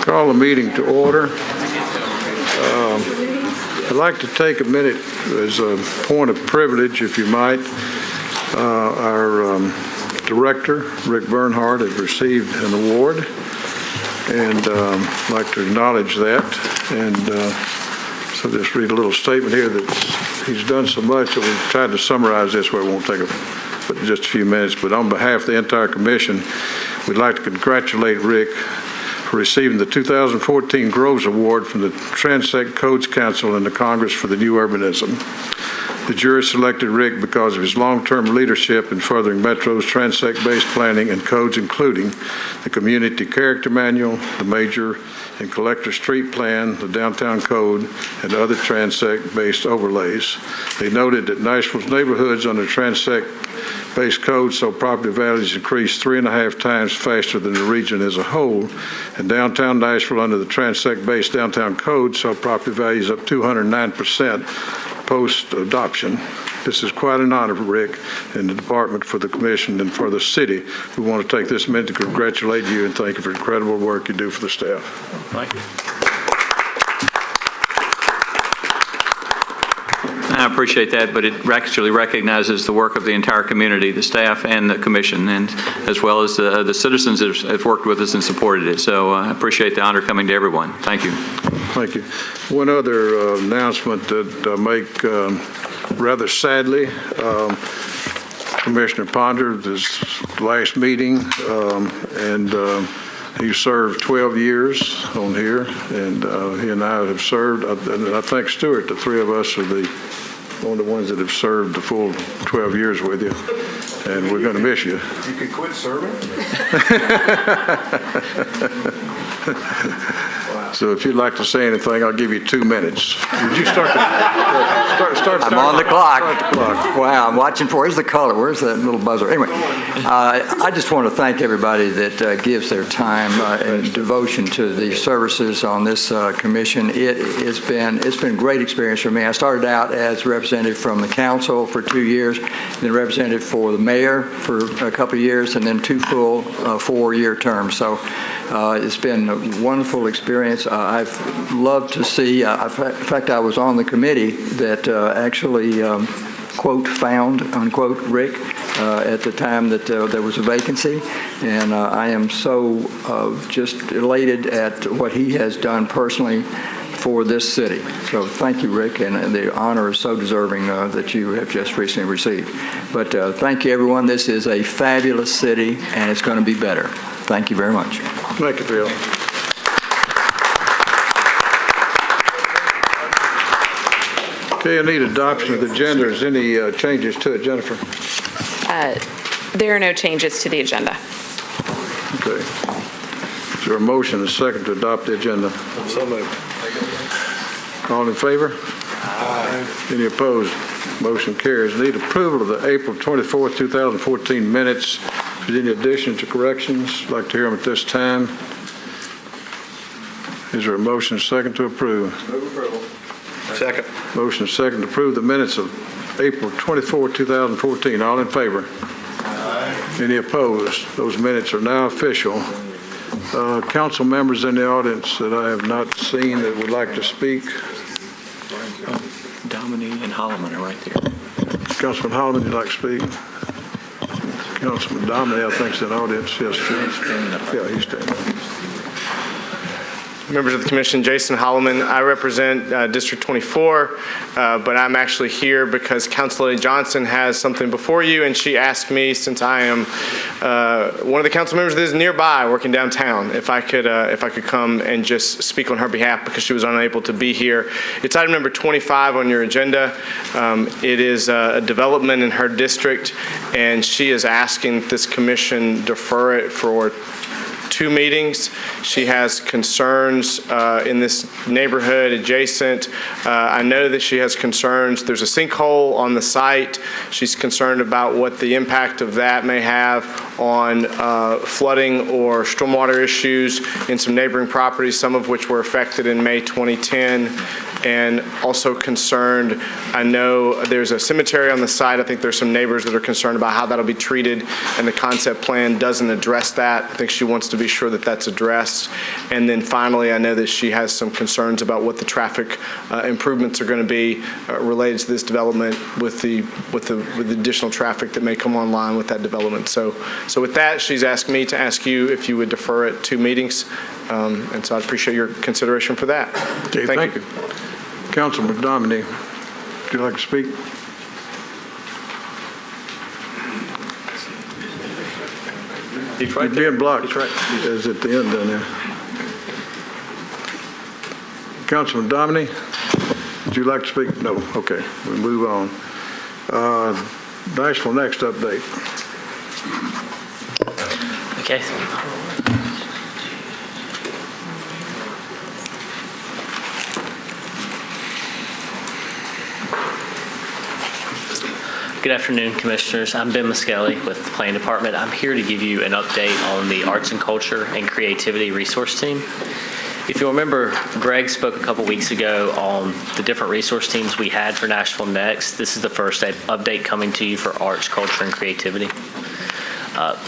Call the meeting to order. I'd like to take a minute as a point of privilege, if you might. Our director, Rick Bernhardt, has received an award, and I'd like to acknowledge that. And so just read a little statement here that he's done so much that we've tried to summarize this where it won't take but just a few minutes. But on behalf of the entire commission, we'd like to congratulate Rick for receiving the 2014 Groves Award from the Transect Codes Council and the Congress for the New Urbanism. The jury selected Rick because of his long-term leadership in furthering Metro's transect-based planning and codes, including the Community Character Manual, the Major and Collector Street Plan, the Downtown Code, and other transect-based overlays. They noted that Nashville's neighborhoods under transect-based codes saw property values increase 3.5 times faster than the region as a whole, and downtown Nashville under the transect-based downtown code saw property values up 209% post-adoption. This is quite an honor for Rick and the department, for the commission, and for the city. We want to take this minute to congratulate you and thank you for the incredible work you do for the staff. Thank you. I appreciate that, but it actually recognizes the work of the entire community, the staff and the commission, and as well as the citizens that have worked with us and supported it. So I appreciate the honor coming to everyone. Thank you. Thank you. One other announcement that I make rather sadly. Commissioner Ponder, this last meeting, and he served 12 years on here, and he and I have served, and I think Stuart, the three of us are one of the ones that have served the full 12 years with you, and we're going to miss you. You can quit serving? So if you'd like to say anything, I'll give you 2 minutes. Did you start I'm on the clock. Wow, I'm watching for, where's the color? Where's that little buzzer? Anyway, I just want to thank everybody that gives their time and devotion to the services on this commission. It's been a great experience for me. I started out as representative from the council for 2 years, then representative for the mayor for a couple of years, and then 2 full 4-year terms. So it's been a wonderful experience. I've loved to see, in fact, I was on the committee that actually, quote, found, unquote, Rick at the time that there was a vacancy. And I am so just elated at what he has done personally for this city. So thank you, Rick, and the honor is so deserving that you have just recently received. But thank you, everyone. This is a fabulous city, and it's going to be better. Thank you very much. Thank you, Bill. Okay, I need adoption of the agenda. Is any changes to it, Jennifer? There are no changes to the agenda. Okay. Is there a motion and a second to adopt the agenda? So moved. All in favor? Aye. Any opposed? Motion carries. Need approval of the April 24th, 2014 minutes. If there's any additions or corrections, I'd like to hear them at this time. Is there a motion and a second to approve? Move approval. Second. Motion and second to approve the minutes of April 24, 2014. All in favor? Aye. Any opposed? Those minutes are now official. Council members in the audience that I have not seen that would like to speak. Dominique and Holloman are right there. Councilman Holloman, you'd like to speak? Councilman Dominique, I think, is in the audience. Yes, sir. Yeah, he's standing up. Members of the Commission, Jason Holloman. I represent District 24, but I'm actually here because Councilor Johnson has something before you, and she asked me, since I am one of the council members that is nearby working downtown, if I could come and just speak on her behalf because she was unable to be here. It's item number 25 on your agenda. It is a development in her district, and she is asking that this commission defer it for 2 meetings. She has concerns in this neighborhood adjacent. I know that she has concerns. There's a sinkhole on the site. She's concerned about what the impact of that may have on flooding or stormwater issues in some neighboring properties, some of which were affected in May 2010. And also concerned, I know there's a cemetery on the site. I think there's some neighbors that are concerned about how that'll be treated, and the concept plan doesn't address that. I think she wants to be sure that that's addressed. And then finally, I know that she has some concerns about what the traffic improvements are going to be related to this development with the additional traffic that may come online with that development. So with that, she's asked me to ask you if you would defer it 2 meetings. And so I appreciate your consideration for that. Okay, thank you. Councilman Domine, would you like to speak? He's right You're being blocked. He's right. It's at the end down there. Councilman Domine, would you like to speak? No. Okay, we'll move on. Nashville Next update. Okay. Good afternoon, Commissioners. I'm Ben Muskelly with the Planning Department. I'm here to give you an update on the Arts and Culture and Creativity Resource Team. If you'll remember, Greg spoke a couple weeks ago on the different resource teams we had for Nashville Next. This is the first update coming to you for Arts, Culture, and Creativity.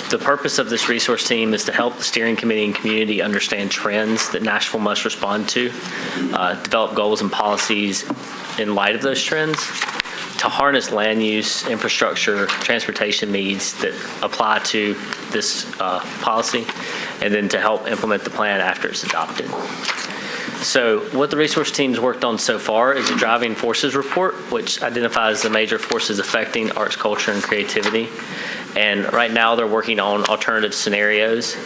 The purpose of this resource team is to help the steering committee and community understand trends that Nashville must respond to, develop goals and policies in light of those trends, to harness land use, infrastructure, transportation needs that apply to this policy, and then to help implement the plan after it's adopted. So what the resource team's worked on so far is a driving forces report, which identifies the major forces affecting arts, culture, and creativity. And right now they're working on alternative scenarios,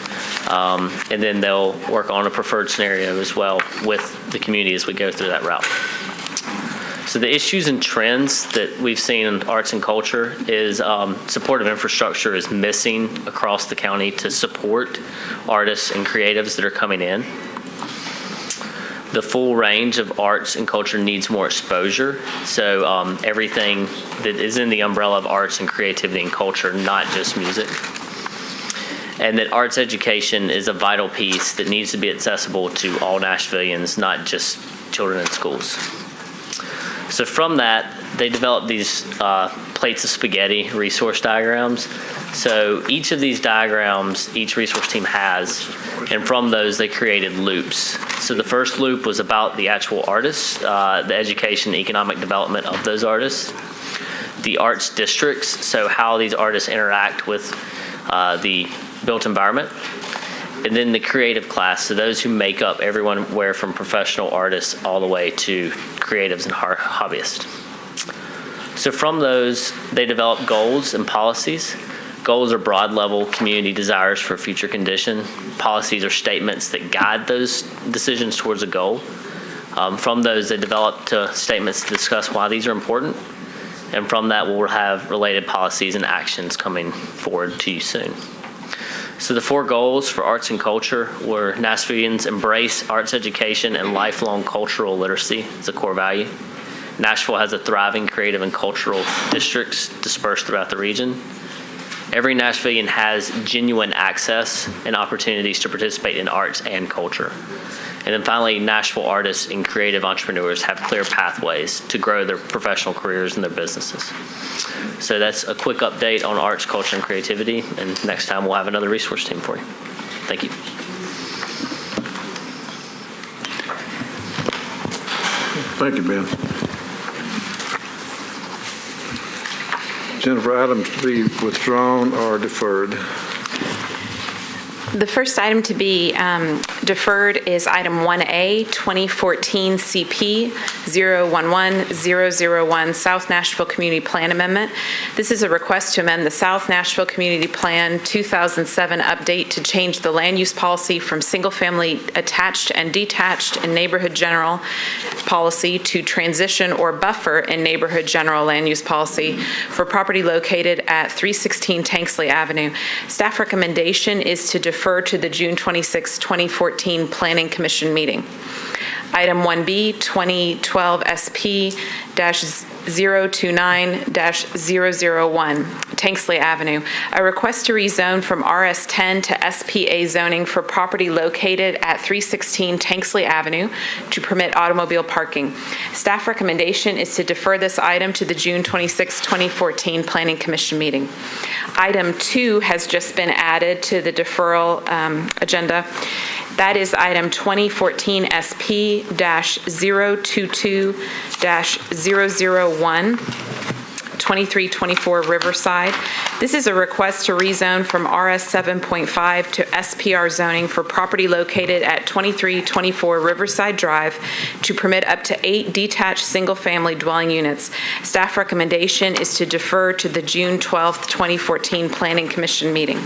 and then they'll work on a preferred scenario as well with the community as we go through that route. So the issues and trends that we've seen in arts and culture is supportive infrastructure is missing across the county to support artists and creatives that are coming in. The full range of arts and culture needs more exposure. So everything that is in the umbrella of arts and creativity and culture, not just music. And that arts education is a vital piece that needs to be accessible to all Nashvillians, not just children in schools. So from that, they developed these plates of spaghetti resource diagrams. So each of these diagrams, each resource team has, and from those they created loops. So the first loop was about the actual artists, the education, economic development of those artists, the arts districts, so how these artists interact with the built environment, and then the creative class, so those who make up everywhere from professional artists all the way to creatives and hobbyists. So from those, they develop goals and policies. Goals are broad level community desires for future condition. Policies are statements that guide those decisions towards a goal. From those, they develop statements to discuss why these are important. And from that, we'll have related policies and actions coming forward to you soon. So the 4 goals for arts and culture were Nashvillians embrace arts education and lifelong cultural literacy. It's a core value. Nashville has a thriving creative and cultural districts dispersed throughout the region. Every Nashvillian has genuine access and opportunities to participate in arts and culture. And then finally, Nashville artists and creative entrepreneurs have clear pathways to grow their professional careers and their businesses. So that's a quick update on arts, culture, and creativity. And next time we'll have another resource team for you. Thank you. Thank you, Ben. Jennifer, items to be withdrawn or deferred? The first item to be deferred is item 1A, 2014 CP 011001 South Nashville Community Plan Amendment. This is a request to amend the South Nashville Community Plan 2007 update to change the land use policy from single-family attached and detached in neighborhood general policy to transition or buffer in neighborhood general land use policy for property located at 316 Tanksley Avenue. Staff recommendation is to defer to the June 26, 2014 Planning Commission meeting. Item 1B, 2012 SP-029-001, Tanksley Avenue. A request to rezone from RS10 to SPA zoning for property located at 316 Tanksley Avenue to permit automobile parking. Staff recommendation is to defer this item to the June 26, 2014 Planning Commission meeting. Item 2 has just been added to the deferral agenda. That is item 2014 SP-022-001, 2324 Riverside. This is a request to rezone from RS 7.5 to SPR zoning for property located at 2324 Riverside Drive to permit up to 8 detached single-family dwelling units. Staff recommendation is to defer to the June 12, 2014 Planning Commission meeting.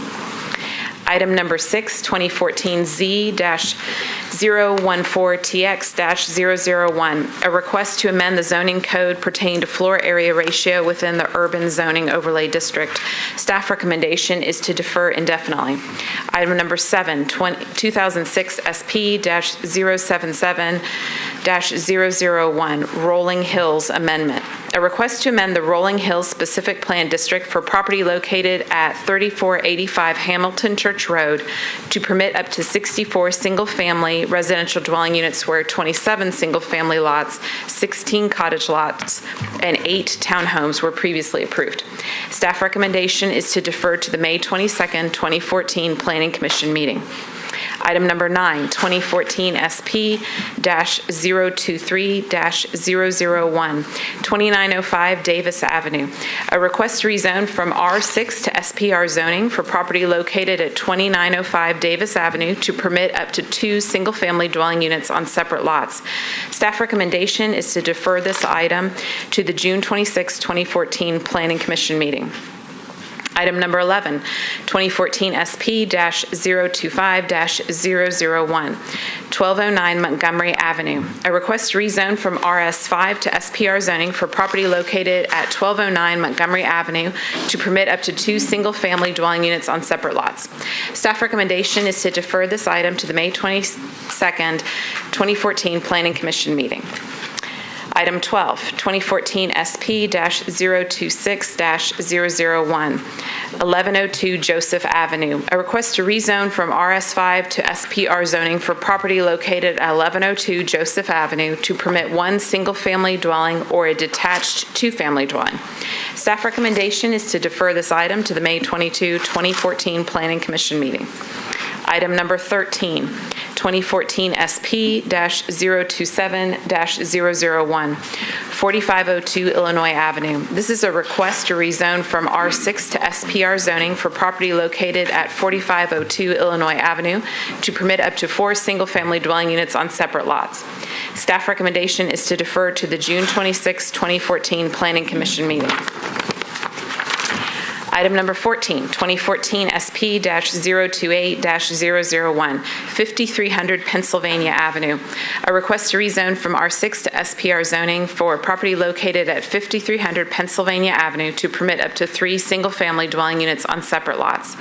Item number 6, 2014 Z-014TX-001, a request to amend the zoning code pertaining to floor area ratio within the urban zoning overlay district. Staff recommendation is to defer indefinitely. Item number 7, 2006 SP-077-001, Rolling Hills Amendment. A request to amend the Rolling Hills Specific Plan District for property located at 3485 Hamilton Church Road to permit up to 64 single-family residential dwelling units where 27 single-family lots, 16 cottage lots, and 8 townhomes were previously approved. Staff recommendation is to defer to the May 22nd, 2014 Planning Commission meeting. Item number 9, 2014 SP-023-001, 2905 Davis Avenue. A request to rezone from R6 to SPR zoning for property located at 2905 Davis Avenue to permit up to 2 single-family dwelling units on separate lots. Staff recommendation is to defer this item to the June 26, 2014 Planning Commission meeting. Item number 11, 2014 SP-025-001, 1209 Montgomery Avenue. A request to rezone from RS5 to SPR zoning for property located at 1209 Montgomery Avenue to permit up to 2 single-family dwelling units on separate lots. Staff recommendation is to defer this item to the May 22nd, 2014 Planning Commission meeting. Item 12, 2014 SP-026-001, 1102 Joseph Avenue. A request to rezone from RS5 to SPR zoning for property located at 1102 Joseph Avenue to permit 1 single-family dwelling or a detached 2-family dwelling. Staff recommendation is to defer this item to the May 22, 2014 Planning Commission meeting. Item number 13, 2014 SP-027-001, 4502 Illinois Avenue. This is a request to rezone from R6 to SPR zoning for property located at 4502 Illinois Avenue to permit up to 4 single-family dwelling units on separate lots. Staff recommendation is to defer to the June 26, 2014 Planning Commission meeting. Item number 14, 2014 SP-028-001, 5300 Pennsylvania Avenue. A request to rezone from R6 to SPR zoning for property located at 5300 Pennsylvania Avenue to permit up to 3 single-family dwelling units on separate lots.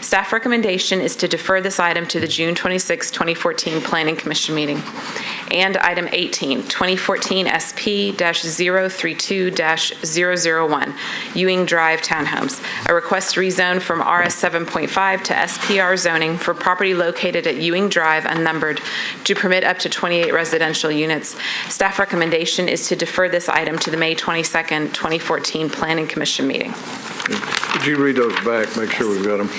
Staff recommendation is to defer this item to the June 26, 2014 Planning Commission meeting. And item 18, 2014 SP-032-001, Ewing Drive Townhomes. A request to rezone from RS 7.5 to SPR zoning for property located at Ewing Drive unnumbered to permit up to 28 residential units. Staff recommendation is to defer this item to the May 22nd, 2014 Planning Commission meeting. Could you read those back, make sure we've got them?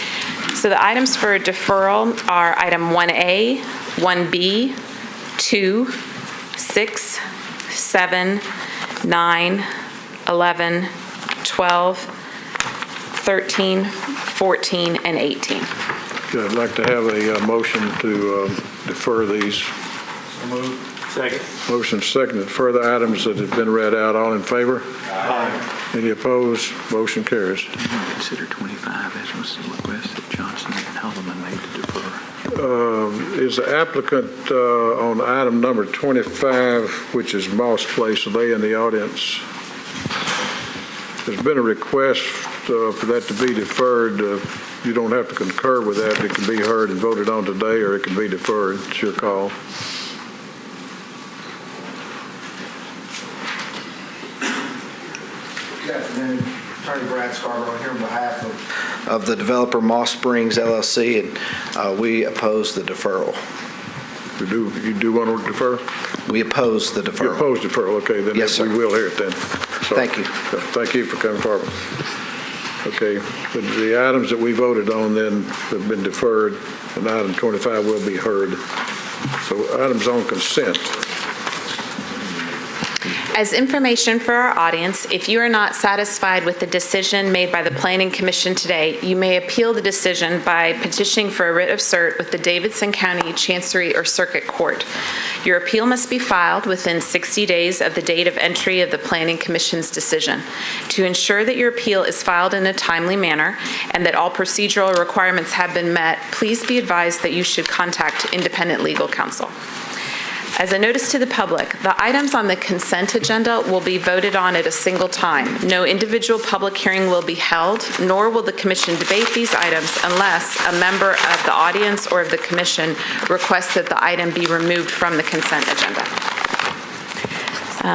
So the items for deferral are item 1A, 1B, 2, 6, 7, 9, 11, 12, 13, 14, and 18. Okay, I'd like to have a motion to defer these. Second. Motion second to defer the items that have been read out. All in favor? Aye. Any opposed? Motion carries. Consider 25 as was the request that Johnson and Holloman made to defer. Is the applicant on item number 25, which is Moss Place, are they in the audience? There's been a request for that to be deferred. You don't have to concur with that. It can be heard and voted on today, or it can be deferred. It's your call. representing Attorney Brad Scarborough here on behalf of the developer Moss Springs LLC, and we oppose the deferral. You do want to defer? We oppose the You deferral. oppose deferral, okay, then Yes, sir. we will hear it then. So, Thank you. Thank you for coming forward. Okay, the items that we voted on then have been deferred, and item 25 will be heard. So items on consent. As information for our audience, if you are not satisfied with the decision made by the Planning Commission today, you may appeal the decision by petitioning for a writ of cert with the Davidson County Chancery or Circuit Court. Your appeal must be filed within 60 days of the date of entry of the Planning Commission's decision. To ensure that your appeal is filed in a timely manner and that all procedural requirements have been met, please be advised that you should contact independent legal counsel. As a notice to the public, the items on the consent agenda will be voted on at a single time. No individual public hearing will be held, nor will the commission debate these items unless a member of the audience or of the commission requests that the item be removed from the consent agenda.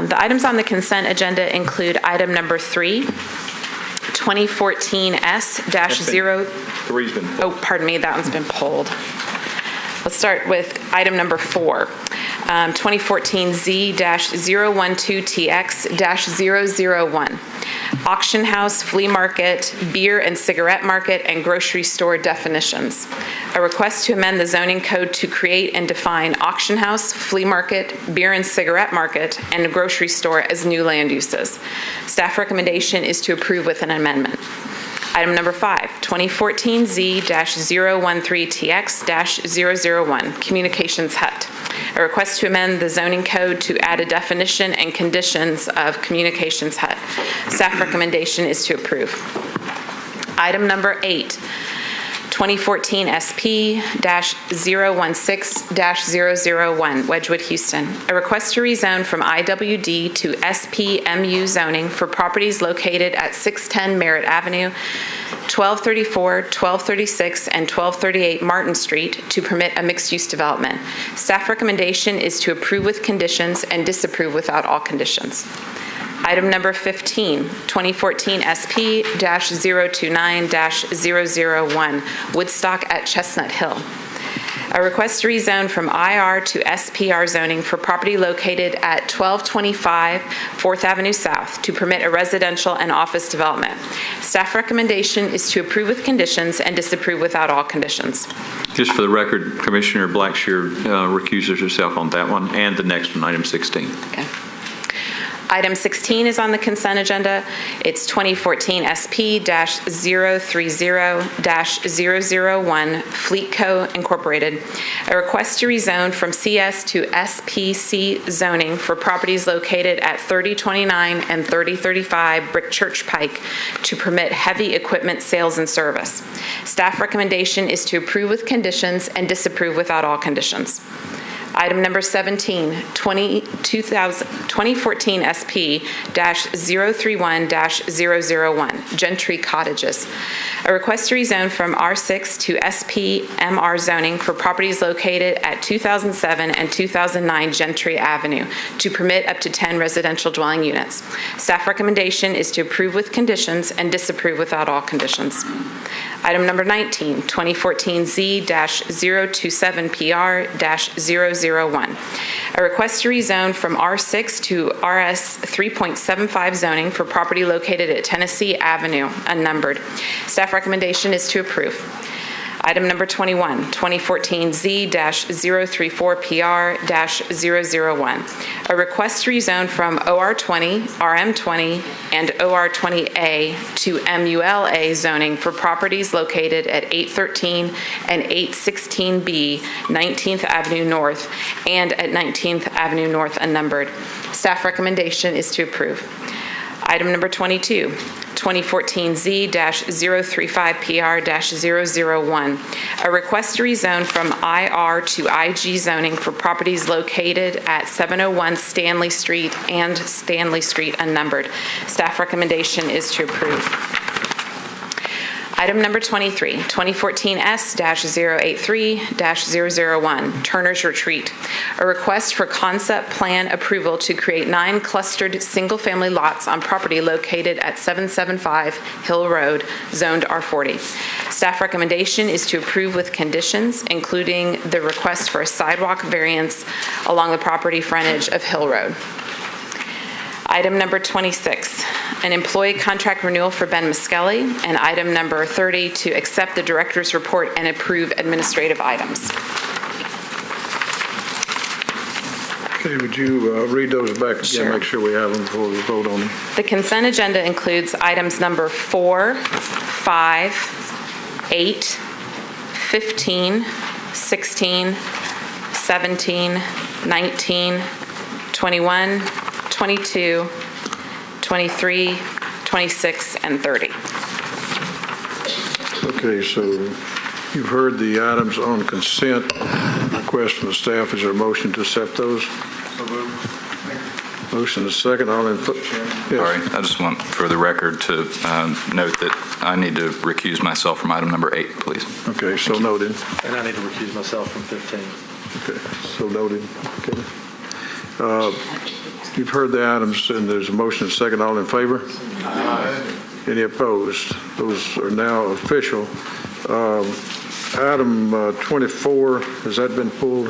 The items on the consent agenda include item number 3, 2014S-0. Three's been Oh, pardon me, that one's been pulled. Let's start with item number 4, 2014Z-012TX-001, auction house, flea market, beer and cigarette market, and grocery store definitions. A request to amend the zoning code to create and define auction house, flea market, beer and cigarette market, and grocery store as new land uses. Staff recommendation is to approve with an amendment. Item number 5, 2014Z-013TX-001, Communications Hut. A request to amend the zoning code to add a definition and conditions of Communications Hut. Staff recommendation is to approve. Item number 8, 2014 SP-016-001, Wedgewood, Houston. A request to rezone from IWD to SPMU zoning for properties located at 610 Merritt Avenue, 1234, 1236, and 1238 Martin Street to permit a mixed-use development. Staff recommendation is to approve with conditions and disapprove without all conditions. Item number 15, 2014 SP-029-001, Woodstock at Chestnut Hill. A request to rezone from IR to SPR zoning for property located at 1225 4th Avenue South to permit a residential and office development. Staff recommendation is to approve with conditions and disapprove without all conditions. Just for the record, Commissioner Blackshear recuses herself on that one and the next one, item 16. Okay. Item 16 is on the consent agenda. It's 2014 SP-030-001, Fleet Co. Incorporated. A request to rezone from CS to SPC zoning for properties located at 3029 and 3035 Brick Church Pike to permit heavy equipment sales and service. Staff recommendation is to approve with conditions and disapprove without all conditions. Item number 17, 2014 SP-031-001, Gentry Cottages. A request to rezone from R6 to SPMR zoning for properties located at 2007 and 2009 Gentry Avenue to permit up to 10 residential dwelling units. Staff recommendation is to approve with conditions and disapprove without all conditions. Item number 19, 2014 Z-027PR-001. A request to rezone from R6 to RS 3.75 zoning for property located at Tennessee Avenue, unnumbered. Staff recommendation is to approve. Item number 21, 2014 Z-034PR-001. A request to rezone from OR20, RM20, and OR20A to MULA zoning for properties located at 813 and 816B 19th Avenue North and at 19th Avenue North, unnumbered. Staff recommendation is to approve. Item number 22, 2014 Z-035PR-001. A request to rezone from IR to IG zoning for properties located at 701 Stanley Street and Stanley Street, unnumbered. Staff recommendation is to approve. Item number 23, 2014S-083-001, Turner's Retreat, a request for concept plan approval to create 9 clustered single-family lots on property located at 775 Hill Road, zoned R40. Staff recommendation is to approve with conditions, including the request for a sidewalk variance along the property frontage of Hill Road. Item number 26, an employee contract renewal for Ben Muskelly, and item number 30, to accept the director's report and approve administrative items. Okay, would you read those back again? Sure. Make sure we have them before we vote on them. The consent agenda includes items number 4, 5, 8, 15, 16, 17, 19, 21, 22, 23, 26, and 30. Okay, so you've heard the items on consent. Request from the staff. Is there a motion to accept those? Motion is second. All in favor? Sorry, I just want for the record to note that I need to recuse myself from item number 8, please. Okay, so noted. And I need to recuse myself from 15. Okay, so noted. Okay. You've heard the items, and there's a motion and second. All in favor? Aye. Any opposed? Those are now official. Item 24, has that been pulled?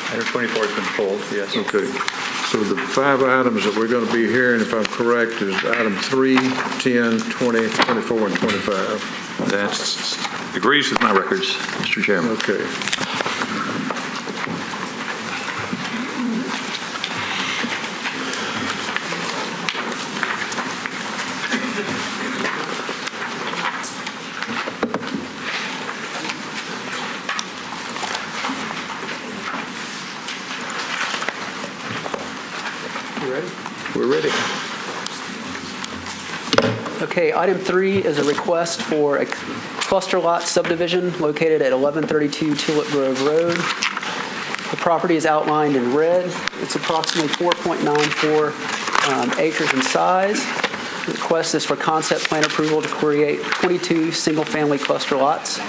Item 24 has been pulled, yes. Okay. So the 5 items that we're going to be hearing, if I'm correct, is item 3, 10, 20, 24, and 25. That agrees with my records, Mr. Chairman. Okay. We're ready. Okay, item 3 is a request for a cluster lot subdivision located at 1132 Tulip Grove Road. The property is outlined in red. It's approximately 4.94 acres in size. The request is for concept plan approval to create 22 single-family cluster lots.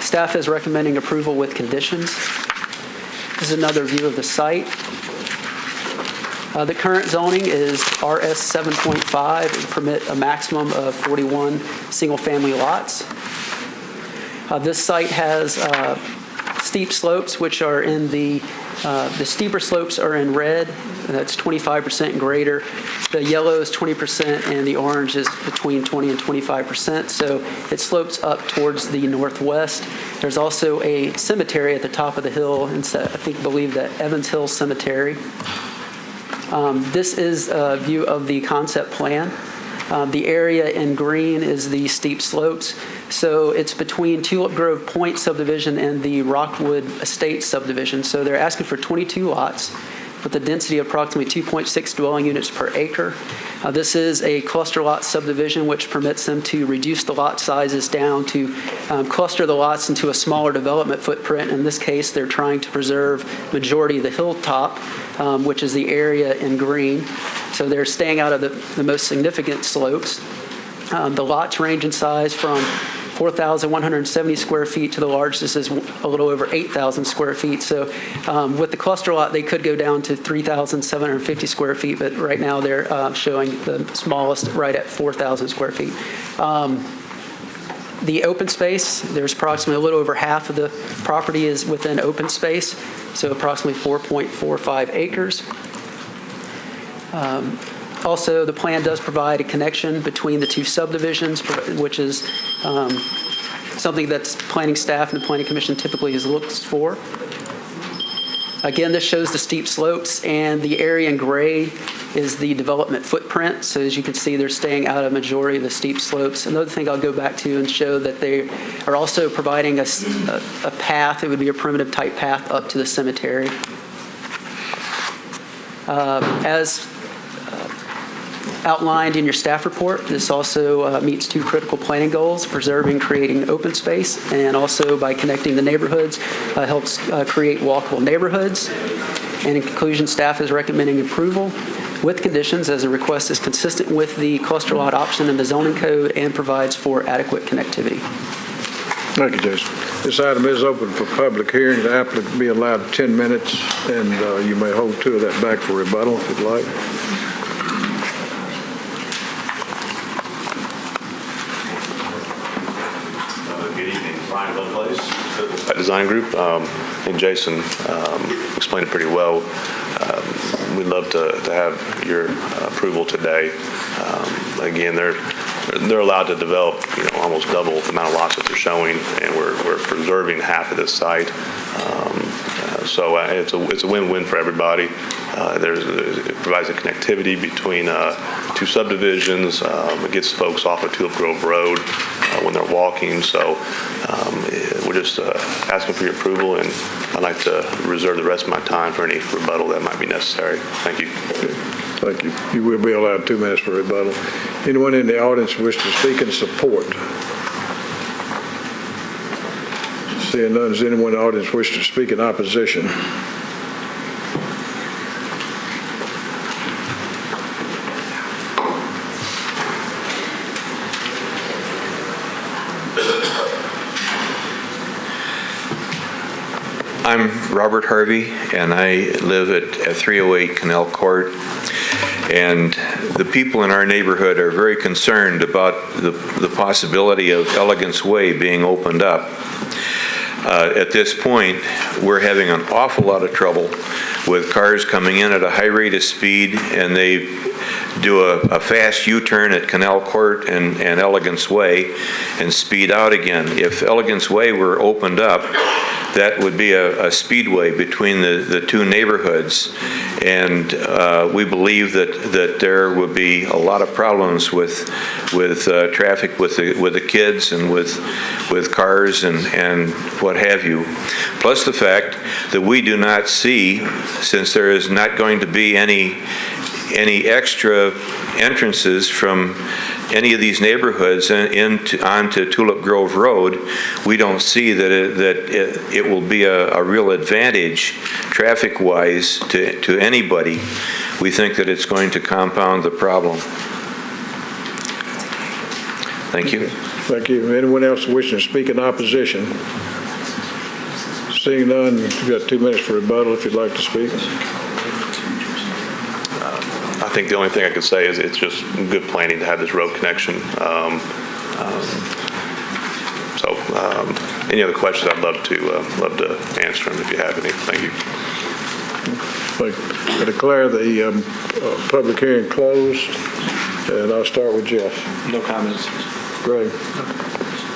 Staff is recommending approval with conditions. This is another view of the site. The current zoning is RS 7.5. It would permit a maximum of 41 single-family lots. This site has steep slopes, which are in the steeper slopes are in red. That's 25% and greater. The yellow is 20%, and the orange is between 20 and 25%. So it slopes up towards the northwest. There's also a cemetery at the top of the hill, and I believe that Evans Hill Cemetery. This is a view of the concept plan. The area in green is the steep slopes. So it's between Tulip Grove Point subdivision and the Rockwood Estate subdivision. So they're asking for 22 lots with a density of approximately 2.6 dwelling units per acre. This is a cluster lot subdivision, which permits them to reduce the lot sizes down to cluster the lots into a smaller development footprint. In this case, they're trying to preserve majority of the hilltop, which is the area in green. So they're staying out of the most significant slopes. The lots range in size from 4,170 square feet to the largest is a little over 8,000 square feet. So with the cluster lot, they could go down to 3,750 square feet, but right now they're showing the smallest right at 4,000 square feet. The open space, there's approximately a little over half of the property is within open space, so approximately 4.45 acres. Also, the plan does provide a connection between the 2 subdivisions, which is something that planning staff and the planning commission typically has looked for. Again, this shows the steep slopes, and the area in gray is the development footprint. So as you can see, they're staying out of a majority of the steep slopes. Another thing I'll go back to and show that they are also providing a path. It would be a primitive type path up to the cemetery. As outlined in your staff report, this also meets 2 critical planning goals: preserving, creating open space, and also by connecting the neighborhoods, helps create walkable neighborhoods. And in conclusion, staff is recommending approval with conditions as the request is consistent with the cluster lot option in the zoning code and provides for adequate connectivity. Thank you, Jason. This item is open for public hearing. The applicant will be allowed 10 minutes, and you may hold 2 of that back for rebuttal if you'd like. Good evening. Brian Lovelace, Design Group. And Jason explained it pretty well. We'd love to have your approval today. Again, they're allowed to develop, almost double the amount of lots that they're showing, and we're preserving half of this site. So it's a win-win for everybody. It provides a connectivity between 2 subdivisions. It gets folks off of Tulip Grove Road when they're walking. So we're just asking for your approval, and I'd like to reserve the rest of my time for any rebuttal that might be necessary. Thank you. Thank you. You will be allowed 2 minutes for rebuttal. Anyone in the audience wish to speak in support? Seeing none, does anyone in the audience wish to speak in opposition? I'm Robert Harvey, and I live at 308 Canal Court. And the people in our neighborhood are very concerned about the possibility of Elegance Way being opened up. At this point, we're having an awful lot of trouble with cars coming in at a high rate of speed, and they do a fast U-turn at Canal Court and Elegance Way and speed out again. If Elegance Way were opened up, that would be a speedway between the 2 neighborhoods, and we believe that there would be a lot of problems with traffic with the kids and with cars and what have you. Plus the fact that we do not see, since there is not going to be any extra entrances from any of these neighborhoods onto Tulip Grove Road, we don't see that it will be a real advantage traffic-wise to anybody. We think that it's going to compound the problem. Thank you. Thank you. Anyone else wishing to speak in opposition? Seeing none, you've got 2 minutes for rebuttal if you'd like to speak. I think the only thing I could say is it's just good planning to have this road connection. Any other questions, I'd love to answer them if you have any. Thank you. I declare the public hearing closed, and I'll start with Jeff. No comments. Greg.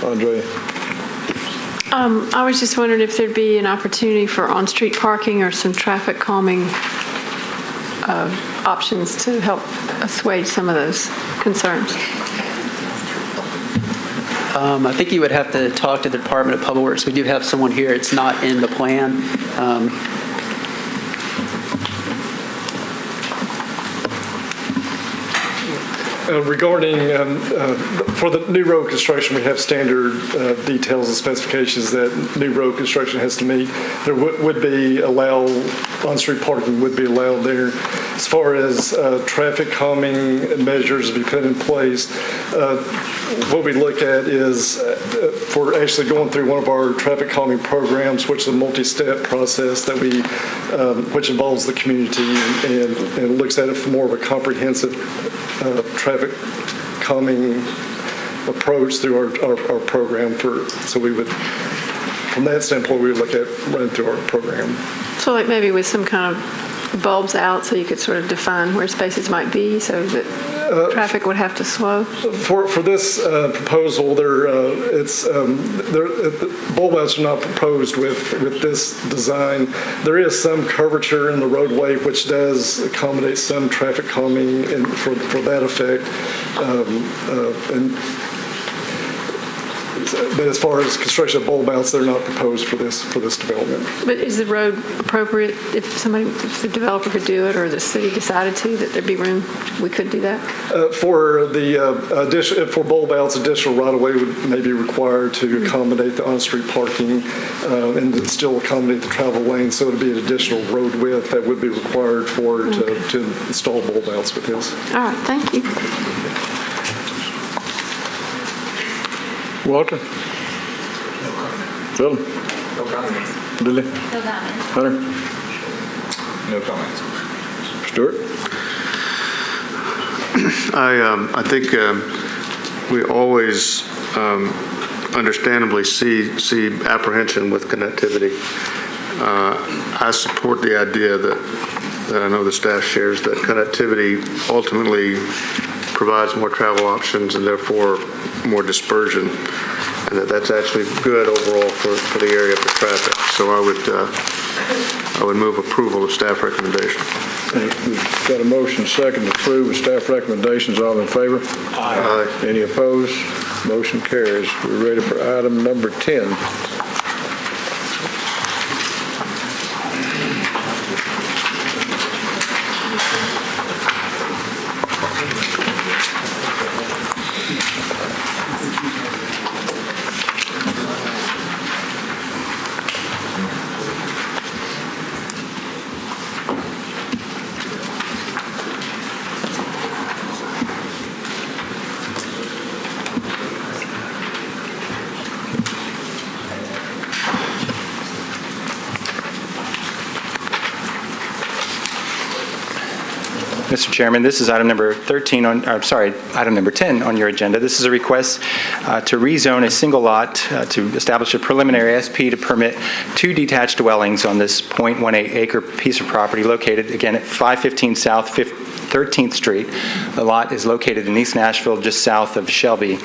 Andre. I was just wondering if there'd be an opportunity for on-street parking or some traffic calming options to help assuage some of those concerns. I think you would have to talk to the Department of Public Works. We do have someone here. It's not in the plan. Regarding, for the new road construction, we have standard details and specifications that new road construction has to meet. There would be on-street parking would be allowed there. As far as traffic calming measures to be put in place, what we look at is for actually going through one of our traffic calming programs, which is a multi-step process that we, which involves the community and looks at it from more of a comprehensive traffic calming approach through our program. So we would, from that standpoint, we would look at running through our program. So like maybe with some kind of bulbs out so you could sort of define where spaces might be so that traffic would have to slow? For this proposal, bulb outs are not proposed with this design. There is some curvature in the roadway which does accommodate some traffic calming for that effect. But as far as construction of bulb outs, they're not proposed for this development. But is the road appropriate if the developer could do it or the city decided to, that there'd be room, we could do that? For bulb outs, additional right-of-way would may be required to accommodate the on-street parking and still accommodate the travel lane. So it'd be an additional road width that would be required to install bulb outs with this. All right, thank you. Walter? Phil? No comments. Lily? No comments. Hunter? No comments. Stuart? I think we always understandably see apprehension with connectivity. I support the idea that I know the staff shares, that connectivity ultimately provides more travel options and therefore more dispersion, and that's actually good overall for the area for traffic. So I would move approval of staff recommendation. We've got a motion second to approve with staff recommendations. All in favor? Aye. Any opposed? Motion carries. We're ready for item number 10. Mr. Chairman, this is item number 10 on your agenda. This is a request to rezone a single lot to establish a preliminary SP to permit 2 detached dwellings on this 0.18 acre piece of property located, again, at 515 South 13th Street. The lot is located in East Nashville, just south of Shelby.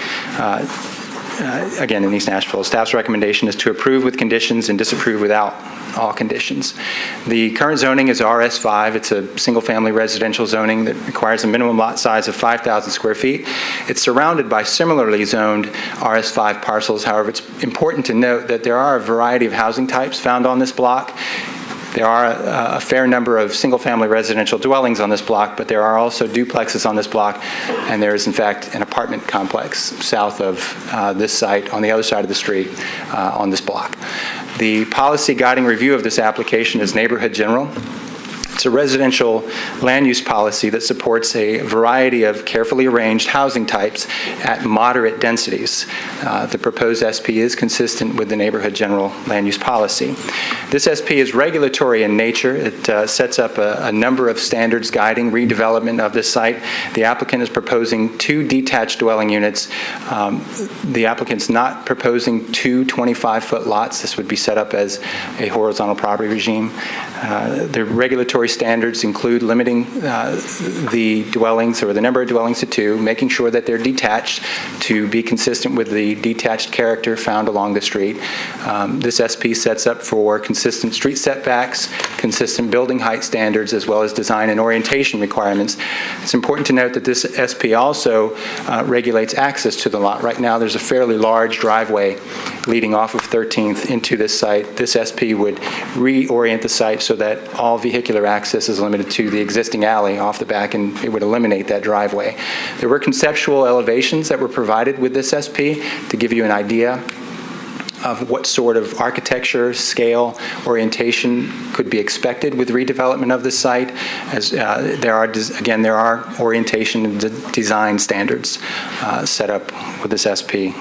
Again, in East Nashville. Staff's recommendation is to approve with conditions and disapprove without all conditions. The current zoning is RS5. It's a single-family residential zoning that requires a minimum lot size of 5,000 square feet. It's surrounded by similarly zoned RS5 parcels. However, it's important to note that there are a variety of housing types found on this block. There are a fair number of single-family residential dwellings on this block, but there are also duplexes on this block, and there is, in fact, an apartment complex south of this site on the other side of the street on this block. The policy guiding review of this application is Neighborhood General. It's a residential land use policy that supports a variety of carefully arranged housing types at moderate densities. The proposed SP is consistent with the Neighborhood General land use policy. This SP is regulatory in nature. It sets up a number of standards guiding redevelopment of this site. The applicant is proposing 2 detached dwelling units. The applicant's not proposing 2 25-foot lots. This would be set up as a horizontal property regime. The regulatory standards include limiting the dwellings or the number of dwellings to 2, making sure that they're detached to be consistent with the detached character found along the street. This SP sets up for consistent street setbacks, consistent building height standards, as well as design and orientation requirements. It's important to note that this SP also regulates access to the lot. Right now, there's a fairly large driveway leading off of 13th into this site. This SP would reorient the site so that all vehicular access is limited to the existing alley off the back, and it would eliminate that driveway. There were conceptual elevations that were provided with this SP to give you an idea of what sort of architecture, scale, orientation could be expected with redevelopment of this site. As there are orientation and design standards set up with this SP.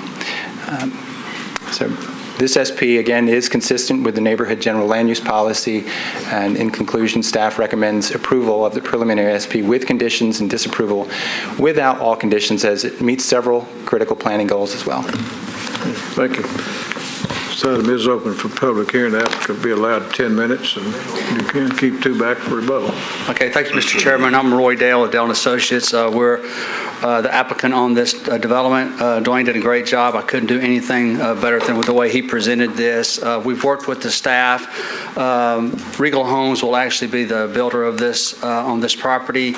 So this SP, again, is consistent with the Neighborhood General Land Use Policy, and in conclusion, staff recommends approval of the preliminary SP with conditions and disapproval without all conditions, as it meets several critical planning goals as well. Thank you. This item is open for public hearing. The applicant will be allowed 10 minutes, and you can keep 2 back for rebuttal. Okay, thank you, Mr. Chairman. I'm Roy Dale of Dale & Associates. We're the applicant on this development. Dwayne did a great job. I couldn't do anything better than with the way he presented this. We've worked with the staff. Regal Homes will actually be the builder of this on this property.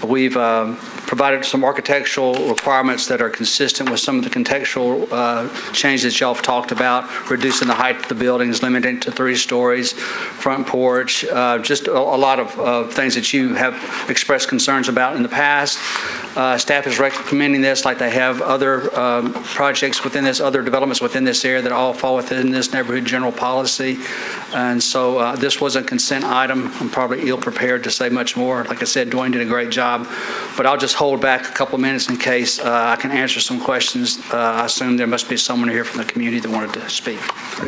We've provided some architectural requirements that are consistent with some of the contextual changes y'all have talked about, reducing the height of the buildings, limiting it to 3 stories, front porch, just a lot of things that you have expressed concerns about in the past. Staff is recommending this like they have other projects within this, other developments within this area that all fall within this neighborhood general policy. And so this was a consent item. I'm probably ill-prepared to say much more. Like I said, Dwayne did a great job, but I'll just hold back a couple of minutes in case I can answer some questions. I assume there must be someone here from the community that wanted to speak.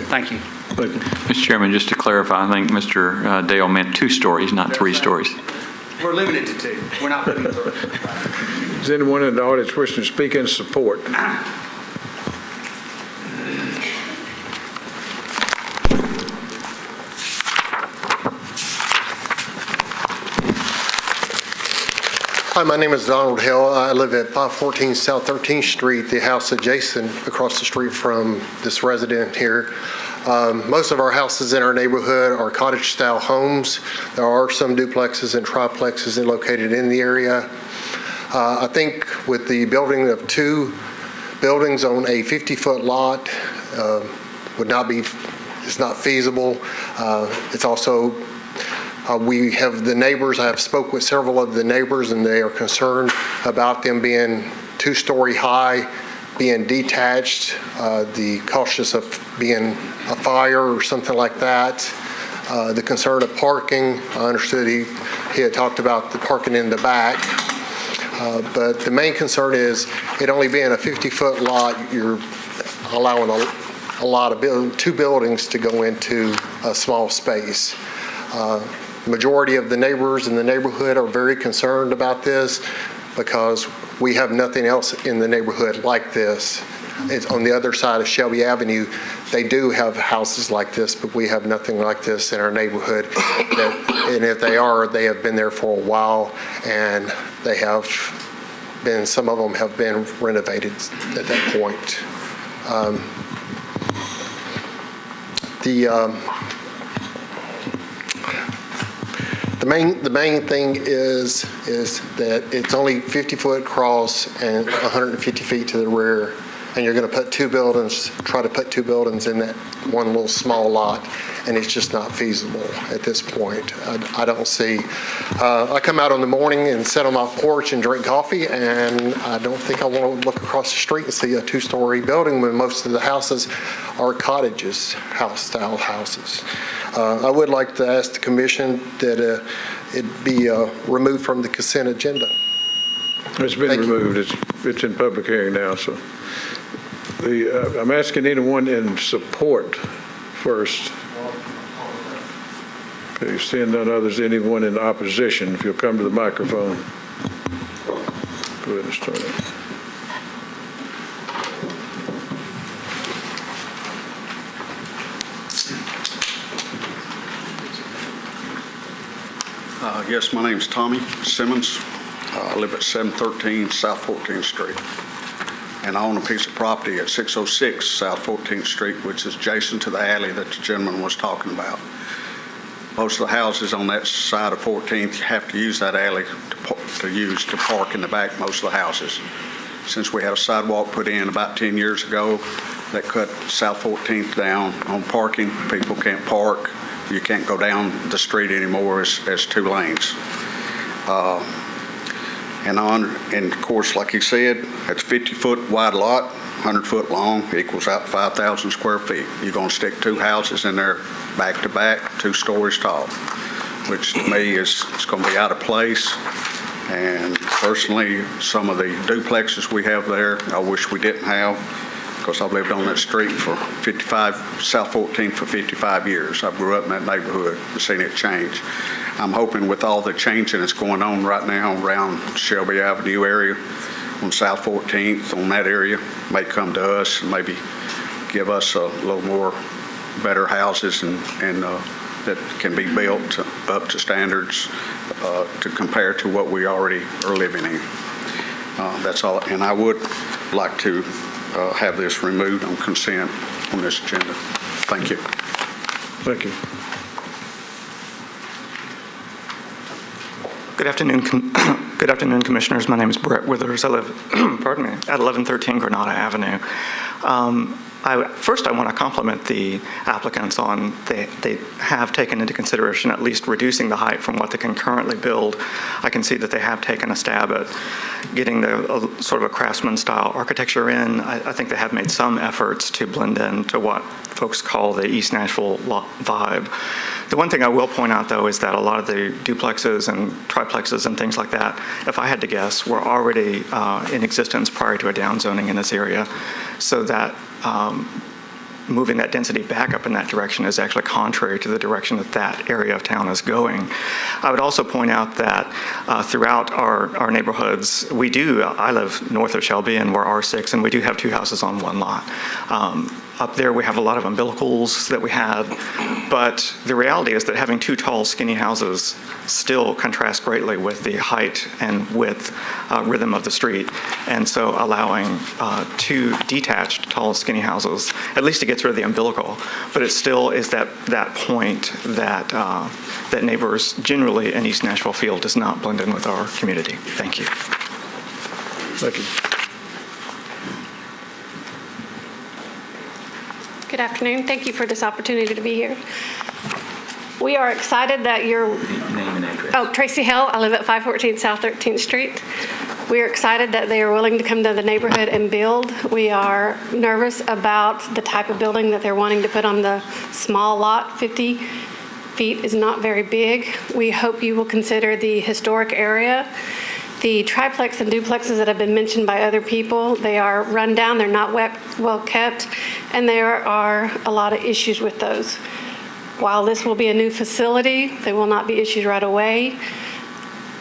Thank you. Mr. Chairman, just to clarify, I think Mr. Dale meant 2 stories, not 3 stories. We're limited to 2. We're not putting 3. Is anyone in the audience wishing to speak in support? Hi, my name is Donald Hill. I live at 514 South 13th Street, the house adjacent across the street from this resident here. Most of our houses in our neighborhood are cottage-style homes. There are some duplexes and triplexes located in the area. I think with the building of 2 buildings on a 50-foot lot it's not feasible. It's also we have the neighbors. I have spoke with several of the neighbors, and they are concerned about them being 2-story high, being detached, the cautious of being a fire or something like that. The concern of parking. I understood he had talked about the parking in the back. But the main concern is it only being a 50-foot lot, you're allowing a lot of 2 buildings to go into a small space. Majority of the neighbors in the neighborhood are very concerned about this because we have nothing else in the neighborhood like this. It's on the other side of Shelby Avenue. They do have houses like this, but we have nothing like this in our neighborhood. And if they are, they have been there for a while, and they have been, some of them have been renovated at that point. The main thing is that it's only 50 foot across and 150 feet to the rear, and you're going to put 2 buildings, try to put 2 buildings in that one little small lot, and it's just not feasible at this point. I don't see. I come out in the morning and sit on my porch and drink coffee, and I don't think I want to look across the street and see a 2-story building when most of the houses are cottages, house-style houses. I would like to ask the commission that it be removed from the consent agenda. It's been removed. It's in public hearing now. So I'm asking anyone in support first. Okay, seeing none others, anyone in opposition, if you'll come to the microphone. Go ahead and start it. Yes, my name's Tommy Simmons. I live at 713 South 14th Street. And I own a piece of property at 606 South 14th Street, which is adjacent to the alley that the gentleman was talking about. Most of the houses on that side of 14th have to use that alley to park in the back, most of the houses. Since we had a sidewalk put in about 10 years ago that cut South 14th down on parking, people can't park. You can't go down the street anymore as 2 lanes. And of course, like you said, it's 50-foot wide lot, 100-foot long, equals out 5,000 square feet. You're going to stick 2 houses in there back to back, 2 stories tall, which to me is going to be out of place. And personally, some of the duplexes we have there, I wish we didn't have, because I've lived on that street for South 14th for 55 years. I grew up in that neighborhood and seen it change. I'm hoping with all the changing that's going on right now around Shelby Avenue area, on South 14th, on that area, may come to us and maybe give us a little more better houses and that can be built up to standards to compare to what we already are living in. That's all, and I would like to have this removed on consent on this agenda. Thank you. Thank you. Good afternoon, Commissioners. My name is Brett Withers. I live, pardon me, at 1113 Granada Avenue. First, I want to compliment the applicants on they have taken into consideration at least reducing the height from what they can currently build. I can see that they have taken a stab at getting the sort of a craftsman-style architecture in. I think they have made some efforts to blend in to what folks call the East Nashville vibe. The one thing I will point out, though, is that a lot of the duplexes and triplexes and things like that, if I had to guess, were already in existence prior to a downzoning in this area, so that moving that density back up in that direction is actually contrary to the direction that that area of town is going. I would also point out that throughout our neighborhoods, I live north of Shelby and we're R6, and we do have 2 houses on 1 lot. Up there we have a lot of umbilicals that we have, but the reality is that having 2 tall, skinny houses still contrasts greatly with the height and width rhythm of the street. And so allowing 2 detached, tall, skinny houses, at least to get rid of the umbilical, but it still is that point that that neighbors generally in East Nashville feel does not blend in with our community. Thank you. Thank you. Good afternoon. Thank you for this opportunity to be here. We are excited that you're... Name and address. Oh, Tracy Hell. I live at 514 South 13th Street. We are excited that they are willing to come to the neighborhood and build. We are nervous about the type of building that they're wanting to put on the small lot. 50 feet is not very big. We hope you will consider the historic area. The triplex and duplexes that have been mentioned by other people, they are run down, they're not well kept, and there are a lot of issues with those. While this will be a new facility, there will not be issues right away.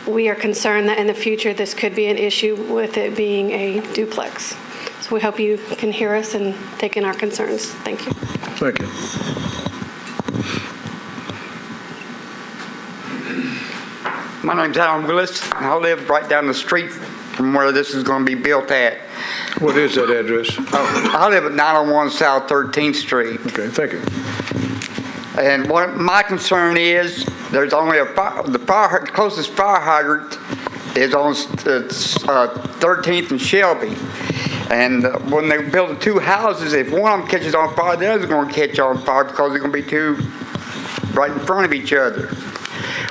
We are concerned that in the future this could be an issue with it being a duplex. So we hope you can hear us and take in our concerns. Thank you. Thank you. My name's Alan Willis, and I live right down the street from where this is going to be built at. What is that address? I live at 901 South 13th Street. Okay, thank you. And what my concern is, there's only the closest fire hydrant is on 13th and Shelby. And when they build the 2 houses, if one of them catches on fire, the other's going to catch on fire because they're going to be 2 right in front of each other.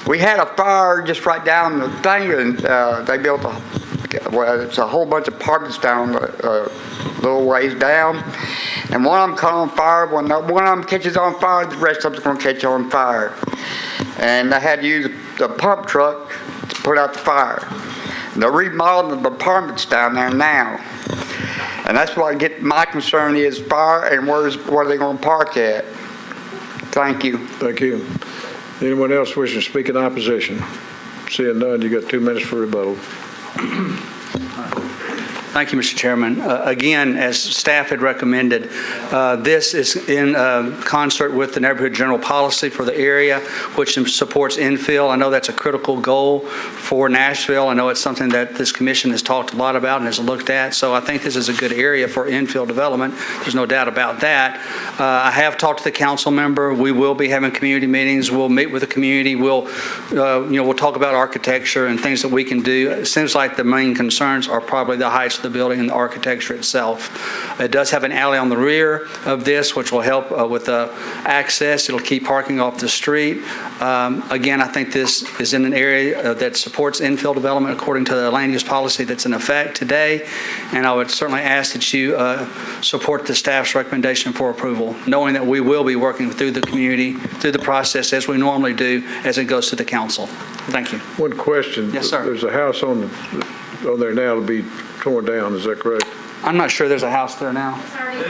We had a fire just right down the thing, and they built it's a whole bunch of apartments down a little ways down. And one of them caught on fire. When one of them catches on fire, the rest of them's going to catch on fire. And they had to use the pump truck to put out the fire. And they're remodeling the apartments down there now. And that's what my concern is, fire and where are they going to park at? Thank you. Thank you. Anyone else wishing to speak in opposition? Seeing none, you got 2 minutes for rebuttal. Thank you, Mr. Chairman. Again, as staff had recommended, this is in concert with the neighborhood general policy for the area, which supports infill. I know that's a critical goal for Nashville. I know it's something that this commission has talked a lot about and has looked at. So I think this is a good area for infill development. There's no doubt about that. I have talked to the council member. We will be having community meetings. We'll meet with the community. We'll talk about architecture and things that we can do. It seems like the main concerns are probably the heights of the building and the architecture itself. It does have an alley on the rear of this, which will help with the access. It'll keep parking off the street. Again, I think this is in an area that supports infill development according to the land use policy that's in effect today. And I would certainly ask that you support the staff's recommendation for approval, knowing that we will be working through the community, through the process as we normally do as it goes to the council. Thank you. One question. Yes, sir. There's a house on there now to be torn down, is that correct? I'm not sure there's a house there now. It's already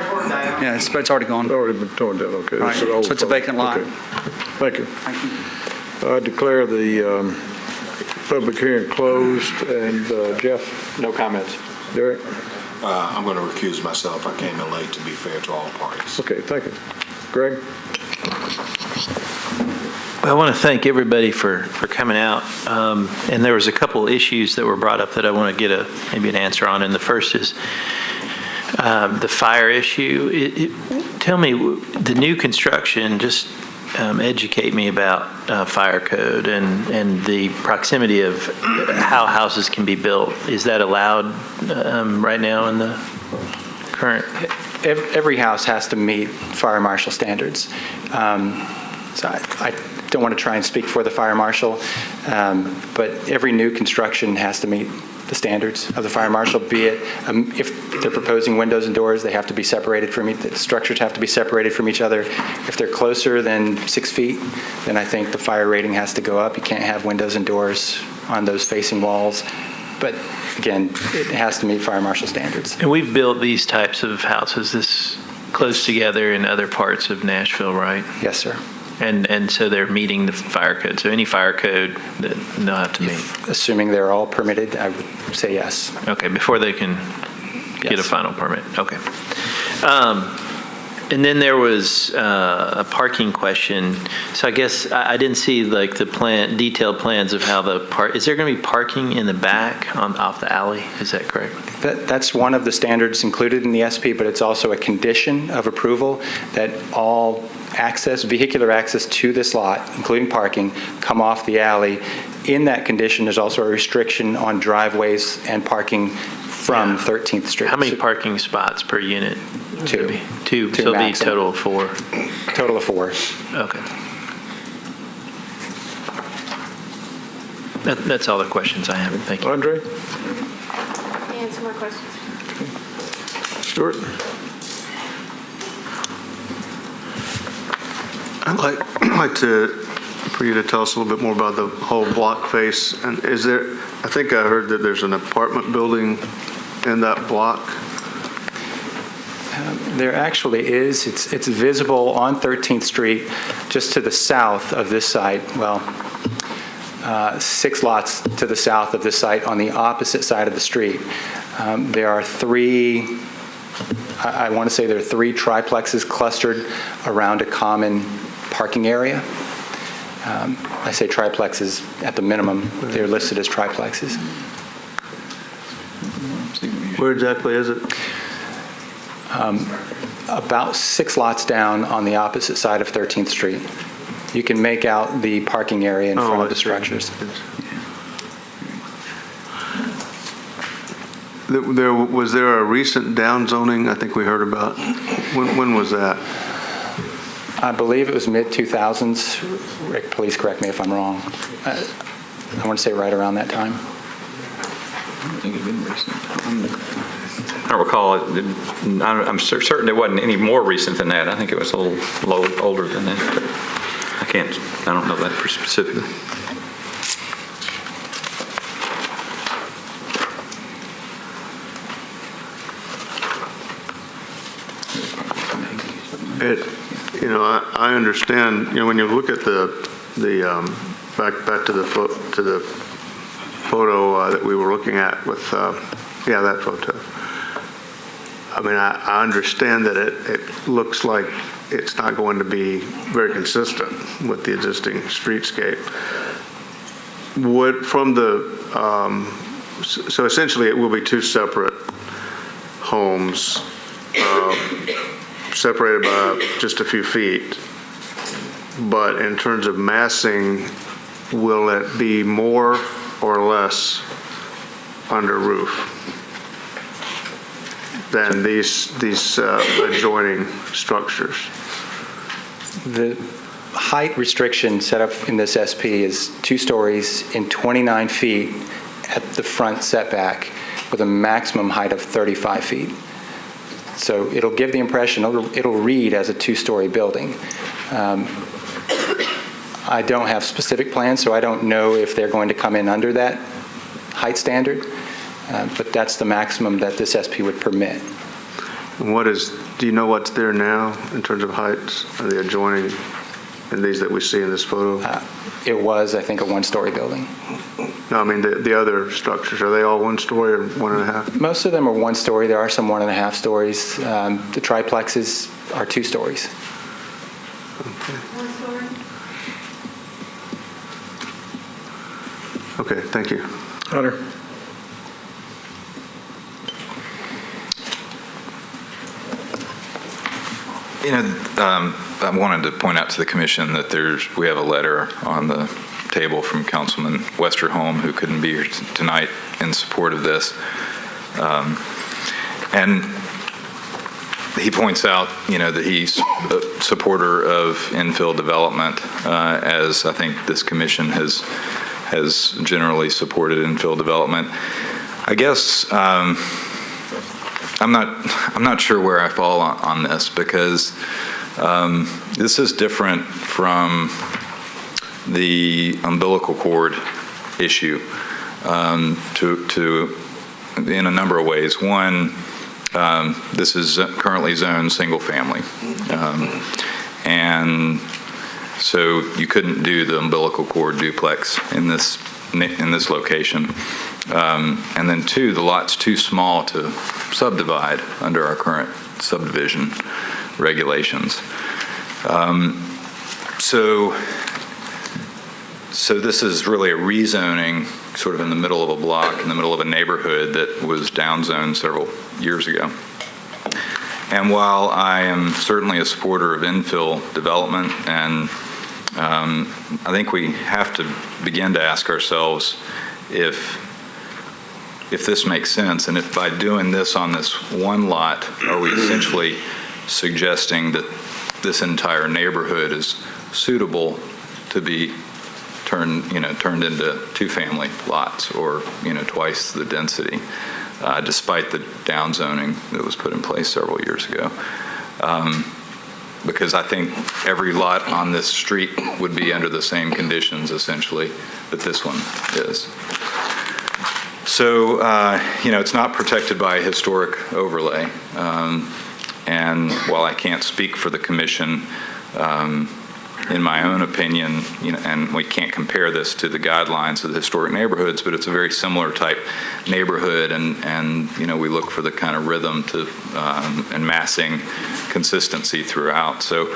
torn down. Yeah, it's already gone. It's already been torn down, okay. Right. So it's a vacant lot. Okay. Thank you. Thank you. I declare the public hearing closed, and Jeff? No comments. Derek? I'm going to recuse myself. I came in late to be fair to all parties. Okay, thank you. Greg? I want to thank everybody for coming out. And there was a couple issues that were brought up that I want to get maybe an answer on. And the first is the fire issue. Tell me, the new construction, just educate me about fire code and the proximity of how houses can be built. Is that allowed right now in the current? Every house has to meet fire marshal standards. So I don't want to try and speak for the fire marshal, but every new construction has to meet the standards of the fire marshal, be it if they're proposing windows and doors, they have to be separated from the structures have to be separated from each other. If they're closer than 6 feet, then I think the fire rating has to go up. You can't have windows and doors on those facing walls. But again, it has to meet fire marshal standards. And we've built these types of houses this close together in other parts of Nashville, right? Yes, sir. And so they're meeting the fire code. So any fire code that they'll have to meet. Assuming they're all permitted, I would say yes. Okay, before they can get a final permit. Okay. And then there was a parking question. So I guess I didn't see like the detailed plans of how is there going to be parking in the back off the alley? Is that correct? That's one of the standards included in the SP, but it's also a condition of approval that all vehicular access to this lot, including parking, come off the alley. In that condition, there's also a restriction on driveways and parking from 13th Street. How many parking spots per unit? Two. Two, so it'll be a total of 4. Total of 4. Okay. That's all the questions I have. Thank you. Andre? And some more questions. Stuart? I'd like for you to tell us a little bit more about the whole block face. And I think I heard that there's an apartment building in that block. There actually is. It's visible on 13th Street, just to the south of this site. Well, 6 lots to the south of this site on the opposite side of the street. There are 3, I want to say there are 3 triplexes clustered around a common parking area. I say triplexes at the minimum. They're listed as triplexes. Where exactly is it? About 6 lots down on the opposite side of 13th Street. You can make out the parking area in front of the structures. Was there a recent downzoning I think we heard about? When was that? I believe it was mid-2000s. Rick, please correct me if I'm wrong. I want to say right around that time. I don't recall. I'm certain it wasn't any more recent than that. I think it was a little older than that. But I don't know that for specifically. I understand. When you look at the back to the photo that we were looking at with that photo. I mean, I understand that it looks like it's not going to be very consistent with the existing streetscape. So essentially, it will be 2 separate homes. Separated by just a few feet, but in terms of massing, will it be more or less under roof than these adjoining structures? The height restriction set up in this SP is 2 stories in 29 feet at the front setback with a maximum height of 35 feet. So it'll give the impression, it'll read as a 2-story building. I don't have specific plans, so I don't know if they're going to come in under that height standard, but that's the maximum that this SP would permit. Do you know what's there now in terms of heights of the adjoining and these that we see in this photo? It was, I think, a 1-story building. No, I mean the other structures, are they all 1 story or 1.5? Most of them are 1 story. There are some 1.5 stories. The triplexes are 2 stories. Okay. 1 story? Okay, thank you. Hunter? I wanted to point out to the commission that we have a letter on the table from Councilman Westerholm, who couldn't be here tonight, in support of this. And he points out, that he's a supporter of infill development, as I think this commission has generally supported infill development. I guess I'm not sure where I fall on this, because this is different from the umbilical cord issue in a number of ways. One, this is currently zoned single family, and so you couldn't do the umbilical cord duplex in this location. And then two, the lot's too small to subdivide under our current subdivision regulations. So this is really a rezoning sort of in the middle of a block, in the middle of a neighborhood that was downzoned several years ago. And while I am certainly a supporter of infill development, and I think we have to begin to ask ourselves if this makes sense, and if by doing this on this one lot, are we essentially suggesting that this entire neighborhood is suitable to be turned into two-family lots, or twice the density, despite the downzoning that was put in place several years ago. Because I think every lot on this street would be under the same conditions, essentially, that this one is. So, it's not protected by a historic overlay. And while I can't speak for the commission, in my own opinion, and we can't compare this to the guidelines of the historic neighborhoods, but it's a very similar type neighborhood, and we look for the kind of rhythm to and massing consistency throughout. So,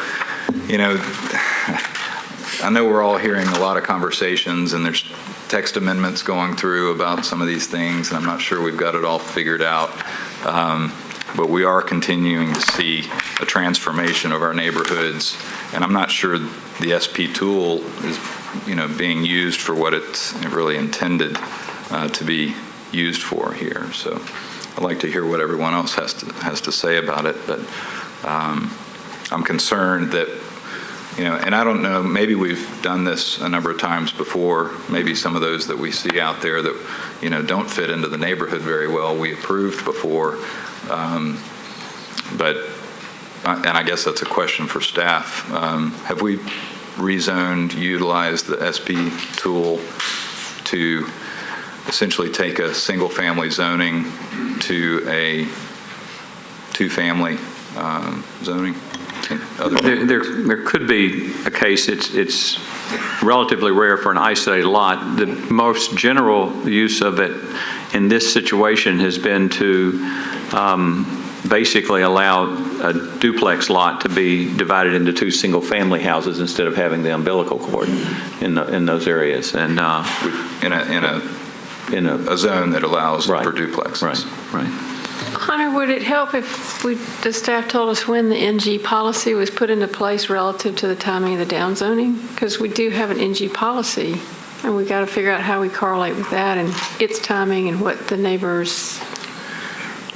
I know we're all hearing a lot of conversations, and there's text amendments going through about some of these things, and I'm not sure we've got it all figured out. But we are continuing to see a transformation of our neighborhoods, and I'm not sure the SP tool is, being used for what it's really intended to be used for here. So I'd like to hear what everyone else has to say about it, but I'm concerned that, and I don't know, maybe we've done this a number of times before. Maybe some of those that we see out there that, don't fit into the neighborhood very well, we approved before. And I guess that's a question for staff. Have we rezoned, utilized the SP tool to essentially take a single-family zoning to a two-family zoning? There could be a case, it's relatively rare for an isolated lot. The most general use of it in this situation has been to basically allow a duplex lot to be divided into two single-family houses instead of having the umbilical cord in those areas, and in a zone that allows for duplexes. Right. Hunter, would it help if the staff told us when the NG policy was put into place relative to the timing of the downzoning? Because we do have an NG policy, and we got to figure out how we correlate with that and its timing and what the neighbors.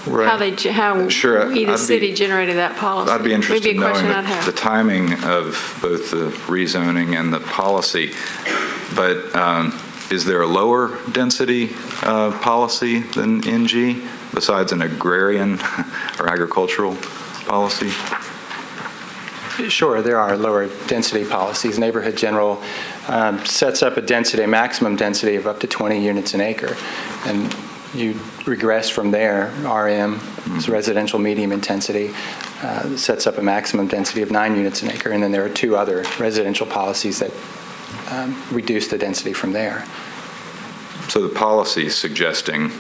Right. How we, the city, generated that policy. I'd be interested in knowing the timing of both the rezoning and the policy. But is there a lower density policy than NG besides an agrarian or agricultural policy? Sure, there are lower density policies. Neighborhood General sets up a maximum density of up to 20 units an acre. And you regress from there. RM is residential medium intensity, sets up a maximum density of 9 units an acre, and then there are two other residential policies that reduce the density from there. So the policy is suggesting,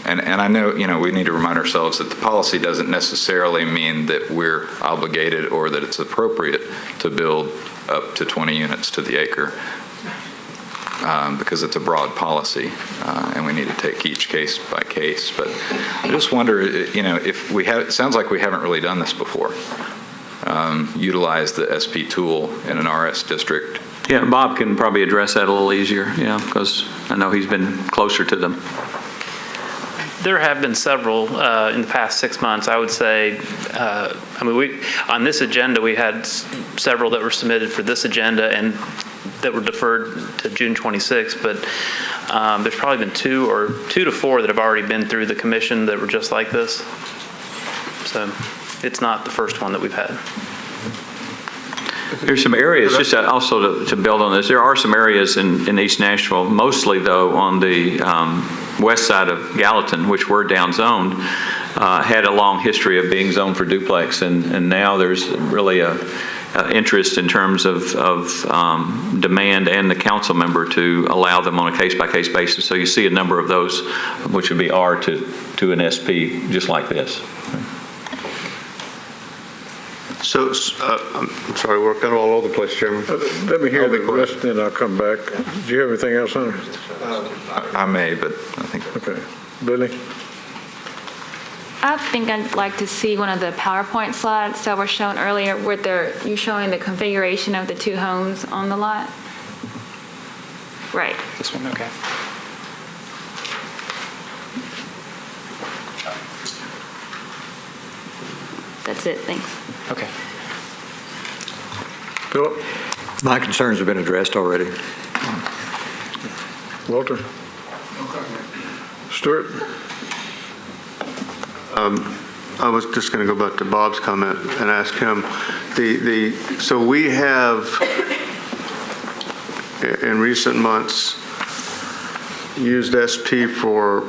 and I know, we need to remind ourselves that the policy doesn't necessarily mean that we're obligated or that it's appropriate to build up to 20 units to the acre. because it's a broad policy, and we need to take each case by case. But I just wonder, if we have, it sounds like we haven't really done this before, utilize the SP tool in an RS district. Yeah, Bob can probably address that a little easier, because I know he's been closer to them. There have been several in the past 6 months. I would say, on this agenda, we had several that were submitted for this agenda and that were deferred to June 26th, but there's probably been 2 to 4 that have already been through the commission that were just like this. So it's not the first one that we've had. There's some areas, just also to build on this, there are some areas in East Nashville, mostly though on the west side of Gallatin, which were downzoned, had a long history of being zoned for duplex, and now there's really a interest in terms of demand and the council member to allow them on a case-by-case basis. So you see a number of those, which would be R to an SP, just like this. So, I'm sorry, we're kind of all over the place, Chairman. Let me hear the rest, then I'll come back. Do you have anything else, Hunter? I may, but I think... Okay. Billy? I think I'd like to see one of the PowerPoint slides that were shown earlier where you showing the configuration of the 2 homes on the lot. Right. This one, okay. That's it, thanks. Okay. Philip? My concerns have been addressed already. Walter? Stuart? I was just going to go back to Bob's comment and ask him, so we have, in recent months, used SP for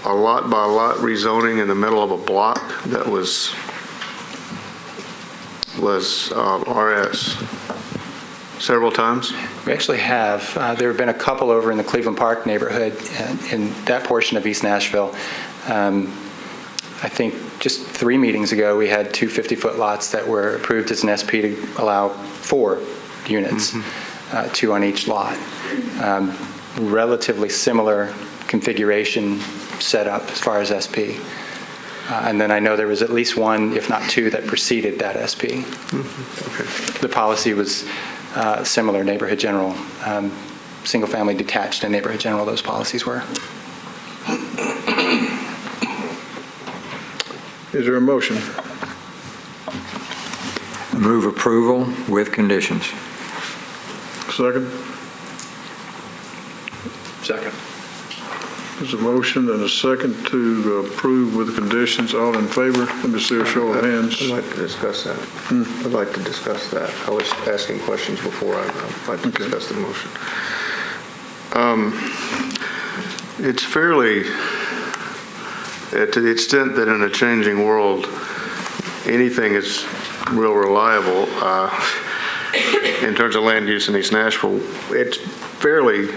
a lot-by-lot rezoning in the middle of a block that was RS several times. We actually have. There have been a couple over in the Cleveland Park neighborhood in that portion of East Nashville. I think just 3 meetings ago, we had 2 50-foot lots that were approved as an SP to allow 4 units, 2 on each lot. Relatively similar configuration setup as far as SP. And then I know there was at least 1, if not 2, that preceded that SP. The policy was similar, neighborhood general, single-family detached and neighborhood general, those policies were. Is there a motion? Move approval with conditions. Second? Second. There's a motion and a second to approve with conditions. All in favor? Let me see a show of hands. I'd like to discuss that. I'd like to discuss that. I was asking questions before. I'd like to discuss the motion. It's fairly, to the extent that in a changing world, anything is real reliable in terms of land use in East Nashville, it's fairly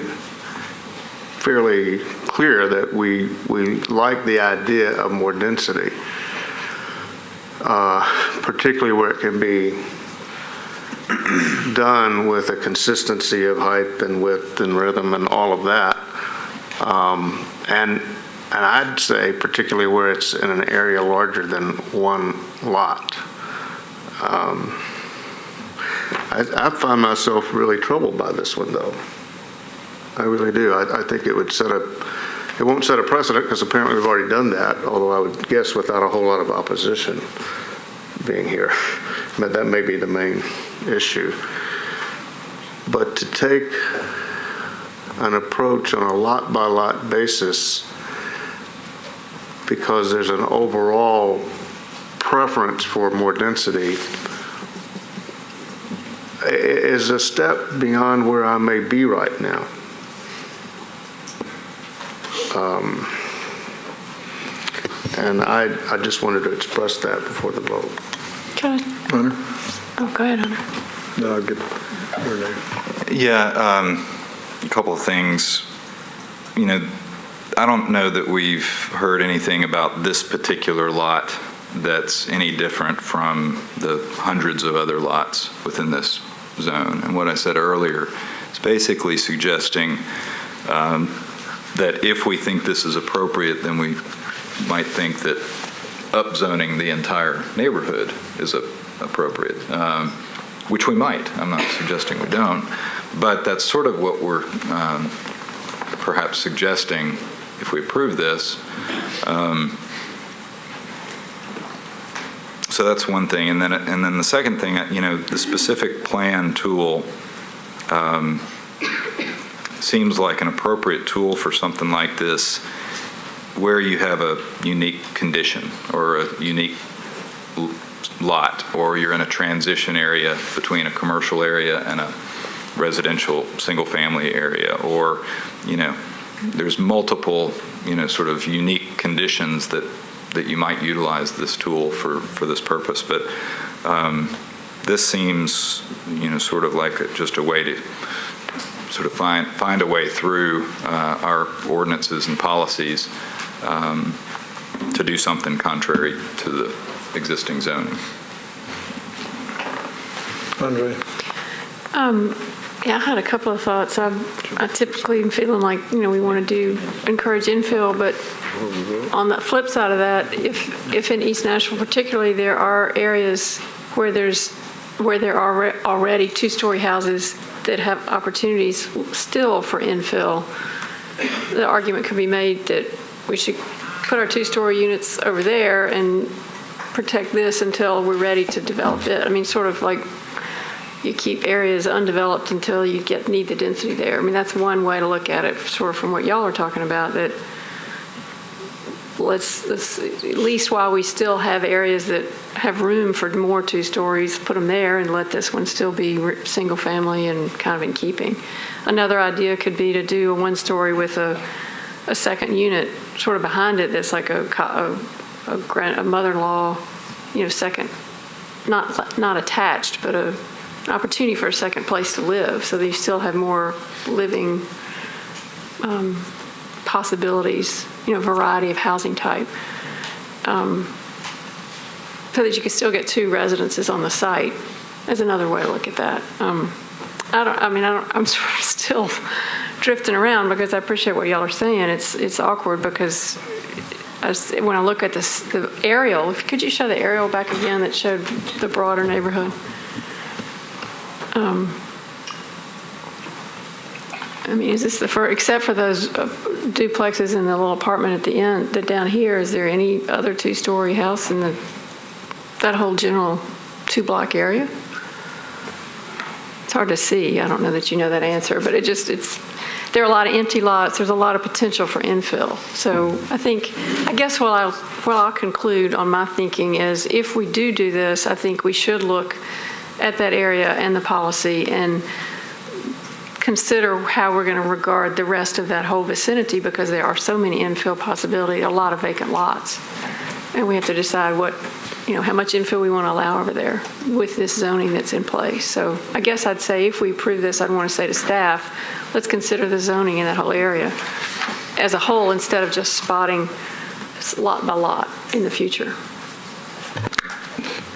clear that we like the idea of more density, particularly where it can be done with a consistency of height and width and rhythm and all of that. And I'd say particularly where it's in an area larger than 1 lot. I find myself really troubled by this one, though. I really do. I think it won't set a precedent because apparently we've already done that, although I would guess without a whole lot of opposition being here. But that may be the main issue. But to take an approach on a lot-by-lot basis because there's an overall preference for more density is a step beyond where I may be right now. And I just wanted to express that before the vote. Hunter? Oh, go ahead, Hunter. No, I'll get your name. Yeah, a couple of things. I don't know that we've heard anything about this particular lot that's any different from the hundreds of other lots within this zone. And what I said earlier is basically suggesting that if we think this is appropriate, then we might think that upzoning the entire neighborhood is appropriate, which we might. I'm not suggesting we don't, but that's sort of what we're perhaps suggesting if we approve this. So that's one thing, and then the second thing, the specific plan tool seems like an appropriate tool for something like this, where you have a unique condition or a unique lot, or you're in a transition area between a commercial area and a residential single-family area, or there's multiple sort of unique conditions that you might utilize this tool for this purpose. But this seems sort of like just a way to sort of find a way through our ordinances and policies to do something contrary to the existing zoning. Andre? Yeah, I had a couple of thoughts. I typically am feeling like, we want to encourage infill, but on the flip side of that, if in East Nashville particularly, there are areas where there are already two-story houses that have opportunities still for infill, the argument could be made that we should put our two-story units over there and protect this until we're ready to develop it. I mean, sort of like you keep areas undeveloped until you need the density there. I mean, that's one way to look at it, sort of from what y'all are talking about, that let's at least while we still have areas that have room for more two stories, put them there and let this one still be single family and kind of in keeping. Another idea could be to do a one story with a second unit sort of behind it that's like a mother-in-law, second, not attached, but an opportunity for a second place to live, so that you still have more living possibilities, variety of housing type, so that you can still get two residences on the site. As another way to look at that. I'm sort of still drifting around because I appreciate what y'all are saying. It's awkward because when I look at the aerial, could you show the aerial back again that showed the broader neighborhood? Is this the first, except for those duplexes and the little apartment at the end, down here, is there any other two-story house in that whole general two-block area? It's hard to see. I don't know that you know that answer, but there are a lot of empty lots. There's a lot of potential for infill. So I guess what I'll conclude on my thinking is if we do this, I think we should look at that area and the policy and consider how we're going to regard the rest of that whole vicinity, because there are so many infill possibilities, a lot of vacant lots. And we have to decide how much infill we want to allow over there with this zoning that's in place. So I guess I'd say if we approve this, I'd want to say to staff, let's consider the zoning in that whole area as a whole instead of just spotting lot by lot in the future.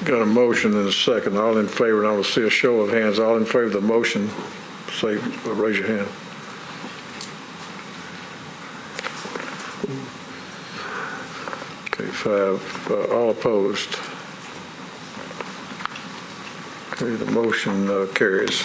Got a motion and a second. All in favor, and I will see a show of hands. All in favor of the motion, raise your hand. Okay, 5. All opposed. Okay, the motion carries.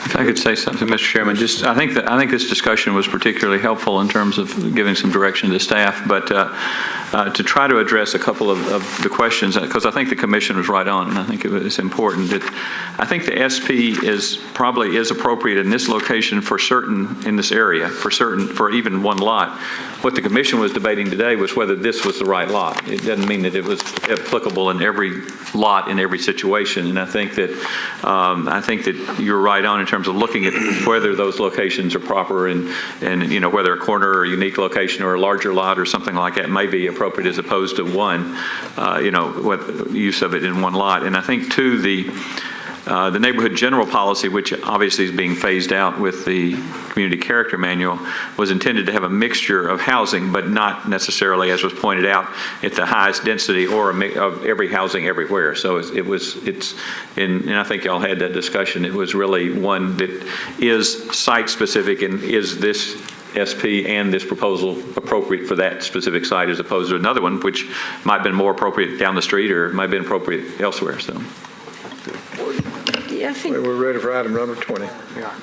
If I could say something, Mr. Chairman, I think this discussion was particularly helpful in terms of giving some direction to staff, but to try to address a couple of the questions, because I think the commission was right on, and I think it's important that I think the SP probably is appropriate in this location in this area, for even one lot. What the commission was debating today was whether this was the right lot. It doesn't mean that it was applicable in every lot in every situation, and I think that you're right on in terms of looking at whether those locations are proper and whether a corner or a unique location or a larger lot or something like that may be appropriate as opposed to one, what use of it in one lot. And I think too, The neighborhood general policy, which obviously is being phased out with the community character manual, was intended to have a mixture of housing, but not necessarily, as was pointed out, at the highest density or of every housing everywhere. So and I think y'all had that discussion. It was really one that is site-specific, and is this SP and this proposal appropriate for that specific site as opposed to another one, which might have been more appropriate down the street or might have been appropriate elsewhere. So. Yeah, I think We're ready for item number 20. Yeah.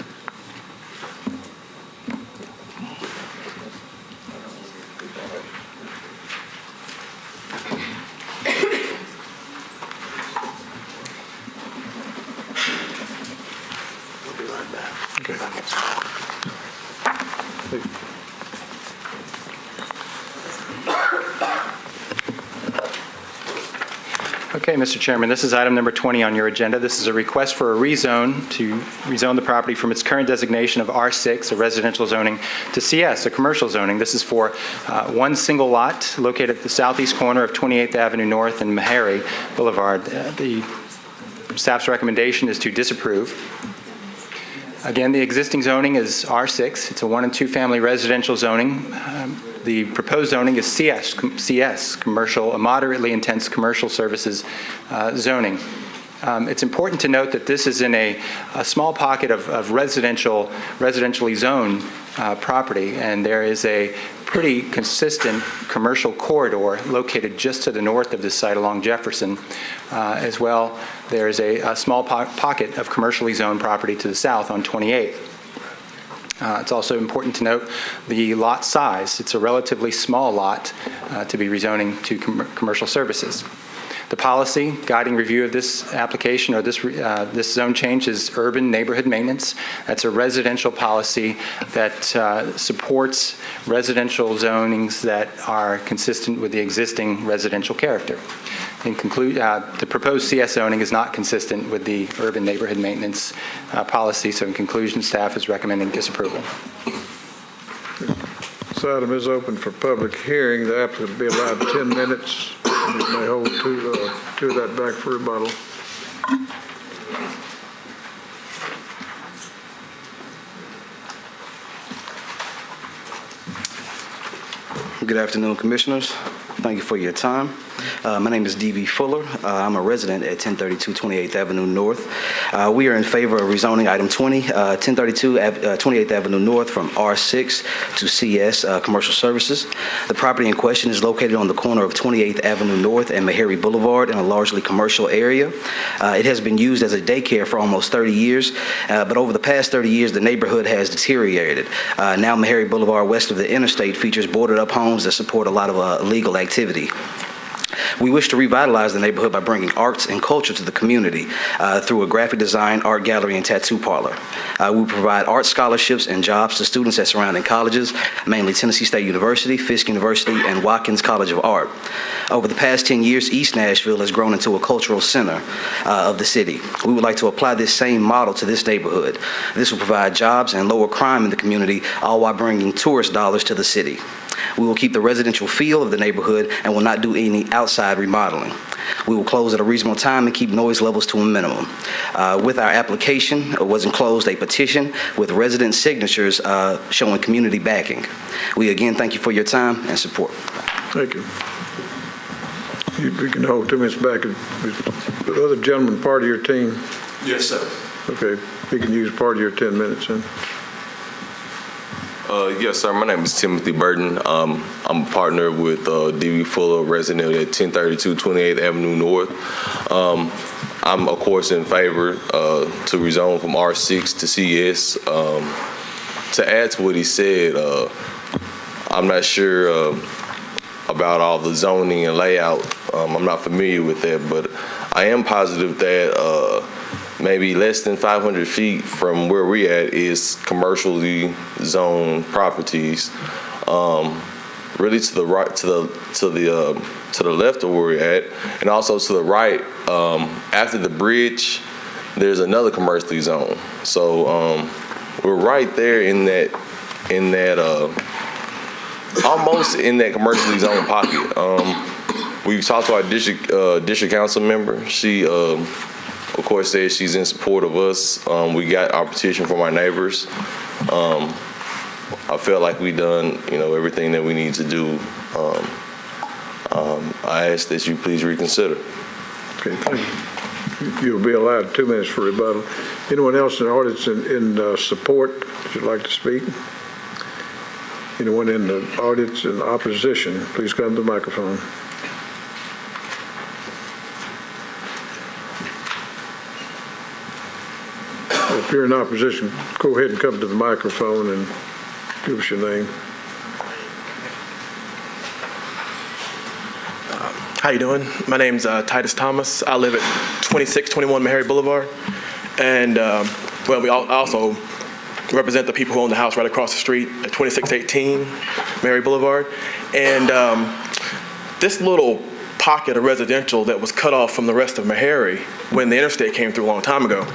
Okay, Mr. Chairman, this is item number 20 on your agenda. This is a request for a rezone to rezone the property from its current designation of R6, a residential zoning, to CS, a commercial zoning. This is for one single lot located at the southeast corner of 28th Avenue North and Meharry Boulevard. The staff's recommendation is to disapprove. Again, the existing zoning is R6. It's a 1- and 2-family residential zoning. The proposed zoning is CS, commercial, a moderately intense commercial services zoning. It's important to note that this is in a small pocket of residentially zoned property, and there is a pretty consistent commercial corridor located just to the north of this site along Jefferson. As well, there is a small pocket of commercially zoned property to the south on 28th. It's also important to note the lot size. It's a relatively small lot to be rezoning to commercial services. The policy guiding review of this application or this zone change is urban neighborhood maintenance. That's a residential policy that supports residential zonings that are consistent with the existing residential character. In conclude, the proposed CS zoning is not consistent with the urban neighborhood maintenance policy, so in conclusion, staff is recommending disapproval. This item is open for public hearing. The applicant will be allowed 10 minutes. You may hold two of that back for rebuttal. Good afternoon, Commissioners. Thank you for your time. My name is D.B. Fuller. I'm a resident at 1032 28th Avenue North. We are in favor of rezoning item 20, 1032 28th Avenue North from R6 to CS, commercial services. The property in question is located on the corner of 28th Avenue North and Meharry Boulevard in a largely commercial area. It has been used as a daycare for almost 30 years, but over the past 30 years, the neighborhood has deteriorated. Now Meharry Boulevard west of the interstate features boarded up homes that support a lot of illegal activity. We wish to revitalize the neighborhood by bringing arts and culture to the community through a graphic design, art gallery, and tattoo parlor. We provide art scholarships and jobs to students at surrounding colleges, mainly Tennessee State University, Fisk University, and Watkins College of Art. Over the past 10 years, East Nashville has grown into a cultural center of the city. We would like to apply this same model to this neighborhood. This will provide jobs and lower crime in the community, all while bringing tourist dollars to the city. We will keep the residential feel of the neighborhood and will not do any outside remodeling. We will close at a reasonable time and keep noise levels to a minimum. With our application, was enclosed a petition with resident signatures showing community backing. We again thank you for your time and support. Thank you. We can hold 2 minutes back. Is the other gentleman part of your team? Yes, sir. Okay, he can use part of your 10 minutes then. Yes, sir. My name is Timothy Burton. I'm a partner with D.B. Fuller, resident at 1032 28th Avenue North. I'm, of course, in favor to rezone from R6 to CS. To add to what he said, I'm not sure about all the zoning and layout. I'm not familiar with that, but I am positive that maybe less than 500 feet from where we're at is commercially zoned properties. Really to the right, to the left of where we're at, and also to the right. After the bridge, there's another commercially zoned. So we're right there in that almost in that commercially zoned pocket. We've talked to our district council member. She of course, said she's in support of us. We got our petition from our neighbors. I felt like we done, everything that we need to do. I ask that you please reconsider. Okay, thank you. You'll be allowed 2 minutes for rebuttal. Anyone else in the audience in support that you'd like to speak? Anyone in the audience in opposition, please come to the microphone. If you're in opposition, go ahead and come to the microphone and give us your name. How you doing? My name's Titus Thomas. I live at 2621 Meharry Boulevard. And, I also represent the people who own the house right across the street at 2618 Meharry Boulevard. And this little pocket of residential that was cut off from the rest of Meharry when the interstate came through a long time ago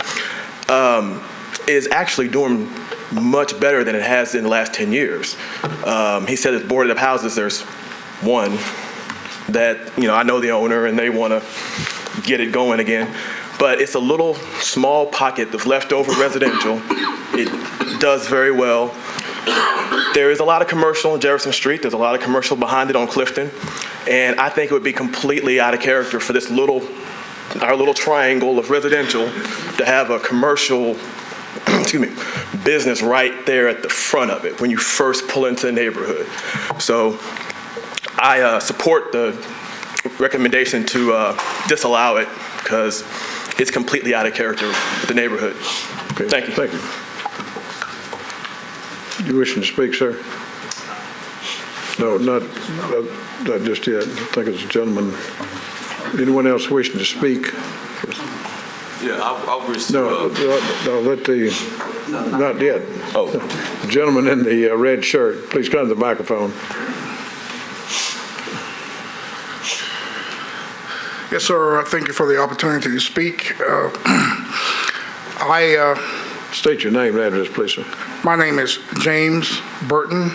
is actually doing much better than it has in the last 10 years. He said it's boarded up houses. There's one that, I know the owner and they want to get it going again. But it's a little small pocket of leftover residential. It does very well. There is a lot of commercial on Jefferson Street. There's a lot of commercial behind it on Clifton. And I think it would be completely out of character for this our little triangle of residential to have a commercial business right there at the front of it when you first pull into the neighborhood. So I support the recommendation to disallow it because it's completely out of character with the neighborhood. Okay. Thank you. Thank you. You wishing to speak, sir? No, not just yet. I think it's a gentleman. Anyone else wishing to speak? Yeah, I'll wish No, not yet. Oh. The gentleman in the red shirt, please come to the microphone. Yes, sir. Thank you for the opportunity to speak. State your name and address, please, sir. My name is James Burton,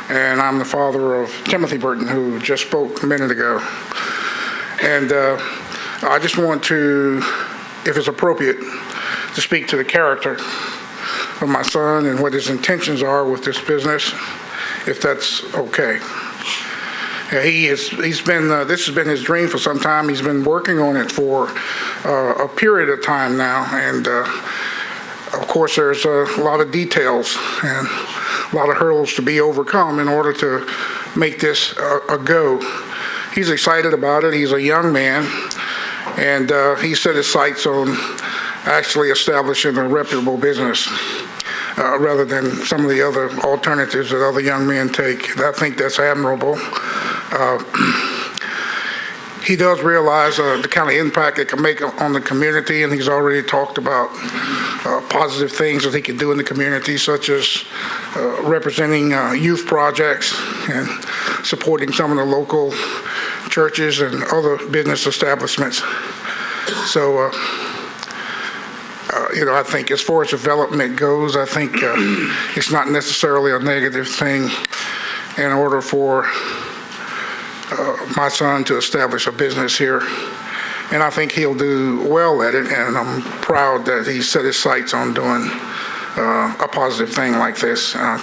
and I'm the father of Timothy Burton, who just spoke a minute ago. And I just want to, if it's appropriate, to speak to the character of my son and what his intentions are with this business, if that's okay. This has been his dream for some time. He's been working on it for a period of time now, and of course there's a lot of details and a lot of hurdles to be overcome in order to make this a go. He's excited about it. He's a young man, and he set his sights on actually establishing a reputable business rather than some of the other alternatives that other young men take. I think that's admirable. He does realize the kind of impact it can make on the community, and he's already talked about positive things that he can do in the community, such as representing youth projects and supporting some of the local churches and other business establishments. So, I think as far as development goes, I think it's not necessarily a negative thing in order for my son to establish a business here. And I think he'll do well at it, and I'm proud that he set his sights on doing a positive thing like this. I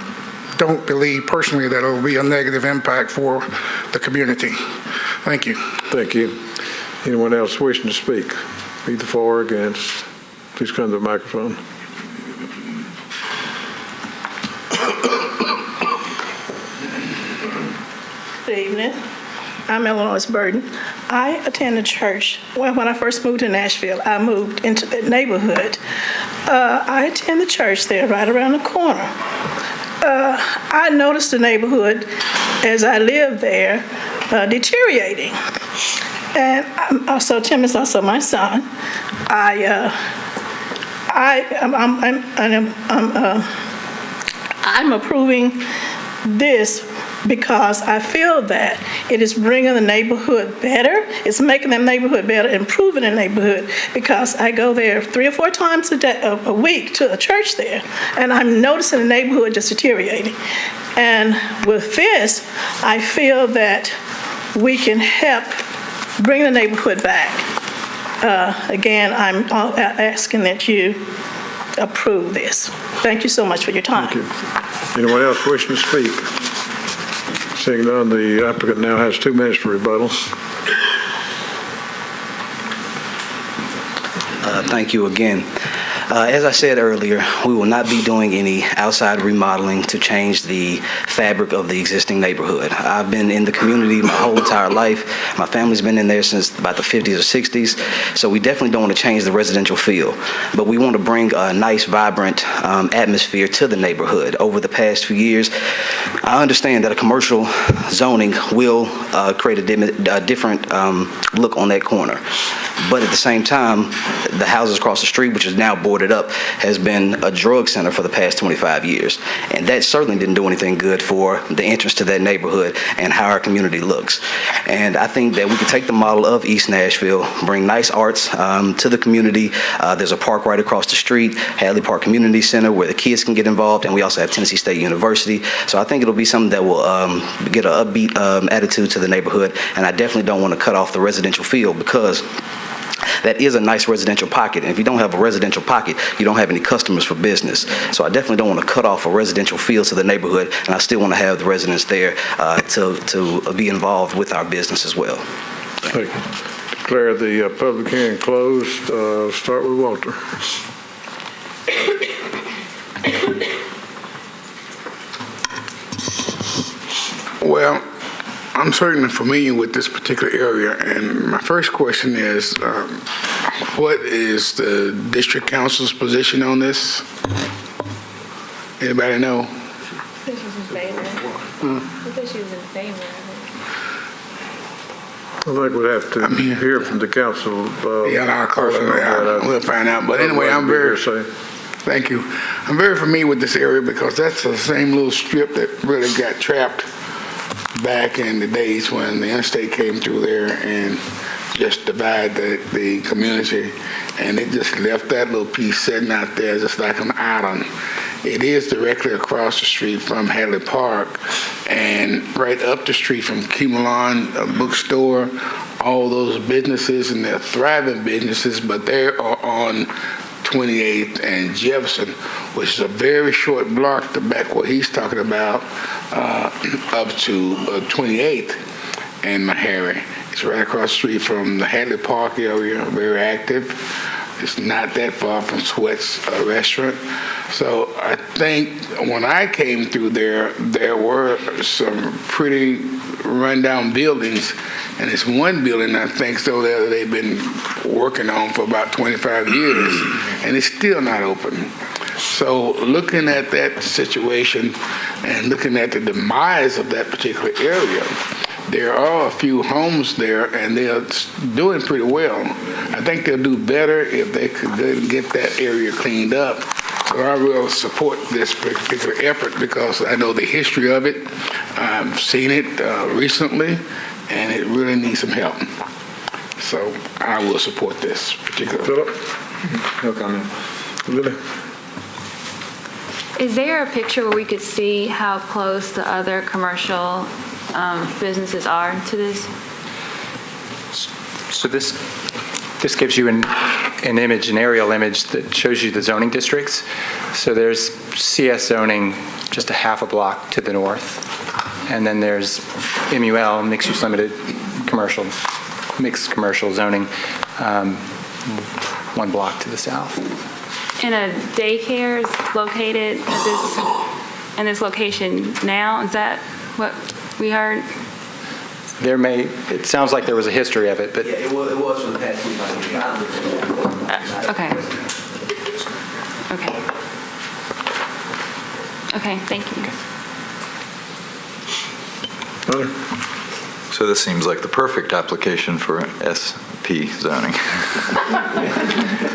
don't believe personally that it will be a negative impact for the community. Thank you. Thank you. Anyone else wishing to speak? Either for or against? Please come to the microphone. Good evening. I'm Eleanor Burton. I attend a church. Well, when I first moved to Nashville, I moved into the neighborhood. I attend the church there right around the corner. I noticed the neighborhood as I lived there deteriorating. And also, Tim is also my son. I'm approving this because I feel that it is bringing the neighborhood better. It's making the neighborhood better, improving the neighborhood, because I go there 3 or 4 times a week to a church there, and I'm noticing the neighborhood just deteriorating. And with this, I feel that we can help bring the neighborhood back. Again, I'm asking that you approve this. Thank you so much for your time. Thank you. Anyone else wishing to speak? Seeing none, the applicant now has 2 minutes for rebuttal. Thank you again. As I said earlier, we will not be doing any outside remodeling to change the fabric of the existing neighborhood. I've been in the community my whole entire life. My family's been in there since about the 50s or 60s, so we definitely don't want to change the residential feel. But we want to bring a nice, vibrant atmosphere to the neighborhood. Over the past few years, I understand that a commercial zoning will create a different look on that corner. But at the same time, the houses across the street, which is now boarded up, has been a drug center for the past 25 years. And that certainly didn't do anything good for the entrance to that neighborhood and how our community looks. And I think that we could take the model of East Nashville, bring nice arts to the community. There's a park right across the street, Hadley Park Community Center, where the kids can get involved. And we also have Tennessee State University. So I think it'll be something that will get an upbeat attitude to the neighborhood. And I definitely don't want to cut off the residential feel, because that is a nice residential pocket. And if you don't have a residential pocket, you don't have any customers for business. So I definitely don't want to cut off a residential feel to the neighborhood, and I still want to have the residents there to be involved with our business as well. Thank you. Declare the public hearing closed. Start with Walter. Well, I'm certainly familiar with this particular area, and my first question is, what is the district council's position on this? Anybody know? I think she's in favor. I think she was in favor of I think we'd have to hear from the council. Yeah, I'll call it. We'll find out. But anyway, thank you. I'm very familiar with this area because that's the same little strip that really got trapped back in the days when the interstate came through there and just divided the community, and it just left that little piece sitting out there just like an island. It is directly across the street from Hadley Park and right up the street from Kimalon bookstore, all those businesses, and they're thriving businesses, but they are on 28th and Jefferson, which is a very short block to back what he's talking about, up to 28th and Meharry. It's right across the street from the Hadley Park area, very active. It's not that far from Sweat's restaurant. So I think when I came through there were some pretty rundown buildings, and it's one building I think so that they've been working on for about 25 years, and it's still not open. So looking at that situation and looking at the demise of that particular area, there are a few homes there, and they're doing pretty well. I think they'll do better if they could get that area cleaned up. So I will support this particular effort because I know the history of it. I've seen it recently, and it really needs some help. So I will support this particular. Philip? No comment. Lily? Is there a picture where we could see how close the other commercial businesses are to this? So this gives you an image, an aerial image that shows you the zoning districts. So there's CS zoning just a half a block to the north, and then there's MUL, mixed use limited commercial, mixed commercial zoning, 1 block to the south. And a daycare is located in this location now? Is that what we heard? It sounds like there was a history of it, but. Yeah, it was from the past 25 years. Okay. Okay, thank you. So this seems like the perfect application for SP zoning.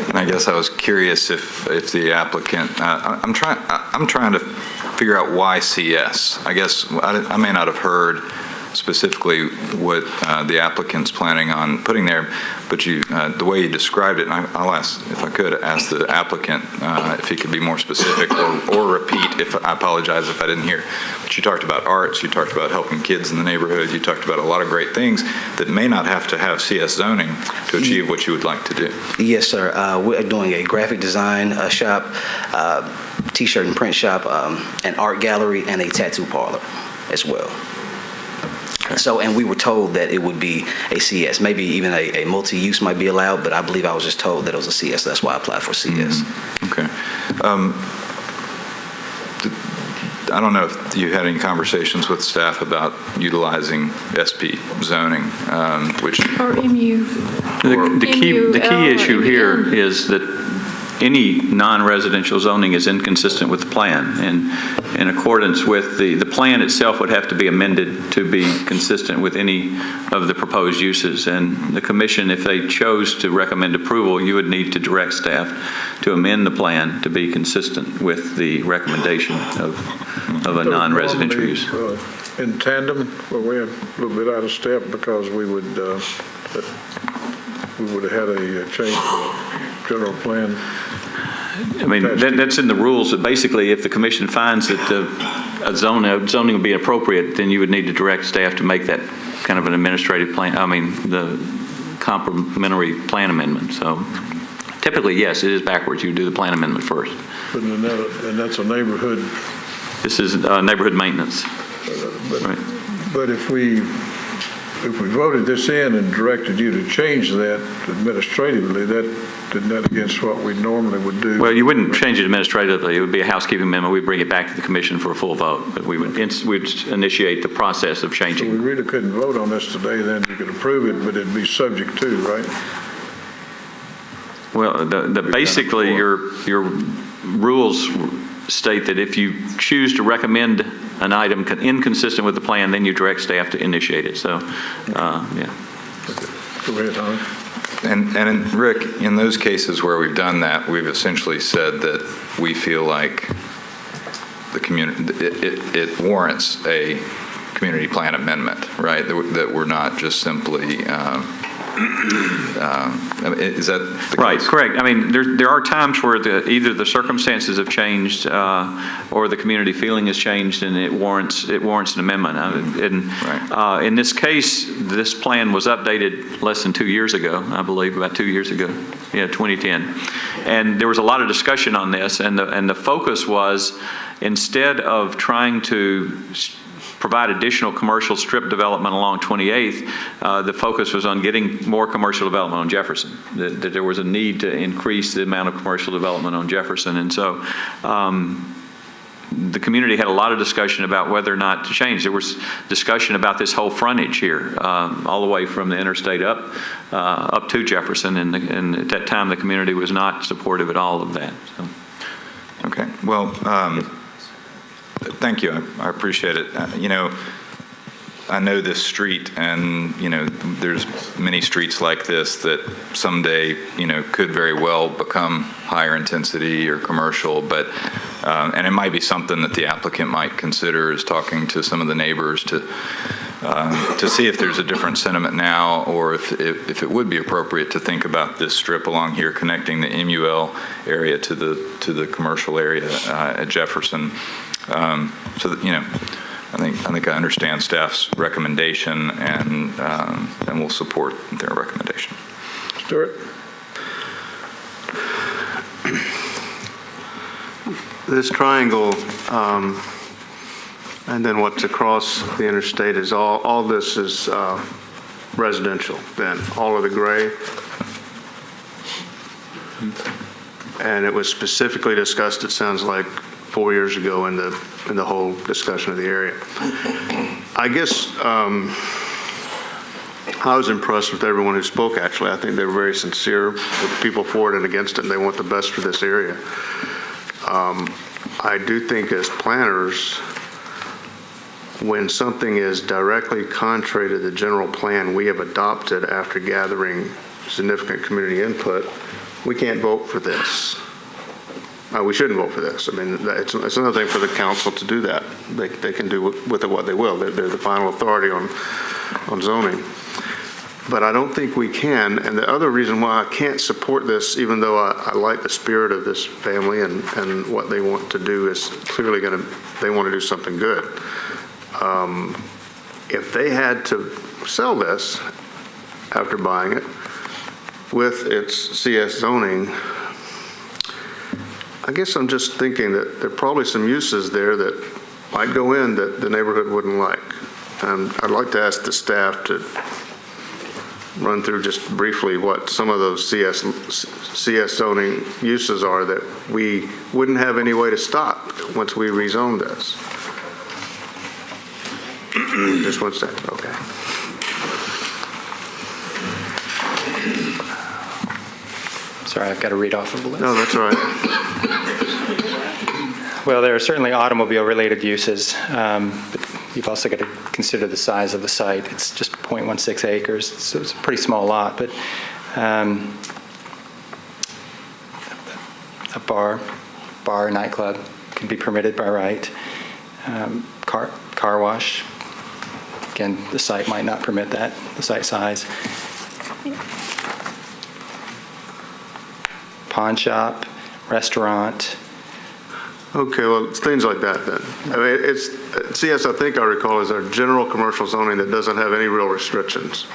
And I guess I was curious if the applicant, I'm trying to figure out why CS. I guess I may not have heard specifically what the applicant's planning on putting there, but the way you described it, and I'll ask, if I could, ask the applicant if he could be more specific or repeat, if I apologize if I didn't hear. But you talked about arts, you talked about helping kids in the neighborhood, you talked about a lot of great things that may not have to have CS zoning to achieve what you would like to do. Yes, sir. We're doing a graphic design shop, T-shirt and print shop, an art gallery, and a tattoo parlor as well. Okay. So, and we were told that it would be a CS. Maybe even a multi-use might be allowed, but I believe I was just told that it was a CS. That's why I applied for CS. Mm-hmm. Okay. I don't know if you had any conversations with staff about utilizing SP zoning, which... Or MU. The key issue here is that any non-residential zoning is inconsistent with the plan, and in accordance with the plan itself would have to be amended to be consistent with any of the proposed uses. And the commission, if they chose to recommend approval, you would need to direct staff to amend the plan to be consistent with the recommendation of a non-residential use. In tandem, well, we're a little bit out of step because we would have had a change to the general plan. I mean, that's in the rules. That basically, if the commission finds that zoning would be appropriate, then you would need to direct staff to make that kind of an administrative plan. I mean, the complementary plan amendment. So, typically, yes, it is backwards. You do the plan amendment first. And that's a neighborhood. This is neighborhood maintenance. But if we voted this in and directed you to change that administratively, isn't that against what we normally would do? Well, you wouldn't change it administratively. It would be a housekeeping amendment. We'd bring it back to the commission for a full vote. But we'd initiate the process of changing. So we really couldn't vote on this today. Then you could approve it, but it'd be subject to, right? Well, basically your rules state that if you choose to recommend an item inconsistent with the plan, then you direct staff to initiate it. So, yeah. Okay. Go ahead, Tom. And Rick, in those cases where we've done that, we've essentially said that we feel like the community, it warrants a community plan amendment, right? That we're not just simply, is that the right? case? Correct. I mean, there are times where either the circumstances have changed or the community feeling has changed, and it warrants an amendment. In this case, this plan was updated less than 2 years ago, I believe, about 2 years ago, 2010, and there was a lot of discussion on this, and the focus was, instead of trying to provide additional commercial strip development along 28th, the focus was on getting more commercial development on Jefferson, that there was a need to increase the amount of commercial development on Jefferson. And so the community had a lot of discussion about whether or not to change. There was discussion about this whole frontage here, all the way from the interstate up to Jefferson, and at that time the community was not supportive at all of that. So. Okay, well, thank you. I appreciate it. I know this street, and there's many streets like this that someday could very well become higher intensity or commercial, but and it might be something that the applicant might consider, is talking to some of the neighbors to see if there's a different sentiment now, or if it would be appropriate to think about this strip along here connecting the MUL area to the commercial area at Jefferson. So that, I think I understand staff's recommendation, and we'll support their recommendation. Stuart? This triangle, and then what's across the interstate is all this is residential. Then all of the gray, and it was specifically discussed, it sounds like, 4 years ago in the whole discussion of the area. I guess I was impressed with everyone who spoke, actually. I think they were very sincere with people for it and against it, and they want the best for this area. I do think as planners, when something is directly contrary to the general plan we have adopted after gathering significant community input, we can't vote for this. we shouldn't vote for this. I mean, it's another thing for the council to do that. They can do with it what they will. They're the final authority on zoning. But I don't think we can, and the other reason why I can't support this, even though I like the spirit of this family and what they want to do is clearly they want to do something good. If they had to sell this after buying it with its CS zoning, I guess I'm just thinking that there are probably some uses there that might go in that the neighborhood wouldn't like. And I'd like to ask the staff to run through just briefly what some of those CS zoning uses are that we wouldn't have any way to stop once we rezone this. Just one second, okay. Sorry, I've got to read off of the list. No, that's all right. Well, there are certainly automobile-related uses, but you've also got to consider the size of the site. It's just 0.16 acres, so it's a pretty small lot, but a bar, nightclub can be permitted by right. Car wash, again, the site might not permit that, the site size. Pawn shop, restaurant. Okay, well, it's things like that then. I mean, it's CS, I think I recall, is our general commercial zoning that doesn't have any real restrictions,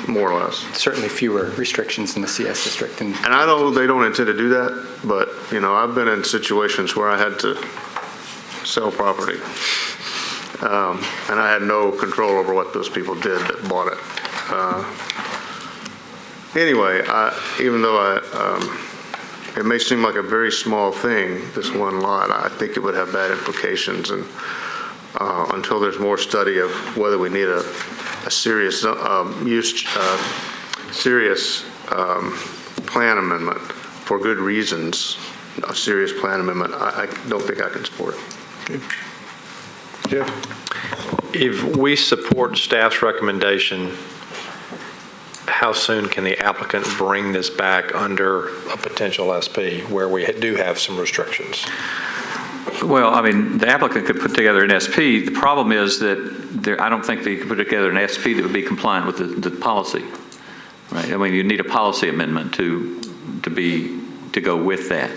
more or less. Certainly fewer restrictions in the CS district. And I know they don't intend to do that, but, you know, I've been in situations where I had to sell property. And I had no control over what those people did that bought it. Anyway, even though it may seem like a very small thing, this one lot, I think it would have bad implications. And until there's more study of whether we need a serious plan amendment for good reasons, a serious plan amendment, I don't think I can support it. Okay. Jeff? If we support staff's recommendation, how soon can the applicant bring this back under a potential SP where we do have some restrictions? Well, I mean, the applicant could put together an SP. The problem is that I don't think they could put together an SP that would be compliant with the policy, right? I mean, you need a policy amendment to go with that.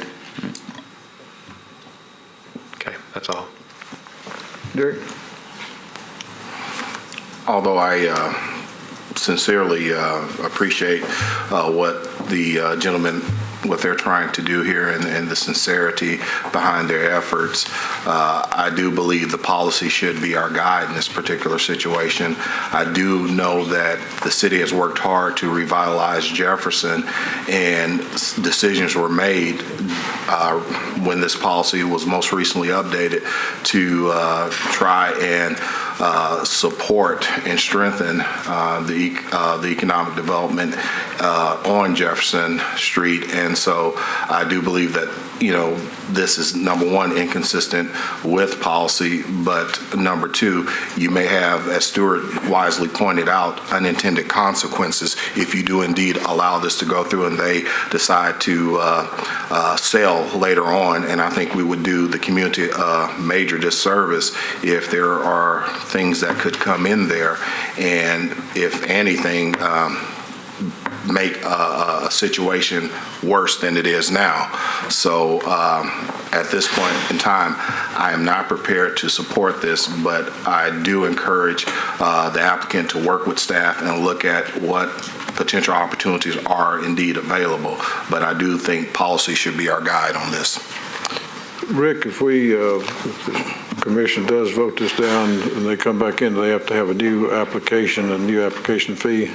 Okay, that's all. Derek? Although I sincerely appreciate what the gentleman, what they're trying to do here and the sincerity behind their efforts, I do believe the policy should be our guide in this particular situation. I do know that the city has worked hard to revitalize Jefferson, and decisions were made when this policy was most recently updated to try and support and strengthen the economic development on Jefferson Street. And so I do believe that, you know, this is, number one, inconsistent with policy, but number two, you may have, as Stuart wisely pointed out, unintended consequences if you do indeed allow this to go through and they decide to sell later on. And I think we would do the community a major disservice if there are things that could come in there and, if anything, make a situation worse than it is now. So at this point in time, I am not prepared to support this, but I do encourage the applicant to work with staff and look at what potential opportunities are indeed available. But I do think policy should be our guide on this. Rick, if the commission does vote this down and they come back in, they have to have a new application and new application fee?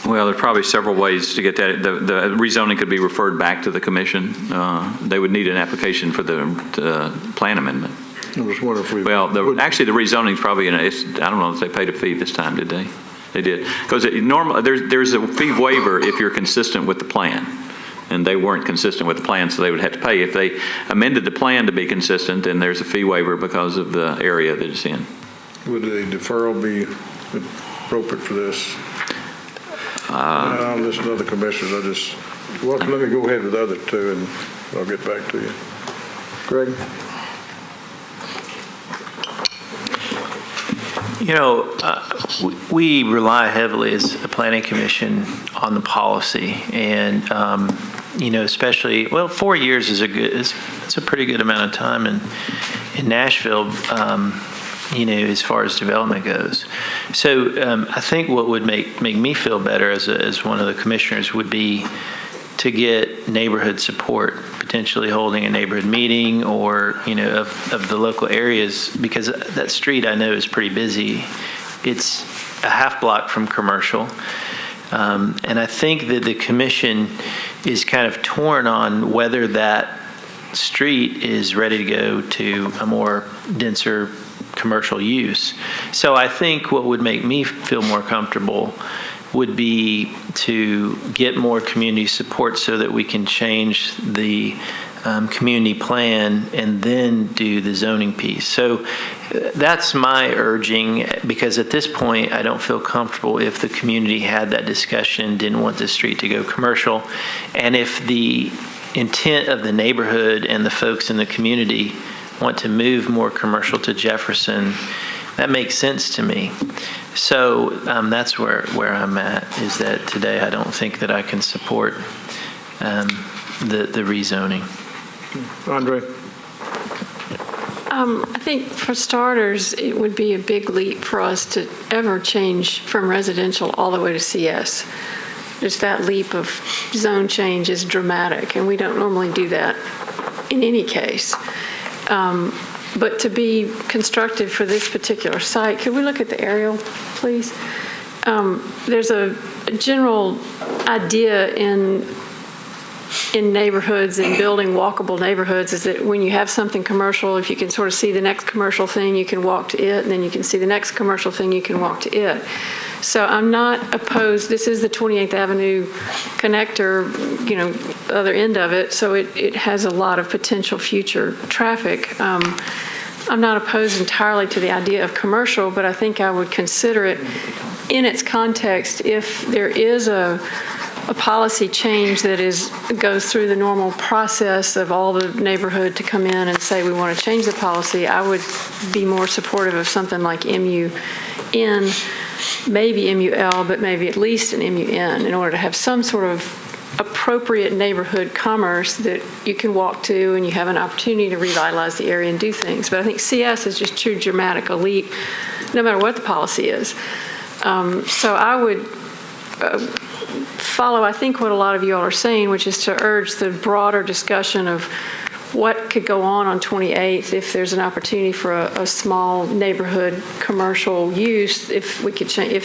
Well, there's probably several ways to get that. The rezoning could be referred back to the commission. They would need an application for the plan amendment. I was wondering if we... Well, actually, the rezoning is probably, I don't know if they paid a fee this time, did they? They did. Because normally, there's a fee waiver if you're consistent with the plan. And they weren't consistent with the plan, so they would have to pay. If they amended the plan to be consistent, then there's a fee waiver because of the area that it's in. Would a deferral be appropriate for this? I'll listen to other commissioners. Well, let me go ahead with the other two, and I'll get back to you. Greg? You know, we rely heavily as a planning commission on the policy, and you know, especially 4 years is it's a pretty good amount of time in Nashville. You know, as far as development goes. So I think what would make me feel better as one of the commissioners would be to get neighborhood support, potentially holding a neighborhood meeting or, you know, of the local areas, because that street I know is pretty busy. It's a half block from commercial. And I think that the commission is kind of torn on whether that street is ready to go to a more denser commercial use. So I think what would make me feel more comfortable would be to get more community support so that we can change the community plan and then do the zoning piece. So that's my urging, because at this point I don't feel comfortable if the community had that discussion, didn't want the street to go commercial, and if the intent of the neighborhood and the folks in the community want to move more commercial to Jefferson, that makes sense to me. So that's where I'm at, is that today I don't think that I can support the rezoning. Andre? I think for starters, it would be a big leap for us to ever change from residential all the way to CS. Just that leap of zone change is dramatic, and we don't normally do that in any case. But to be constructive for this particular site, could we look at the aerial, please? There's a general idea in neighborhoods and building walkable neighborhoods is that when you have something commercial, if you can sort of see the next commercial thing, you can walk to it, and then you can see the next commercial thing, you can walk to it. So I'm not opposed. This is the 28th Avenue connector, you know, the other end of it, so it has a lot of potential future traffic. I'm not opposed entirely to the idea of commercial, but I think I would consider it in its context if there is a policy change that goes through the normal process of all the neighborhood to come in and say we want to change the policy. I would be more supportive of something like MUN, maybe MUL, but maybe at least an MUN, in order to have some sort of appropriate neighborhood commerce that you can walk to and you have an opportunity to revitalize the area and do things. But I think CS is just too dramatic a leap, no matter what the policy is. So I would follow, I think, what a lot of you all are saying, which is to urge the broader discussion of what could go on 28th if there's an opportunity for a small neighborhood commercial use. If we could change,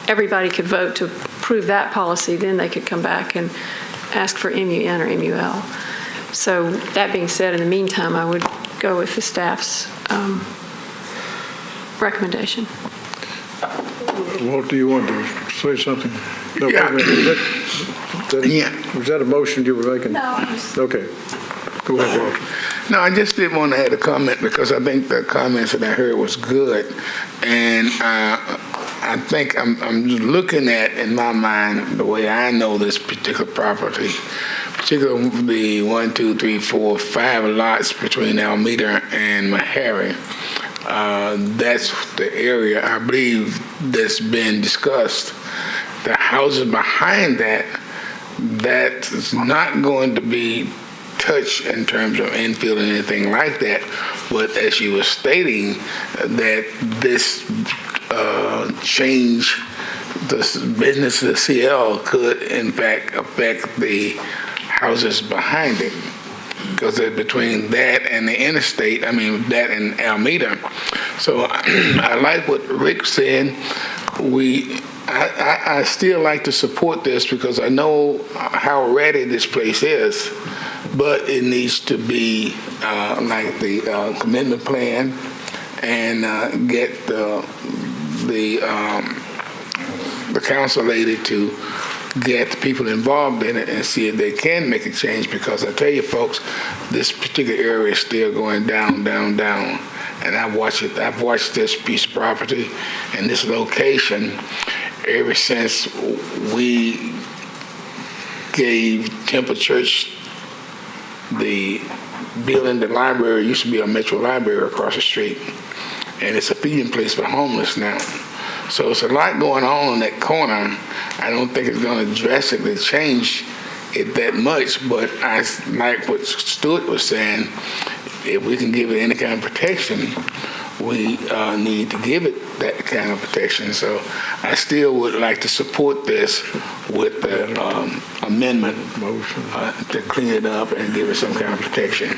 everybody could vote to approve that policy, then they could come back and ask for MUN or MUL. So that being said, in the meantime, I would go with the staff's recommendation. Walt, do you want to say something? No, Yeah. Was that a motion you were making? No. Okay. Go ahead, Walt. No, I just did want to add a comment because I think the comments that I heard was good. And I think I'm just looking at, in my mind, the way I know this particular property, particularly the 1, 2, 3, 4, 5 lots between Alameda and Meharry. That's the area, I believe, that's been discussed. The houses behind that's not going to be touched in terms of infill or anything like that. But as you were stating, that this change, this business of CL could in fact affect the houses behind it. Because between that and the interstate, that and Alameda. So I like what Rick said. I still like to support this because I know how ready this place is, but it needs to be like the commitment plan and get the council lady to get the people involved in it and see if they can make a change, because I tell you folks, this particular area is still going down, down, down. And I've watched this piece of property and this location ever since we gave Temple Church the building. The library used to be a Metro Library across the street, and it's a feeding place for the homeless now. So it's a lot going on in that corner. I don't think it's going to drastically change it that much, but I like what Stuart was saying. If we can give it any kind of protection, we need to give it that kind of protection. So I still would like to support this with the amendment to clean it up and give it some kind of protection.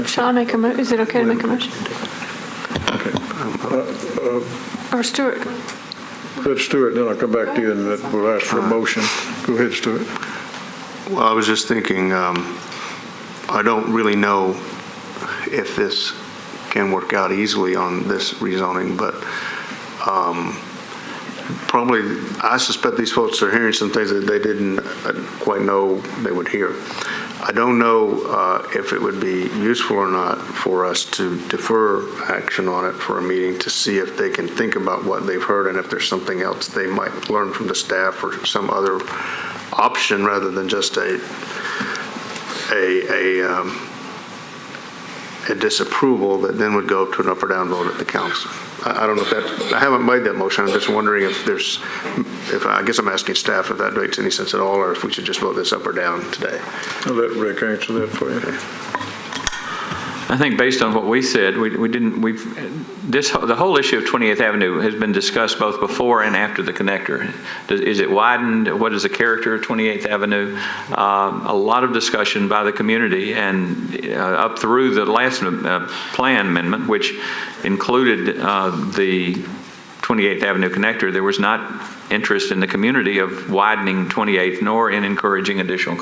Shall I make a motion? Is it okay to make a motion? Or Stuart? Let Stuart, then I'll come back to you and we'll ask for a motion. Go ahead, Stuart. Well, I was just thinking, I don't really know if this can work out easily on this rezoning, but probably, I suspect these folks are hearing some things that they didn't quite know they would hear. I don't know if it would be useful or not for us to defer action on it for a meeting to see if they can think about what they've heard and if there's something else they might learn from the staff or some other option rather than just a disapproval that then would go to an up or down vote at the council. I don't know if that, I haven't made that motion. I'm just wondering if I guess I'm asking staff if that makes any sense at all, or if we should just vote this up or down today. I'll let Rick answer that for you. Okay. I think based on what we said, the whole issue of 28th Avenue has been discussed both before and after the connector. Is it widened? What is the character of 28th Avenue? A lot of discussion by the community and up through the last plan amendment, which included the 28th Avenue connector. There was not interest in the community of widening 28th nor in encouraging additional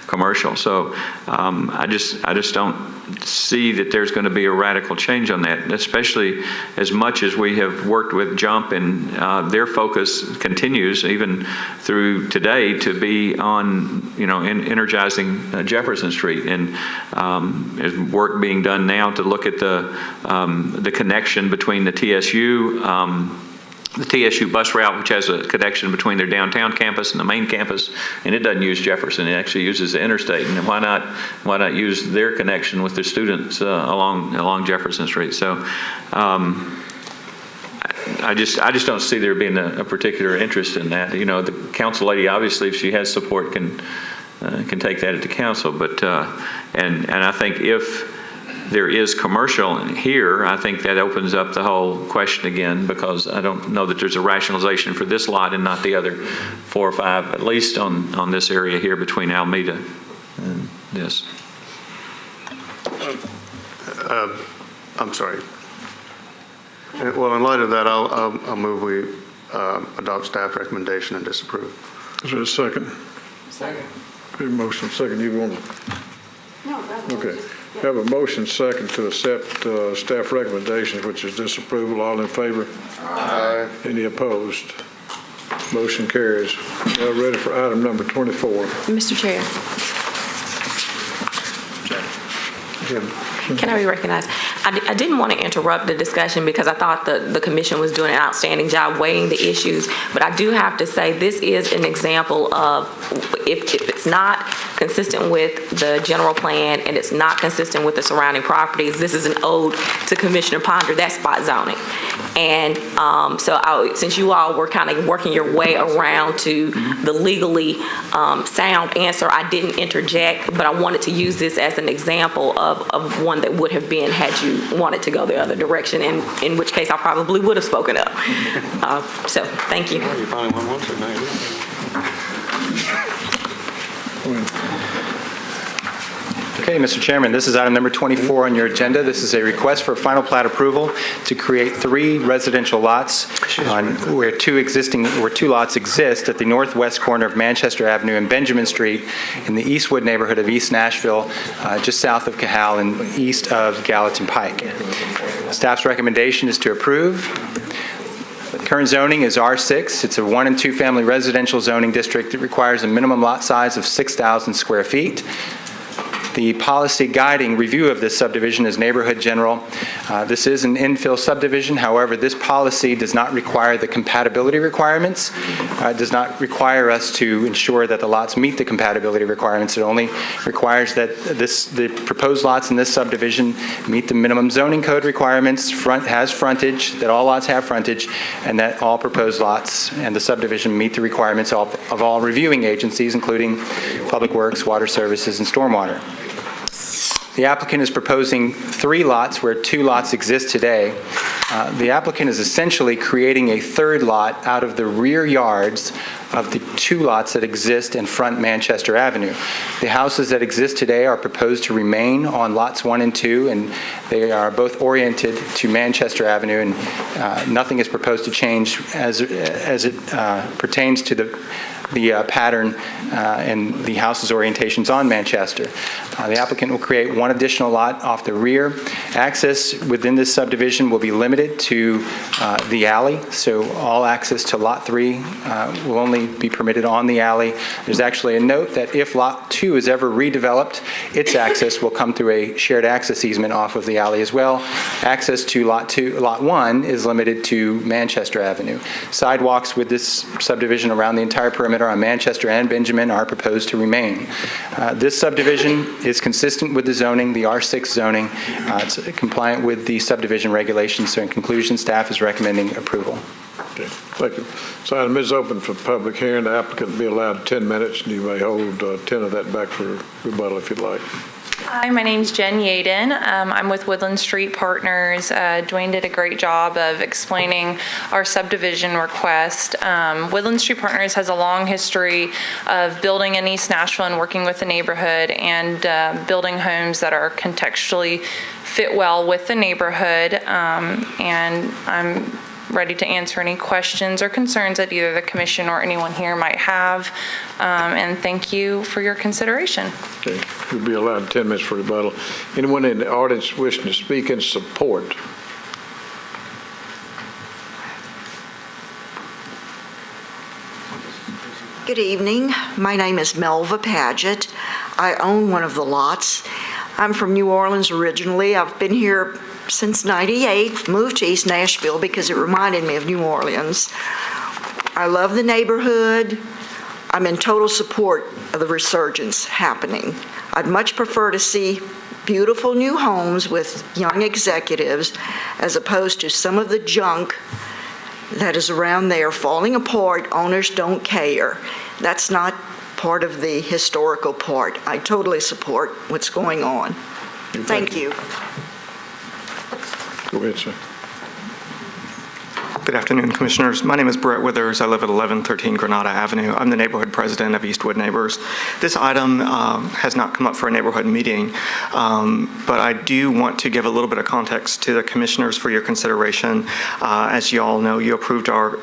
commercial. So I just don't see that there's going to be a radical change on that, especially as much as we have worked with Jump and their focus continues even through today to be on, energizing Jefferson Street, and there's work being done now to look at the connection between the TSU bus route, which has a connection between their downtown campus and the main campus, and it doesn't use Jefferson. It actually uses the interstate. And why not use their connection with their students along Jefferson Street? So I just don't see there being a particular interest in that. The council lady, obviously, if she has support, can take that at the council. But and I think if there is commercial here, I think that opens up the whole question again, because I don't know that there's a rationalization for this lot and not the other 4 or 5, at least on this area here between Alameda and this. I'm sorry. Well, in light of that, I'll move we adopt staff recommendation and disapprove. Is there a second? Second. Good motion, second. You want to? No, that Okay. Have a motion second to accept staff recommendations, which is disapproval. All in favor? Aye. Any opposed? Motion carries. Now ready for item number 24. Mr. Chair. Can I be recognized? I didn't want to interrupt the discussion because I thought the commission was doing an outstanding job weighing the issues, but I do have to say this is an example of if it's not consistent with the general plan and it's not consistent with the surrounding properties, this is an ode to Commissioner Ponder, that's spot zoning. And since you all were kind of working your way around to the legally sound answer, I didn't interject, but I wanted to use this as an example of one that would have been had you wanted to go the other direction, and in which case I probably would have spoken up. So thank you. You finally won one tonight. Okay, Mr. Chairman, this is item number 24 on your agenda. This is a request for final plat approval to create 3 residential lots where 2 lots exist at the northwest corner of Manchester Avenue and Benjamin Street in the Eastwood neighborhood of East Nashville, just south of Cahal and east of Gallatin Pike. Staff's recommendation is to approve. Current zoning is R6. It's a 1- and 2-family residential zoning district that requires a minimum lot size of 6,000 square feet. The policy guiding review of this subdivision is neighborhood general. This is an infill subdivision. However, this policy does not require the compatibility requirements. It does not require us to ensure that the lots meet the compatibility requirements. It only requires that the proposed lots in this subdivision meet the minimum zoning code requirements, has frontage, that all lots have frontage, and that all proposed lots and the subdivision meet the requirements of all reviewing agencies, including Public Works, Water Services, and Stormwater. The applicant is proposing 3 lots where 2 lots exist today. The applicant is essentially creating a 3rd lot out of the rear yards of the 2 lots that exist in front Manchester Avenue. The houses that exist today are proposed to remain on lots 1 and 2, and they are both oriented to Manchester Avenue, and nothing is proposed to change as it pertains to the pattern and the house's orientations on Manchester. The applicant will create 1 additional lot off the rear. Access within this subdivision will be limited to the alley, so all access to Lot 3 will only be permitted on the alley. There's actually a note that if Lot 2 is ever redeveloped, its access will come through a shared access easement off of the alley as well. Access to Lot 1 is limited to Manchester Avenue. Sidewalks with this subdivision around the entire perimeter on Manchester and Benjamin are proposed to remain. This subdivision is consistent with the zoning, the R6 zoning. It's compliant with the subdivision regulations. So in conclusion, staff is recommending approval. Okay, thank you. So item is open for public hearing. The applicant will be allowed 10 minutes, and you may hold 10 of that back for rebuttal if you'd like. Hi, my name's Jen Yaden. I'm with Woodland Street Partners. Dwayne did a great job of explaining our subdivision request. Woodland Street Partners has a long history of building in East Nashville and working with the neighborhood and building homes that are contextually fit well with the neighborhood. And I'm ready to answer any questions or concerns that either the commission or anyone here might have. And thank you for your consideration. Okay, you'll be allowed 10 minutes for rebuttal. Anyone in the audience wishing to speak in support? Good evening. My name is Melva Paget. I own one of the lots. I'm from New Orleans originally. I've been here since '98, moved to East Nashville because it reminded me of New Orleans. I love the neighborhood. I'm in total support of the resurgence happening. I'd much prefer to see beautiful new homes with young executives as opposed to some of the junk that is around there falling apart. Owners don't care. That's not part of the historical part. I totally support what's going on. Thank you. Go ahead, sir. Good afternoon, Commissioners. My name is Brett Withers. I live at 1113 Granada Avenue. I'm the neighborhood president of Eastwood Neighbors. This item has not come up for a neighborhood meeting, but I do want to give a little bit of context to the Commissioners for your consideration. As you all know, you approved our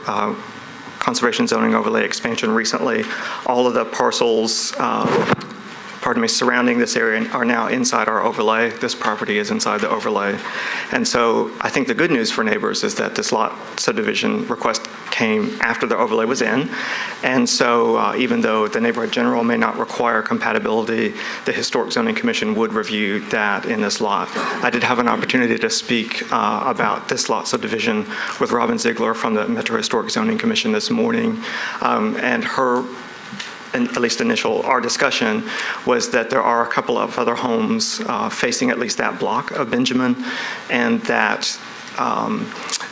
conservation zoning overlay expansion recently. All of the parcels surrounding this area are now inside our overlay. This property is inside the overlay. And so I think the good news for neighbors is that this lot subdivision request came after the overlay was in. And so even though the neighborhood general may not require compatibility, the Historic Zoning Commission would review that in this lot. I did have an opportunity to speak about this lot subdivision with Robin Ziegler from the Metro Historic Zoning Commission this morning. And her at least our discussion was that there are a couple of other homes facing at least that block of Benjamin, and that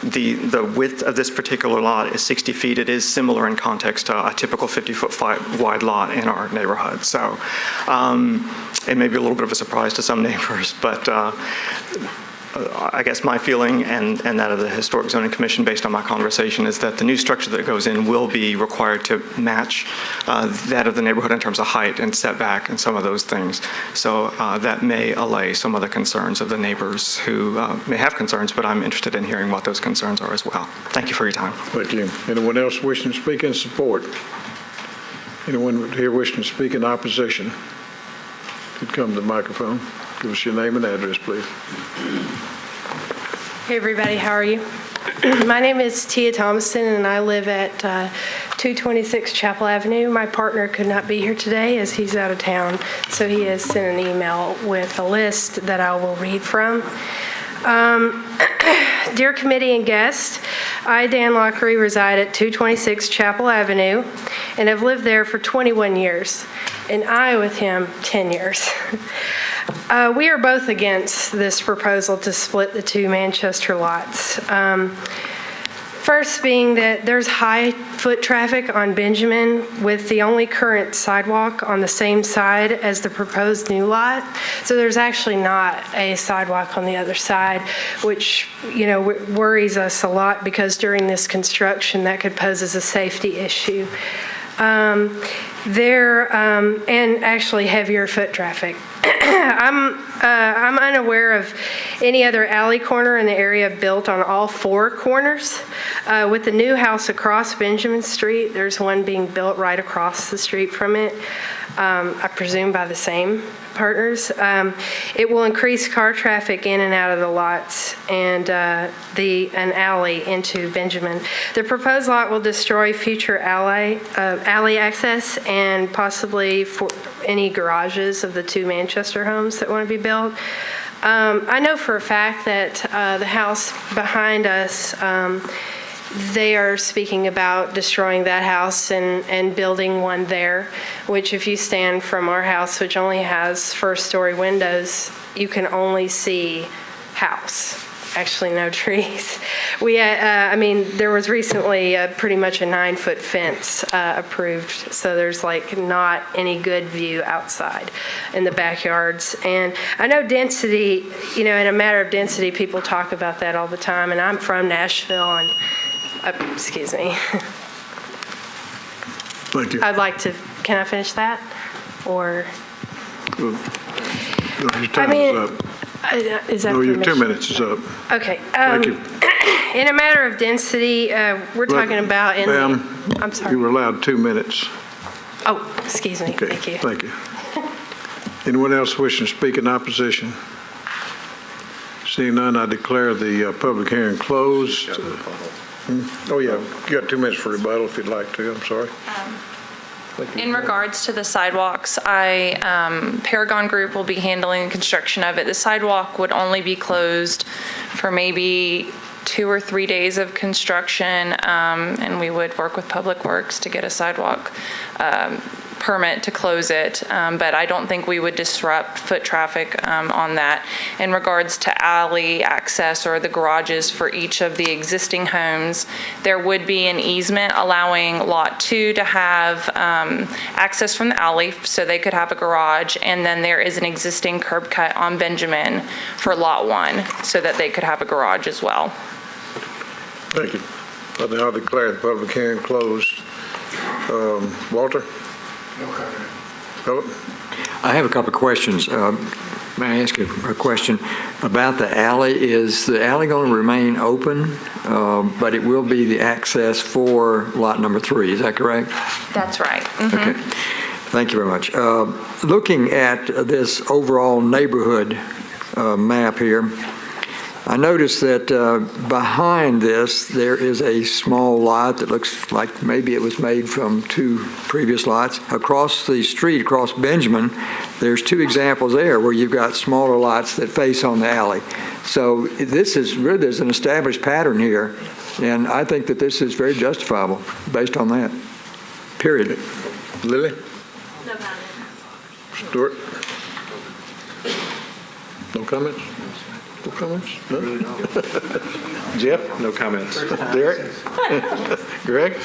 the width of this particular lot is 60 feet. It is similar in context to a typical 50-foot wide lot in our neighborhood. So it may be a little bit of a surprise to some neighbors, but I guess my feeling and that of the Historic Zoning Commission based on my conversation is that the new structure that goes in will be required to match that of the neighborhood in terms of height and setback and some of those things. So that may allay some of the concerns of the neighbors who may have concerns, but I'm interested in hearing what those concerns are as well. Thank you for your time. Thank you. Anyone else wishing to speak in support? Anyone here wishing to speak in opposition? Could come to the microphone. Give us your name and address, please. Hey everybody, how are you? My name is Tia Thomason and I live at 226 Chapel Avenue. My partner could not be here today as he's out of town, so he has sent an email with a list that I will read from. Dear committee and guests, I, Dan Lockery, reside at 226 Chapel Avenue and have lived there for 21 years, and I with him 10 years. We are both against this proposal to split the two Manchester lots. First being that there's high foot traffic on Benjamin with the only current sidewalk on the same side as the proposed new lot. So there's actually not a sidewalk on the other side, which, you know, worries us a lot because during this construction that could pose as a safety issue. And actually heavier foot traffic. I'm unaware of any other alley corner in the area built on all four corners. With the new house across Benjamin Street, there's one being built right across the street from it, I presume by the same partners. It will increase car traffic in and out of the lots and an alley into Benjamin. The proposed lot will destroy future alley access and possibly for any garages of the two Manchester homes that want to be built. I know for a fact that the house behind us, they are speaking about destroying that house and building one there, which if you stand from our house, which only has first-story windows, you can only see house. Actually, no trees. There was recently pretty much a 9-foot fence approved, so there's like not any good view outside in the backyards. And I know density, you know, in a matter of density, people talk about that all the time, and I'm from Nashville, and excuse me. Thank you. I'd like to, can I finish that? Or? Your time is up. Is that No, your 2 permission? minutes is up. Okay. Thank you. In a matter of density, we're talking about in Ma'am, I'm sorry. you were allowed 2 minutes. Oh, excuse me. Okay, Thank you. thank you. Anyone else wishing to speak in opposition? Seeing none, I declare the public hearing closed. Oh, yeah, you got 2 minutes for rebuttal if you'd like to. I'm sorry. In regards to the sidewalks, Paragon Group will be handling the construction of it. The sidewalk would only be closed for maybe 2 or 3 days of construction, and we would work with Public Works to get a sidewalk permit to close it, but I don't think we would disrupt foot traffic on that. In regards to alley access or the garages for each of the existing homes, there would be an easement allowing Lot 2 to have access from the alley so they could have a garage, and then there is an existing curb cut on Benjamin for Lot 1 so that they could have a garage as well. Thank you. I now declare the public hearing closed. Walter? Philip? I have a couple of questions. May I ask you a question about the alley? Is the alley going to remain open, but it will be the access for lot number 3? Is that correct? That's right. Okay. Thank you very much. Looking at this overall neighborhood map here, I noticed that behind this, there is a small lot that looks like maybe it was made from 2 previous lots. Across the street, across Benjamin, there's 2 examples there where you've got smaller lots that face on the alley. So this is really, there's an established pattern here, and I think that this is very justifiable based on that, period. Lily? No comments. Stuart? No comments? No comments? No? Jeff? No comments. Derek? Greg?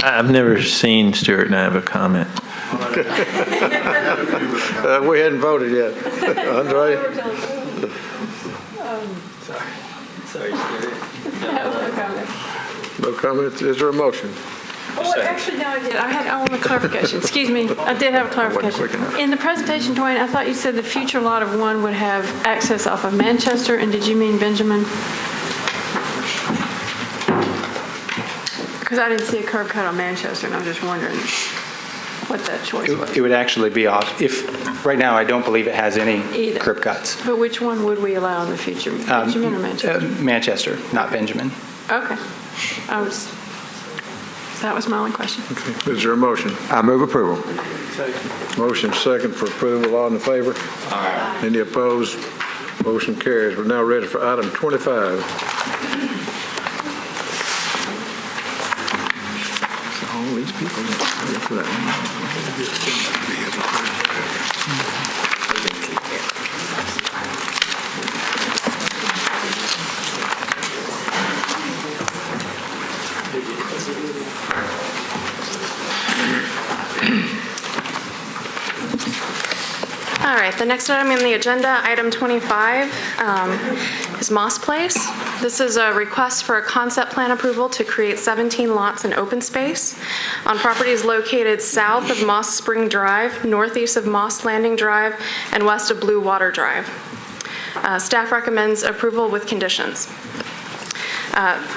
I've never seen Stuart and I have a comment. We hadn't voted yet. Andre? Sorry, No comments? Is there a motion? Oh, actually, no, I did. I want a clarification. Excuse me. I did have a clarification. In the presentation, Dwayne, I thought you said the future lot of 1 would have access off of Manchester, and did you mean Benjamin? Because I didn't see a curb cut on Manchester, and I was just wondering what that choice was. It would actually be off. Right now, I don't believe it has any Either. curb cuts. But which one would we allow in the future, Benjamin or Manchester? Manchester, not Benjamin. Okay. I was So that was my only question. Okay. Is there a motion? I move approval. Motion second for approval. All in favor? Aye. Any opposed? Motion carries. We're now ready for item 25. All these people here for that. All right, the next item on the agenda, item 25, is Moss Place. This is a request for a concept plan approval to create 17 lots in open space on properties located south of Moss Spring Drive, northeast of Moss Landing Drive, and west of Blue Water Drive. Staff recommends approval with conditions.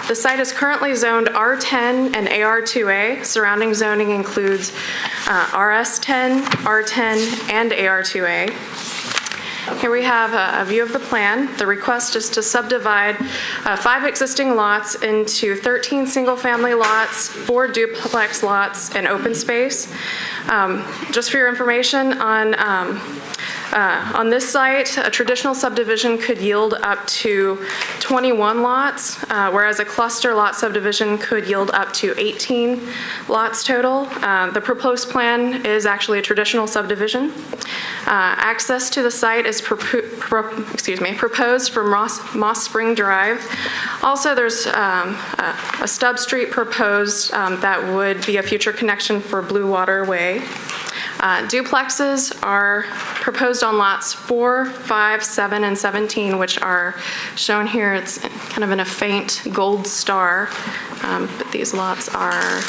The site is currently zoned R10 and AR2A. Surrounding zoning includes RS10, R10, and AR2A. Here we have a view of the plan. The request is to subdivide 5 existing lots into 13 single-family lots, 4 duplex lots, and open space. Just for your information, on this site, a traditional subdivision could yield up to 21 lots, whereas a cluster lot subdivision could yield up to 18 lots total. The proposed plan is actually a traditional subdivision. Access to the site is proposed from Moss Spring Drive. Also, there's a stub street proposed that would be a future connection for Blue Water Way. Duplexes are proposed on lots 4, 5, 7, and 17, which are shown here. It's kind of in a faint gold star, but these lots are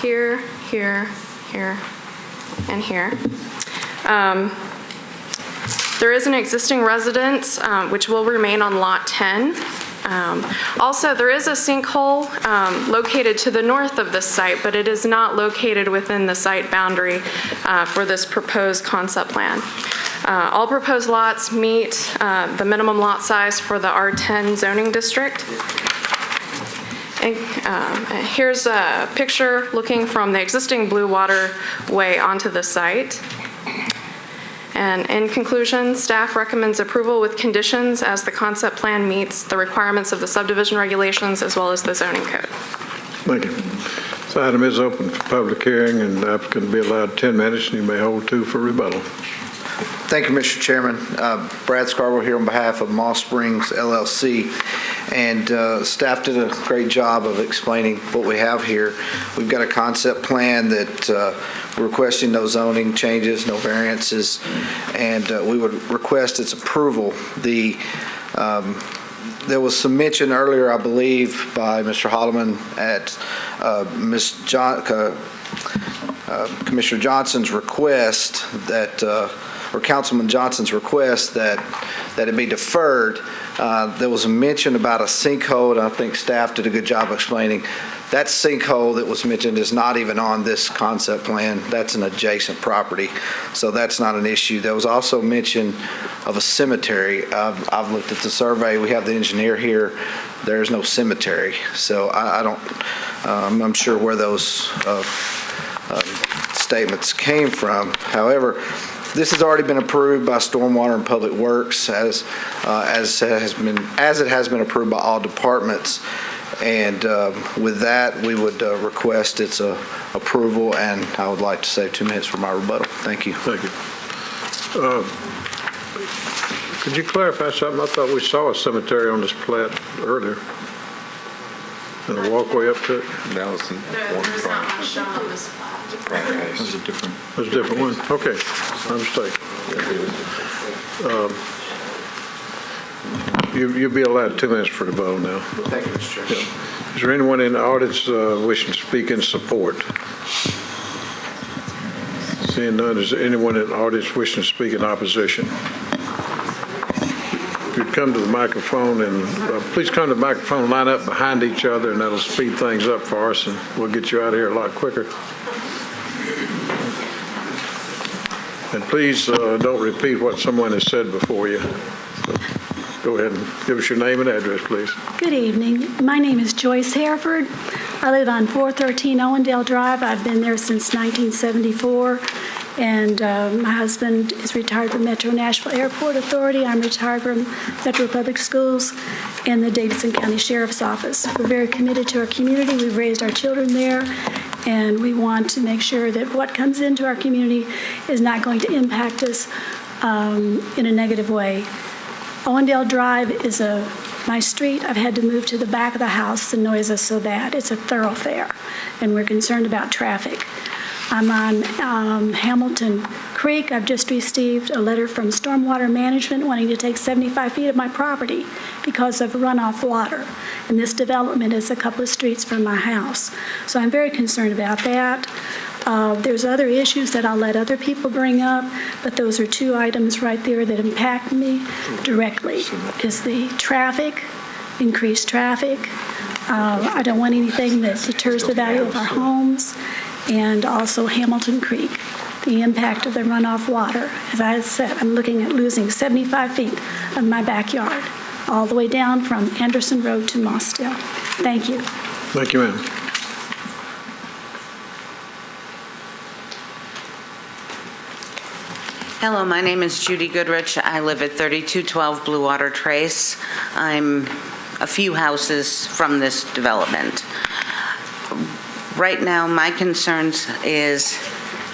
here, here, here, and here. There is an existing residence, which will remain on lot 10. Also, there is a sinkhole located to the north of this site, but it is not located within the site boundary for this proposed concept plan. All proposed lots meet the minimum lot size for the R10 zoning district. And, here's a picture looking from the existing Blue Water Way onto the site. And in conclusion, staff recommends approval with conditions as the concept plan meets the requirements of the subdivision regulations as well as the zoning code. Thank you. This item is open for public hearing, and the applicant will be allowed 10 minutes, and you may hold 2 for rebuttal. Thank you, Mr. Chairman. Brad Scarborough here on behalf of Moss Springs LLC. And staff did a great job of explaining what we have here. We've got a concept plan that we're requesting no zoning changes, no variances, and we would request its approval. There was some mention earlier, I believe, by Mr. Holloman at Commissioner Johnson's request that or Councilman Johnson's request that it be deferred. There was a mention about a sinkhole, and I think staff did a good job explaining. That sinkhole that was mentioned is not even on this concept plan. That's an adjacent property, so that's not an issue. There was also mention of a cemetery. I've looked at the survey. We have the engineer here. There is no cemetery, so I'm unsure where those statements came from. However, this has already been approved by Stormwater and Public Works as it has been approved by all departments. And with that, we would request its approval, and I would like to save 2 minutes for my rebuttal. Thank you. Thank you. Could you clarify something? I thought we saw a cemetery on this plat earlier. And a walkway up to it? That was There's not one shown on this plat. That was a different one? Okay, my mistake. You'll be allowed 2 minutes for the vote now. Thank you, Mr. Chairman. Is there anyone in the audience wishing to speak in support? Seeing none, is there anyone in the audience wishing to speak in opposition? If you'd come to the microphone, and please come to the microphone, line up behind each other, and that'll speed things up for us, and we'll get you out of here a lot quicker. And please don't repeat what someone has said before you. So go ahead and give us your name and address, please. Good evening. My name is Joyce Hereford. I live on 413 Owendale Drive. I've been there since 1974, and my husband is retired from Metro Nashville Airport Authority. I'm retired from Metro Public Schools and the Davidson County Sheriff's Office. We're very committed to our community. We've raised our children there, and we want to make sure that what comes into our community is not going to impact us in a negative way. Owendale Drive is my street. I've had to move to the back of the house. The noise is so bad. It's a thoroughfare, and we're concerned about traffic. I'm on Hamilton Creek. I've just received a letter from Stormwater Management wanting to take 75 feet of my property because of runoff water. And this development is a couple of streets from my house. So I'm very concerned about that. There's other issues that I'll let other people bring up, but those are two items right there that impact me directly, is the traffic, increased traffic. I don't want anything that deters the value of our homes, and also Hamilton Creek, the impact of the runoff water. As I said, I'm looking at losing 75 feet of my backyard, all the way down from Anderson Road to Mossdale. Thank you. Thank you, ma'am. Hello, my name is Judy Goodrich. I live at 3212 Blue Water Trace. I'm a few houses from this development. Right now, my concerns is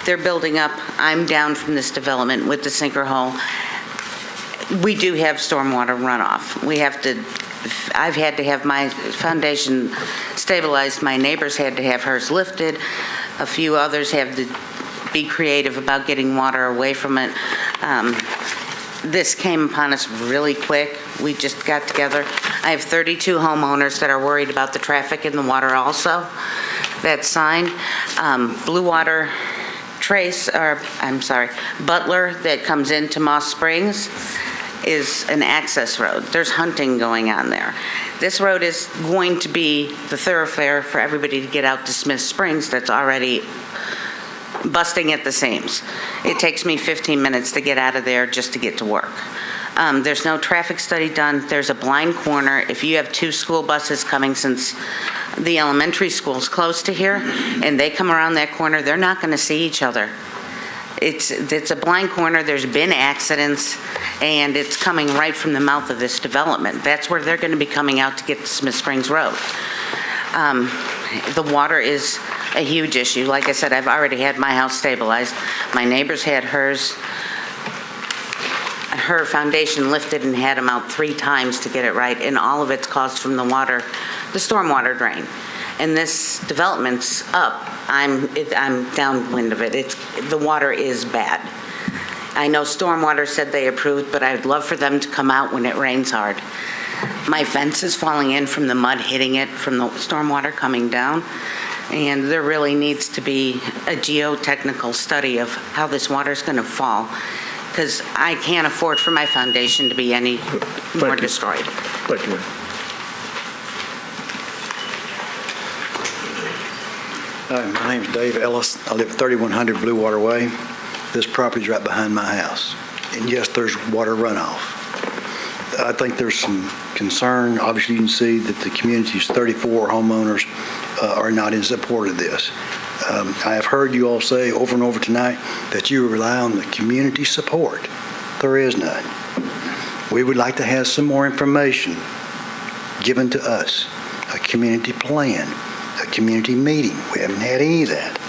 they're building up. I'm down from this development with the sinker hole. We do have stormwater runoff. I've had to have my foundation stabilized. My neighbors had to have hers lifted. A few others have to be creative about getting water away from it. This came upon us really quick. We just got together. I have 32 homeowners that are worried about the traffic and the water also. That sign, Blue Water Trace, Butler that comes into Moss Springs is an access road. There's hunting going on there. This road is going to be the thoroughfare for everybody to get out to Smith Springs that's already busting at the seams. It takes me 15 minutes to get out of there just to get to work. There's no traffic study done. There's a blind corner. If you have two school buses coming, since the elementary school's close to here, and they come around that corner, they're not going to see each other. It's a blind corner. There's been accidents, and it's coming right from the mouth of this development. That's where they're going to be coming out to get to Smith Springs Road. The water is a huge issue. Like I said, I've already had my house stabilized. My neighbors had her foundation lifted and had them out 3 times to get it right, and all of it's caused from the stormwater drain. And this development's up. I'm downwind of it. The water is bad. I know stormwater said they approved, but I'd love for them to come out when it rains hard. My fence is falling in from the mud hitting it from the stormwater coming down. And there really needs to be a geotechnical study of how this water is going to fall, because I can't afford for my foundation to be any more destroyed. Thank you. Hi, my name's Dave Ellis. I live at 3100 Blue Water Way. This property's right behind my house. And yes, there's water runoff. I think there's some concern. Obviously, you can see that the community's 34 homeowners are not in support of this. I have heard you all say over and over tonight that you rely on the community support. There is none. We would like to have some more information given to us, a community plan, a community meeting. We haven't had any of that.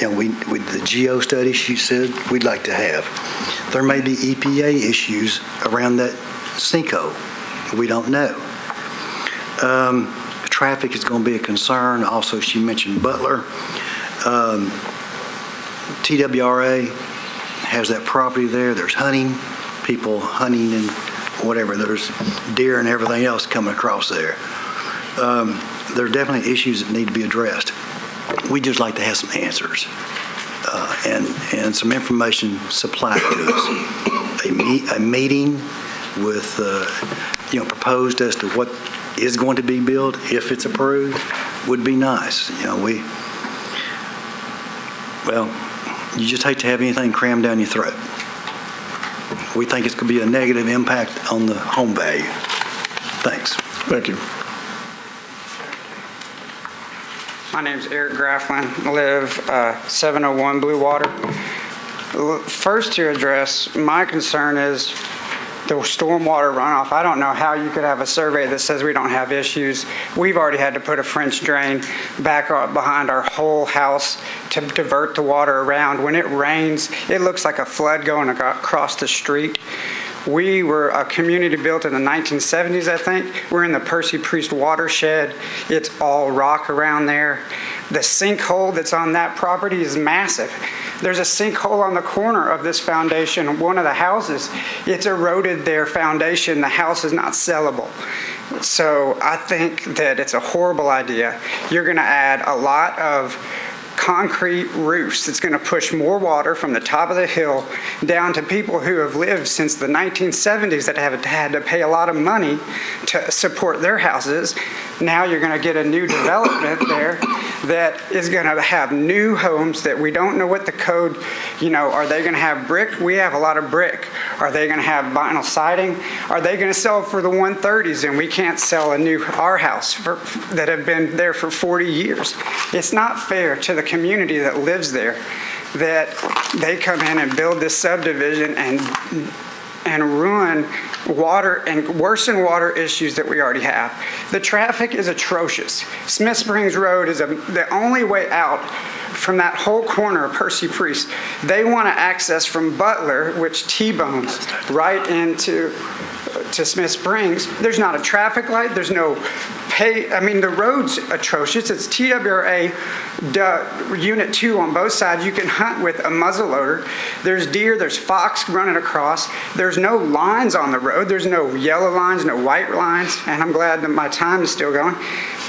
And with the geo study she said we'd like to have. There may be EPA issues around that sinkhole. We don't know. Traffic is going to be a concern. Also, she mentioned Butler. TWRA has that property there. There's hunting, people hunting and whatever. There's deer and everything else coming across there. There are definitely issues that need to be addressed. We'd just like to have some answers and some information supplied to us. A meeting with, proposed as to what is going to be built, if it's approved, would be nice. You just hate to have anything crammed down your throat. We think it's going to be a negative impact on the home value. Thanks. Thank you. My name's Eric Grafflin. I live 701 Blue Water. First to address, my concern is the stormwater runoff. I don't know how you could have a survey that says we don't have issues. We've already had to put a French drain back up behind our whole house to divert the water around. When it rains, it looks like a flood going across the street. We were a community built in the 1970s, I think. We're in the Percy Priest watershed. It's all rock around there. The sinkhole that's on that property is massive. There's a sinkhole on the corner of this foundation, one of the houses. It's eroded their foundation. The house is not sellable. So I think that it's a horrible idea. You're going to add a lot of concrete roofs that's going to push more water from the top of the hill down to people who have lived since the 1970s that have had to pay a lot of money to support their houses. Now you're going to get a new development there that is going to have new homes that we don't know what the code, are they going to have brick? We have a lot of brick. Are they going to have vinyl siding? Are they going to sell for the 130s and we can't sell our house that have been there for 40 years? It's not fair to the community that lives there that they come in and build this subdivision and ruin water and worsen water issues that we already have. The traffic is atrocious. Smith Springs Road is the only way out from that whole corner of Percy Priest. They want to access from Butler, which T-bones right into Smith Springs. There's not a traffic light. There's no the road's atrocious. It's TWRA Unit 2 on both sides. You can hunt with a muzzleloader. There's deer, there's fox running across. There's no lines on the road. There's no yellow lines, no white lines, and I'm glad that my time is still going.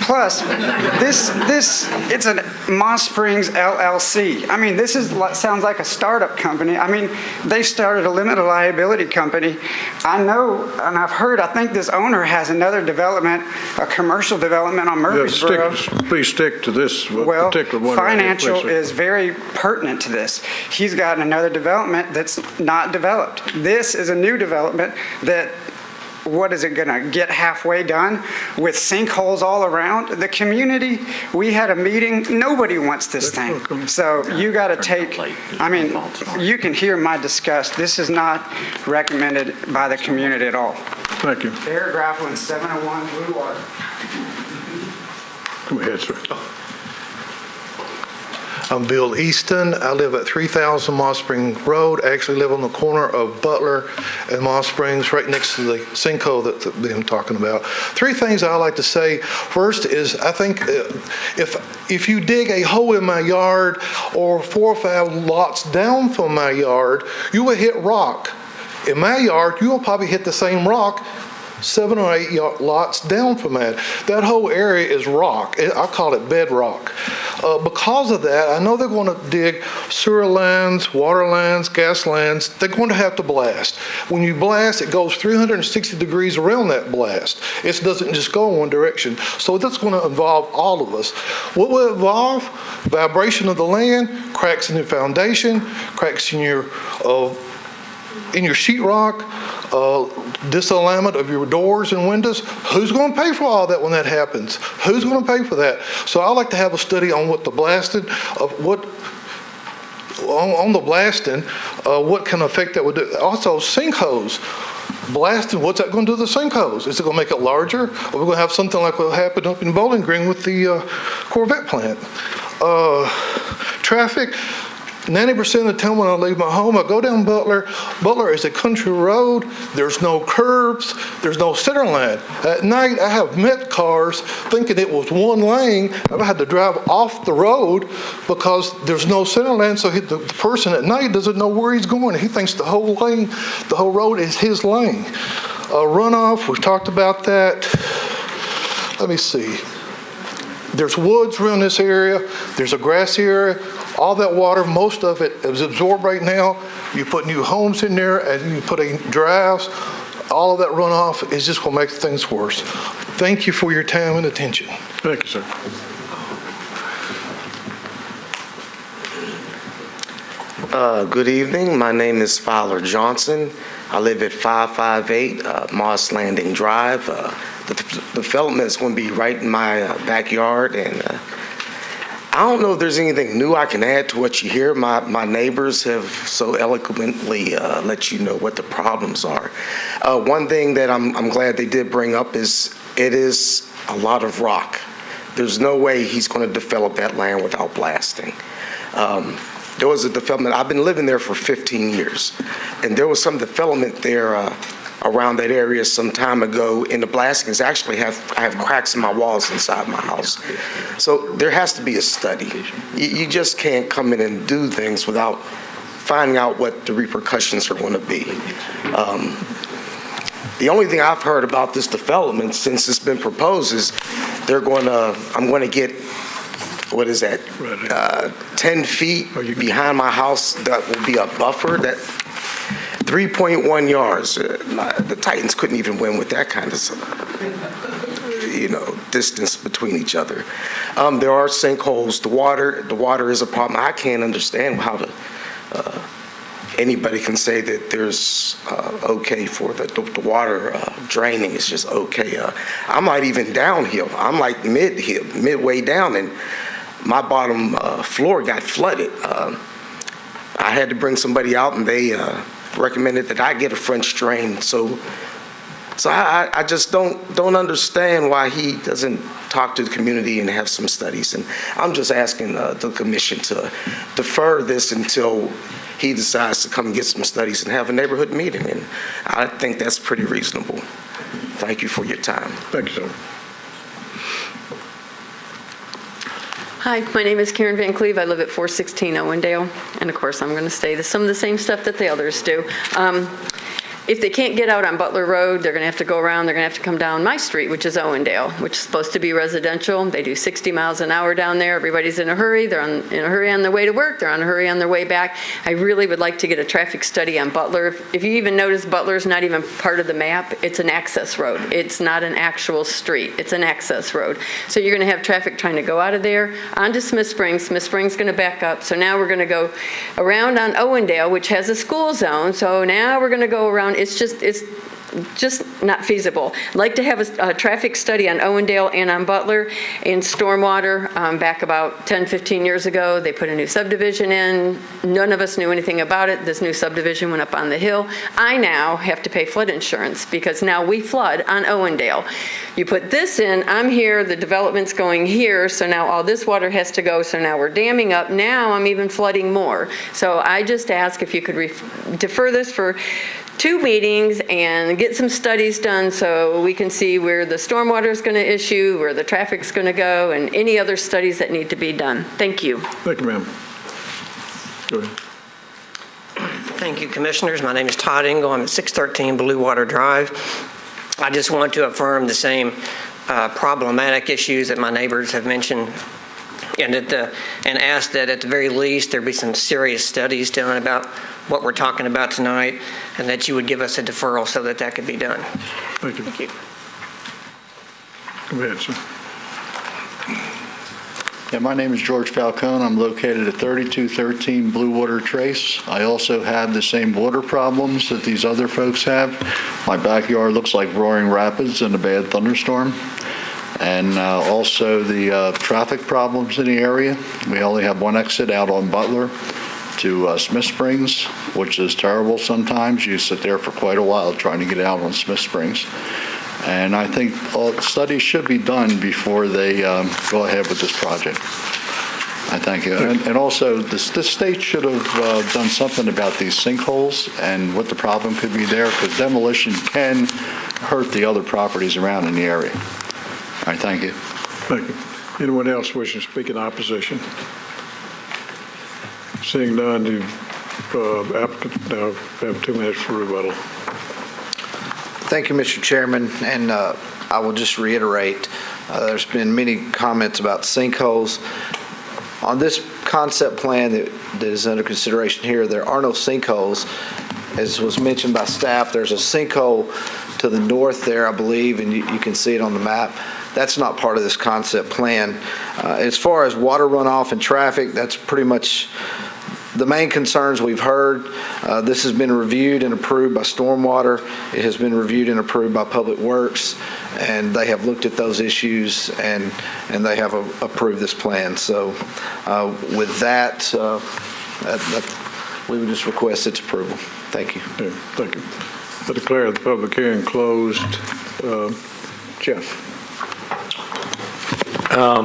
Plus, it's a Moss Springs LLC. This sounds like a startup company. They started a limited liability company. I know, and I've heard, I think this owner has another development, a commercial development on Murfreesboro. Please stick to this particular one. Financial is very pertinent to this. He's got another development that's not developed. This is a new development that, what is it going to get halfway done with sinkholes all around? The community, we had a meeting, nobody wants this thing. So you got to take, you can hear my disgust. This is not recommended by the community at all. Thank you. Eric Grafflin, 701 Blue Water. Go ahead, sir. I'm Bill Easton. I live at 3000 Moss Springs Road. I actually live on the corner of Butler and Moss Springs, right next to the sinkhole that I'm talking about. Three things I like to say. First is, I think if you dig a hole in my yard or 4 or 5 lots down from my yard, you will hit rock. In my yard, you will probably hit the same rock 7 or 8 lots down from that. That whole area is rock. I call it bedrock. Because of that, I know they're going to dig sewer lines, water lines, gas lines. They're going to have to blast. When you blast, it goes 360 degrees around that blast. It doesn't just go in one direction. So that's going to involve all of us. What will involve? Vibration of the land, cracks in the foundation, cracks in your sheetrock, disalignment of your doors and windows. Who's going to pay for all that when that happens? Who's going to pay for that? So I like to have a study on what the blasting, what can affect that would do. Also, sinkholes. Blasting, what's that going to do to the sinkholes? Is it going to make it larger? Or are we going to have something like what happened up in Bowling Green with the Corvette plant? Traffic. 90% of the time when I leave my home, I go down Butler. Butler is a country road. There's no curbs. There's no center line. At night, I have met cars thinking it was one lane. I've had to drive off the road because there's no center line. So the person at night doesn't know where he's going. He thinks the whole road is his lane. Runoff, we've talked about that. Let me see. There's woods around this area. There's a grassy area. All that water, most of it is absorbed right now. You put new homes in there and you put in drives. All of that runoff is just going to make things worse. Thank you for your time and attention. Thank you, sir. Good evening. My name is Fowler Johnson. I live at 558 Moss Landing Drive. The development is going to be right in my backyard, and I don't know if there's anything new I can add to what you hear. My neighbors have so eloquently let you know what the problems are. One thing that I'm glad they did bring up is it is a lot of rock. There's no way he's going to develop that land without blasting. There was a development, I've been living there for 15 years, and there was some development there around that area some time ago, and the blastings actually I have cracks in my walls inside my house. So there has to be a study. You just can't come in and do things without finding out what the repercussions are going to be. The only thing I've heard about this development since it's been proposed is I'm going to get, what is that, 10 feet behind my house that will be a buffer, that 3.1 yards. The Titans couldn't even win with that kind of, distance between each other. There are sinkholes. The water is a problem. I can't understand how anybody can say that there's okay for the water draining. It's just okay. I'm not even downhill. I'm like midway down, and my bottom floor got flooded. I had to bring somebody out, and they recommended that I get a French drain. So I just don't understand why he doesn't talk to the community and have some studies. And I'm just asking the commission to defer this until he decides to come and get some studies and have a neighborhood meeting. And I think that's pretty reasonable. Thank you for your time. Thank you, sir. Hi, my name is Karen Van Cleve. I live at 416 Owendale, and of course I'm going to say some of the same stuff that the others do. If they can't get out on Butler Road, they're going to have to go around. They're going to have to come down my street, which is Owendale, which is supposed to be residential. They do 60 miles an hour down there. Everybody's in a hurry. They're in a hurry on their way to work. They're in a hurry on their way back. I really would like to get a traffic study on Butler. If you even notice, Butler's not even part of the map. It's an access road. It's not an actual street. It's an access road. So you're going to have traffic trying to go out of there onto Smith Springs. Smith Springs going to back up. So now we're going to go around on Owendale, which has a school zone. So now we're going to go around. It's just not feasible. I'd like to have a traffic study on Owendale and on Butler and stormwater. Back about 10, 15 years ago, they put a new subdivision in. None of us knew anything about it. This new subdivision went up on the hill. I now have to pay flood insurance because now we flood on Owendale. You put this in, I'm here, the development's going here, so now all this water has to go, so now we're damming up. Now I'm even flooding more. So I just ask if you could defer this for 2 meetings and get some studies done so we can see where the stormwater is going to issue, where the traffic's going to go, and any other studies that need to be done. Thank you. Thank you, ma'am. Go ahead. Thank you, Commissioners. My name is Todd Engel. I'm at 613 Blue Water Drive. I just want to affirm the same problematic issues that my neighbors have mentioned, and ask that at the very least there be some serious studies done about what we're talking about tonight, and that you would give us a deferral so that that could be done. Thank you. Thank you. Go ahead, sir. Yeah, my name is George Falcone. I'm located at 3213 Blue Water Trace. I also have the same water problems that these other folks have. My backyard looks like roaring rapids in a bad thunderstorm. And also the traffic problems in the area. We only have one exit out on Butler to Smith Springs, which is terrible sometimes. You sit there for quite a while trying to get out on Smith Springs. And I think studies should be done before they go ahead with this project. I thank you. And also, the state should have done something about these sinkholes and what the problem could be there, because demolition can hurt the other properties around in the area. All right, thank you. Thank you. Anyone else wishing to speak in opposition? Seeing none, the applicant now have 2 minutes for rebuttal. Thank you, Mr. Chairman, and I will just reiterate, there's been many comments about sinkholes. On this concept plan that is under consideration here, there are no sinkholes. As was mentioned by staff, there's a sinkhole to the north there, I believe, and you can see it on the map. That's not part of this concept plan. As far as water runoff and traffic, that's pretty much the main concerns we've heard. This has been reviewed and approved by Stormwater. It has been reviewed and approved by Public Works. and they have looked at those issues, and they have approved this plan. So with that, we would just request its approval. Thank you. Yeah, thank you. I declare the public hearing closed. Jeff. Let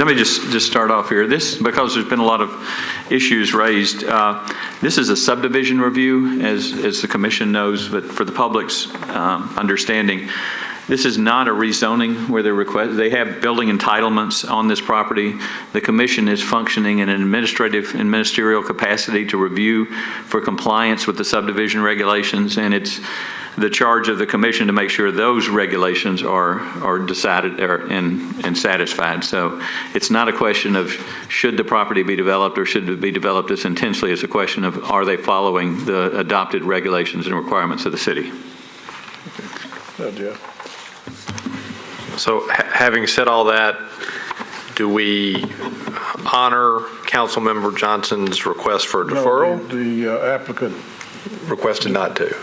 me just start off here. This, because there's been a lot of issues raised, this is a subdivision review, as the commission knows, but for the public's understanding, this is not a rezoning where they have building entitlements on this property. The commission is functioning in an administrative and ministerial capacity to review for compliance with the subdivision regulations, and it's the charge of the commission to make sure those regulations are decided and satisfied. So it's not a question of should the property be developed or should it be developed as intensely. It's a question of are they following the adopted regulations and requirements of the city. Jeff. So having said all that, do we honor Councilmember Johnson's request for deferral? No, the applicant requested not to.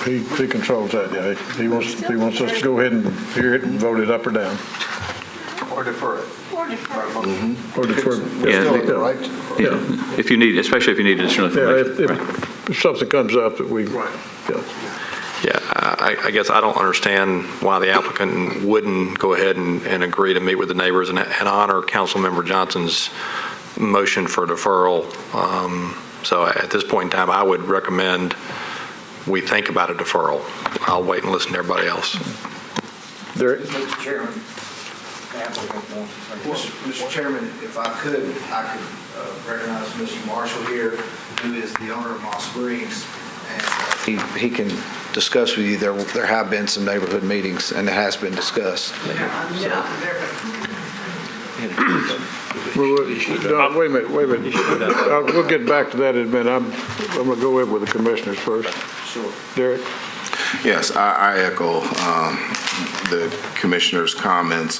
He controls that. Yeah, he wants us to go ahead and hear it and vote it up or down. Or defer it. Or defer. Yeah. If you need, especially if you need additional information. If something comes up that we. Yeah, I guess I don't understand why the applicant wouldn't go ahead and agree to meet with the neighbors and honor Councilmember Johnson's motion for deferral. So at this point in time, I would recommend we think about a deferral. I'll wait and listen to everybody else. Mr. Chairman, Mr. Chairman, if I could recognize Mr. Marshall here, who is the owner of Moss Springs, and he can discuss with you. There have been some neighborhood meetings, and it has been discussed. Well, wait a minute. We'll get back to that in a minute. I'm going to go in with the commissioners first. Sure. Derek? Yes, I echo the commissioner's comments.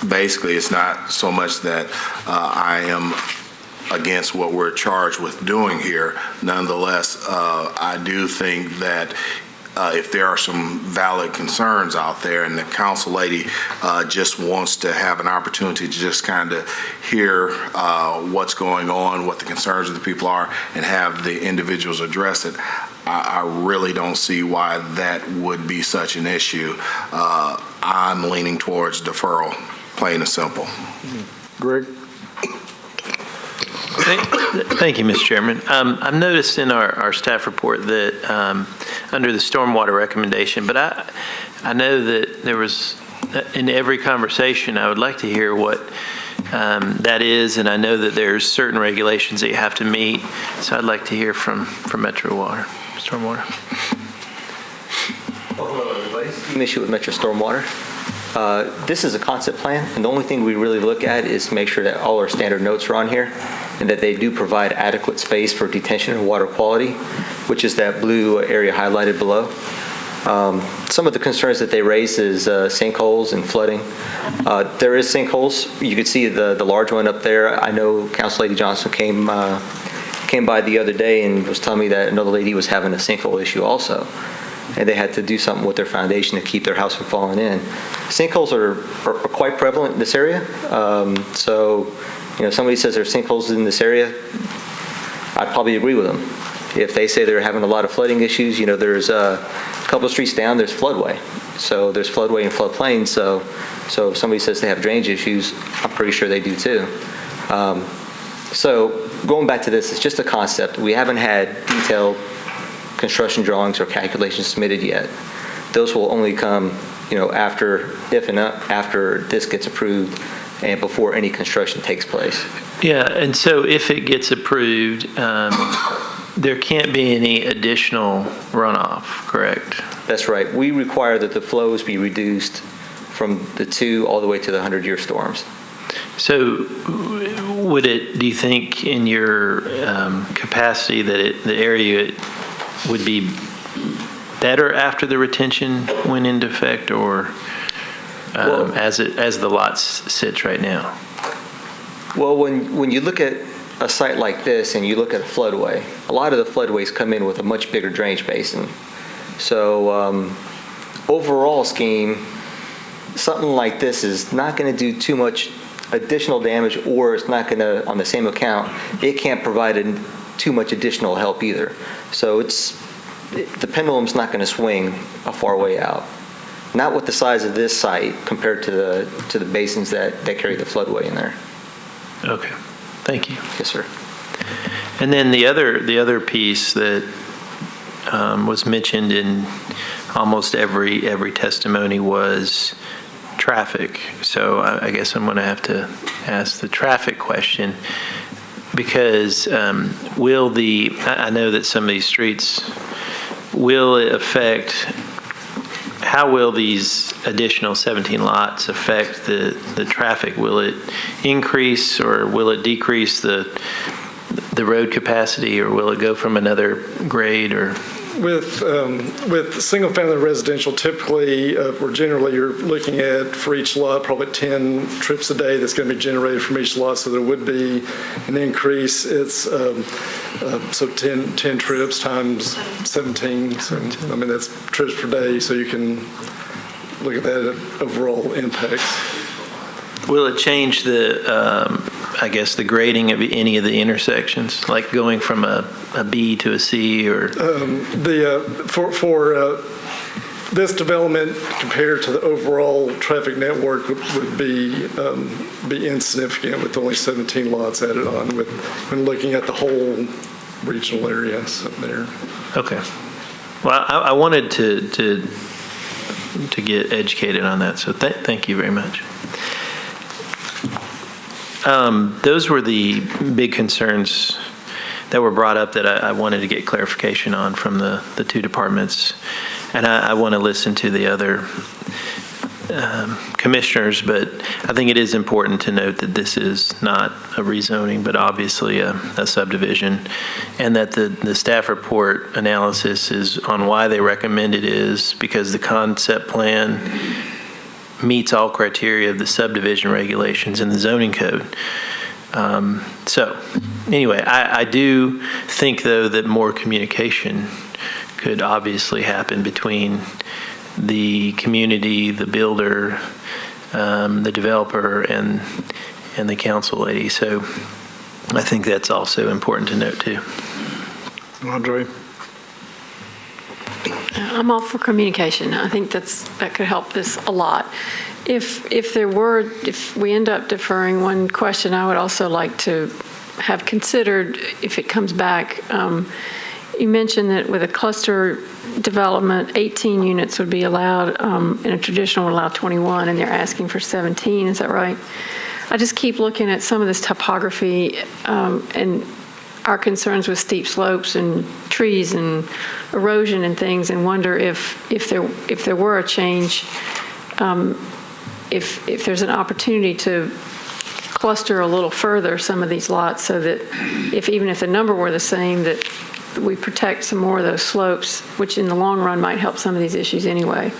Basically, it's not so much that I am against what we're charged with doing here. Nonetheless, I do think that if there are some valid concerns out there and the council lady just wants to have an opportunity to just kind of hear what's going on, what the concerns of the people are, and have the individuals address it, I really don't see why that would be such an issue. I'm leaning towards deferral, plain and simple. Greg? Thank you, Mr. Chairman. I've noticed in our staff report that under the stormwater recommendation, but I know that there was, in every conversation, I would like to hear what that is, and I know that there's certain regulations that you have to meet, so I'd like to hear from Metro Water, Stormwater. Hello, everybody. Same issue with Metro Stormwater. This is a concept plan, and the only thing we really look at is to make sure that all our standard notes are on here and that they do provide adequate space for detention and water quality, which is that blue area highlighted below. Some of the concerns that they raise is sinkholes and flooding. There is sinkholes. You could see the large one up there. I know Council Lady Johnson came by the other day and was telling me that another lady was having a sinkhole issue also, and they had to do something with their foundation to keep their house from falling in. Sinkholes are quite prevalent in this area. So, somebody says there's sinkholes in this area, I'd probably agree with them. If they say they're having a lot of flooding issues, there's a couple of streets down, there's floodway. So there's floodway and floodplain. So if somebody says they have drainage issues, I'm pretty sure they do too. So going back to this, it's just a concept. We haven't had detailed construction drawings or calculations submitted yet. Those will only come, after this gets approved and before any construction takes place. Yeah, and so if it gets approved, there can't be any additional runoff, correct? That's right. We require that the flows be reduced from the 2 all the way to the 100-year storms. So do you think in your capacity that the area would be better after the retention went into effect, or as the lot sits right now? Well, when you look at a site like this and you look at a floodway, a lot of the floodways come in with a much bigger drainage basin. So overall scheme, something like this is not going to do too much additional damage, or it's not going to, on the same account, it can't provide too much additional help either. So the pendulum's not going to swing a far way out. Not with the size of this site compared to the basins that carry the floodway in there. Okay, thank you. Yes, sir. And then the other piece that was mentioned in almost every testimony was traffic. So I guess I'm going to have to ask the traffic question, because I know that some of these streets, will it affect, how will these additional 17 lots affect the traffic? Will it increase or will it decrease the road capacity, or will it go from another grade? Or with single-family residential, typically, or generally, you're looking at, for each lot, probably 10 trips a day that's going to be generated from each lot, so there would be an increase. It's so 10 trips times 17. So, I mean, that's trips per day, so you can look at that overall impacts. Will it change I guess, the grading of any of the intersections, like going from a B to a C, or? For this development compared to the overall traffic network would be insignificant with only 17 lots added on when looking at the whole regional areas up there. Okay. Well, I wanted to get educated on that, so thank you very much. Those were the big concerns that were brought up that I wanted to get clarification on from the two departments. And I want to listen to the other commissioners, but I think it is important to note that this is not a rezoning, but obviously a subdivision, and that the staff report analysis is on why they recommend it is because the concept plan meets all criteria of the subdivision regulations in the zoning code. So anyway, I do think, though, that more communication could obviously happen between the community, the builder, the developer, and the council lady. So I think that's also important to note, too. Andre? I'm all for communication. I think that could help this a lot. If we end up deferring, one question I would also like to have considered if it comes back, you mentioned that with a cluster development, 18 units would be allowed, and a traditional would allow 21, and they're asking for 17. Is that right? I just keep looking at some of this topography and our concerns with steep slopes and trees and erosion and things, and wonder if there were a change, if there's an opportunity to cluster a little further some of these lots, so that even if the number were the same, that we protect some more of those slopes, which in the long run might help some of these issues anyway.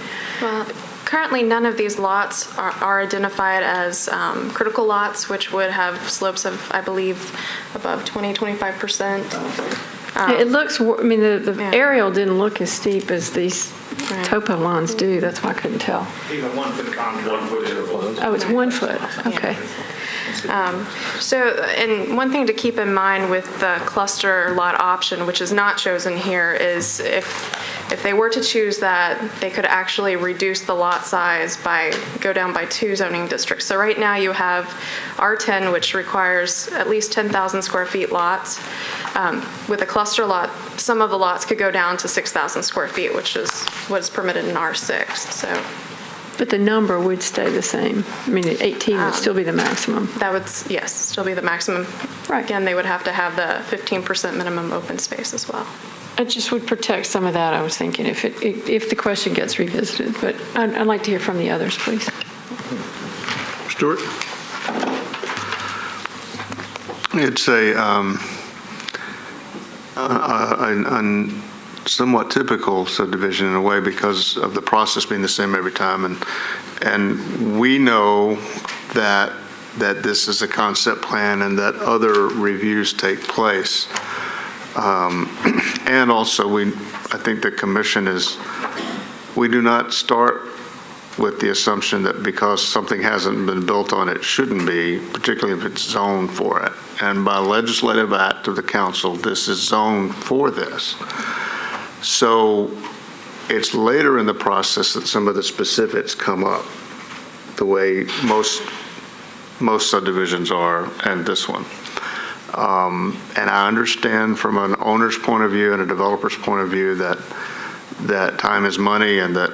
Well, currently none of these lots are identified as critical lots, which would have slopes of, I believe, above 20-25%. It looks, I mean, the aerial didn't look as steep as these topo lines do. That's why I couldn't tell. Even 1 foot concrete, 1 foot interval. Oh, it's 1 foot. Okay. And one thing to keep in mind with the cluster lot option, which is not chosen here, is if they were to choose that, they could actually reduce the lot size go down by 2 zoning districts. So right now you have R10, which requires at least 10,000 square feet lots. With a cluster lot, some of the lots could go down to 6,000 square feet, which is what's permitted in R6. So. But the number would stay the same. I mean, 18 would still be the maximum. That would, yes, still be the maximum. Right. Again, they would have to have the 15% minimum open space as well. It just would protect some of that, I was thinking, if the question gets revisited. But I'd like to hear from the others, please. Stuart? It's a somewhat typical subdivision in a way because of the process being the same every time, and we know that this is a concept plan and that other reviews take place, and also I think the commission is we do not start with the assumption that because something hasn't been built on it shouldn't be, particularly if it's zoned for it. And by legislative act of the council, this is zoned for this. So it's later in the process that some of the specifics come up, the way most subdivisions are, and this one. And I understand from an owner's point of view and a developer's point of view that time is money, and that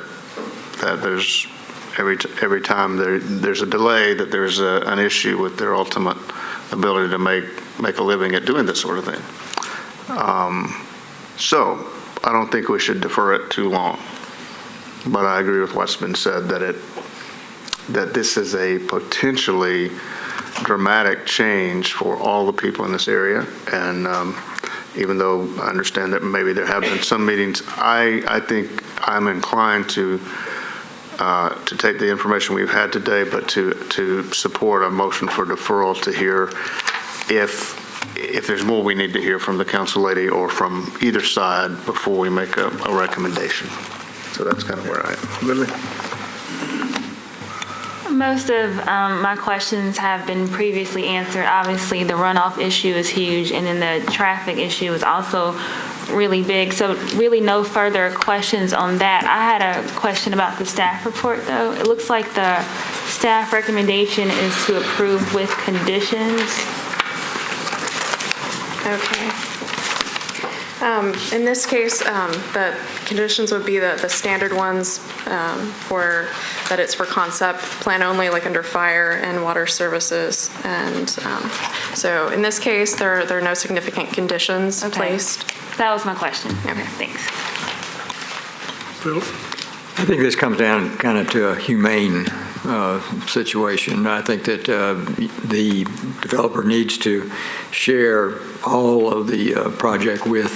there's every time there's a delay, that there's an issue with their ultimate ability to make a living at doing this sort of thing. So I don't think we should defer it too long. But I agree with what's been said, that this is a potentially dramatic change for all the people in this area. And even though I understand that maybe there have been some meetings, I think I'm inclined to take the information we've had today, but to support a motion for deferral to hear if there's more we need to hear from the council lady or from either side before we make a recommendation. So that's kind of where I am. Lily? Most of my questions have been previously answered. Obviously, the runoff issue is huge, and then the traffic issue is also really big. So really no further questions on that. I had a question about the staff report, though. It looks like the staff recommendation is to approve with conditions. Okay. In this case, the conditions would be the standard ones for that it's for concept plan only, like under fire and water services. And so in this case, there are no significant conditions placed. That was my question. Okay, thanks. Phil? I think this comes down kind of to a humane situation. I think that the developer needs to share all of the project with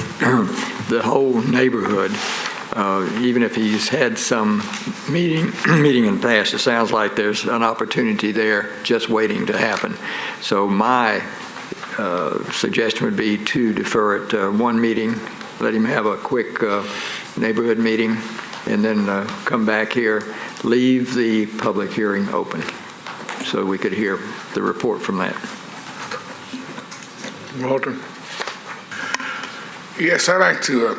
the whole neighborhood. Even if he's had some meeting in the past, it sounds like there's an opportunity there just waiting to happen. So my suggestion would be to defer it one meeting, let him have a quick neighborhood meeting, and then come back here, leave the public hearing open so we could hear the report from that. Walter? Yes, I'd like to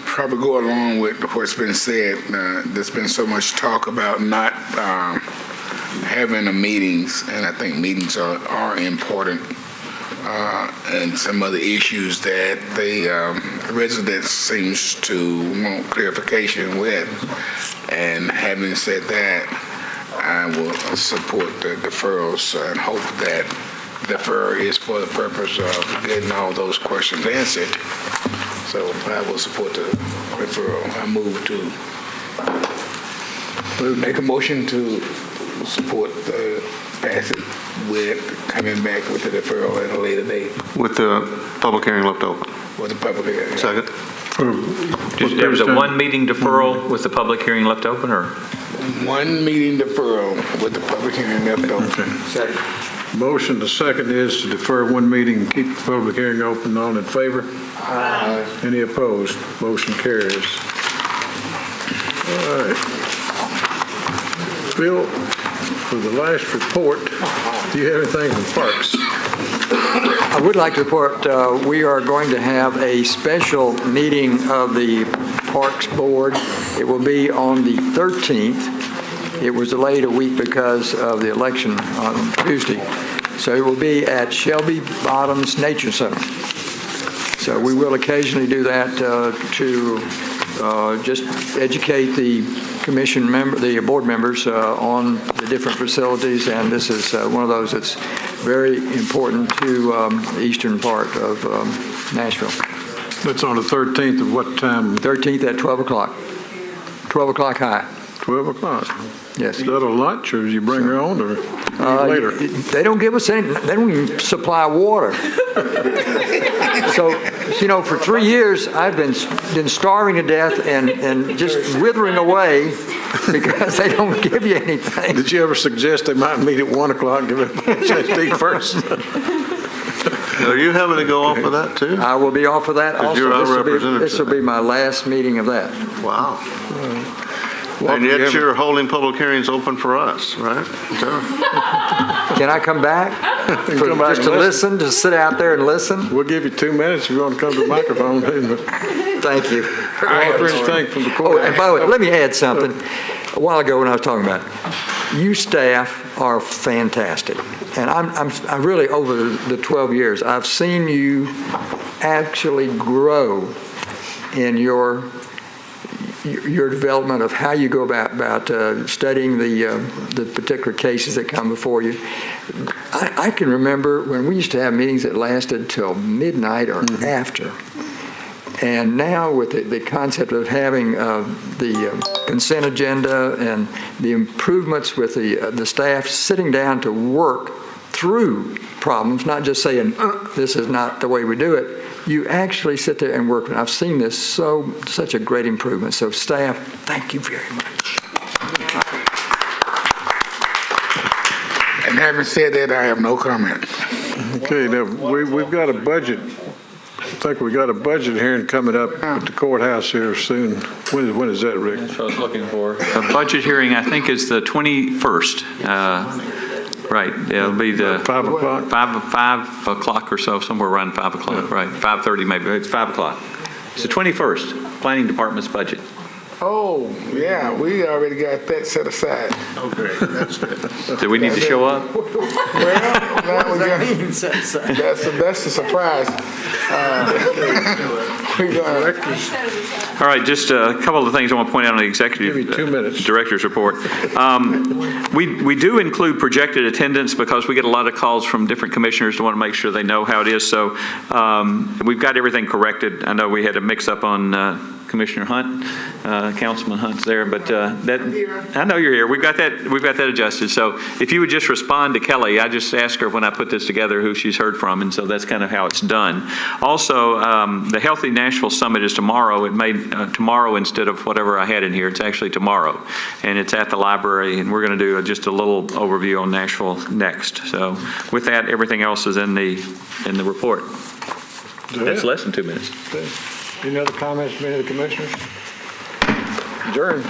probably go along with what's been said. There's been so much talk about not having the meetings, and I think meetings are important, and some other issues that the residents seems to want clarification with. And having said that, I will support the deferrals and hope that defer is for the purpose of getting all those questions answered. So I will support the referral. I move to make a motion to support the passage with coming back with the deferral at a later date. With the public hearing left open. With the public hearing. Second. There was a one meeting deferral with the public hearing left open, or? One meeting deferral with the public hearing left open. Second. Motion to second is to defer one meeting and keep the public hearing open. All in favor? Aye. Any opposed? Motion carries. All right. Bill, for the last report, do you have anything from Parks? I would like to report we are going to have a special meeting of the Parks Board. It will be on the 13th. It was delayed a week because of the election on Tuesday. So it will be at Shelby Bottoms Nature Center. So we will occasionally do that to just educate the commission member, the board members on the different facilities, and this is one of those that's very important to the eastern part of Nashville. That's on the 13th of what time? 13th at 12 o'clock. 12 o'clock high. 12 o'clock? Yes. Is that a lunch, or do you bring your own, or later? They don't give us any, they don't even supply water. So, you know, for 3 years, I've been starving to death and just withering away because they don't give you anything. Did you ever suggest they might meet at 1 o'clock and give it a chance to eat first? Are you having to go off of that, too? I will be off of that also. You're our representative. This will be my last meeting of that. Wow. And yet you're holding public hearings open for us, right? Can I come back? Come back Just to and listen, just sit out there and listen? We'll give you 2 minutes if you want to come to the microphone. Thank you. Anything from the Oh, court. and by the way, let me add something. A while ago when I was talking about it, you staff are fantastic. And I really, over the 12 years, I've seen you actually grow in your development of how you go about studying the particular cases that come before you. I can remember when we used to have meetings that lasted till midnight or after. And now with the concept of having the consent agenda and the improvements with the staff sitting down to work through problems, not just saying, this is not the way we do it, you actually sit there and work. And I've seen this such a great improvement. So staff, thank you very much. And having said that, I have no comment. Okay, now, we've got a budget. I think we got a budget hearing coming up at the courthouse here soon. When is that, Rick? That's what I was looking for. A budget hearing, I think, is the 21st. Right, it'll be the 5 o'clock? 5 o'clock or so, somewhere around 5 o'clock, right? 5:30 maybe, it's 5 o'clock. It's the 21st, Planning Department's budget. Oh, yeah, we already got that set aside. Oh, great, that's good. Do we need to show up? Well, now we got, that's a surprise. All right, just a couple of things I want to point out on the executive Give me 2 minutes. director's report. We do include projected attendance because we get a lot of calls from different commissioners to want to make sure they know how it is. So we've got everything corrected. I know we had a mix-up on Commissioner Hunt, Councilman Hunt's there, but that I know you're here. We've got that adjusted. So if you would just respond to Kelly, I just asked her when I put this together who she's heard from, and so that's kind of how it's done. Also, the Healthy Nashville Summit is tomorrow. It made tomorrow instead of whatever I had in here. It's actually tomorrow, and it's at the library, and we're going to do just a little overview on Nashville next. So with that, everything else is in the report. That's less than 2 minutes. Any other comments from any of the commissioners? Adjourn.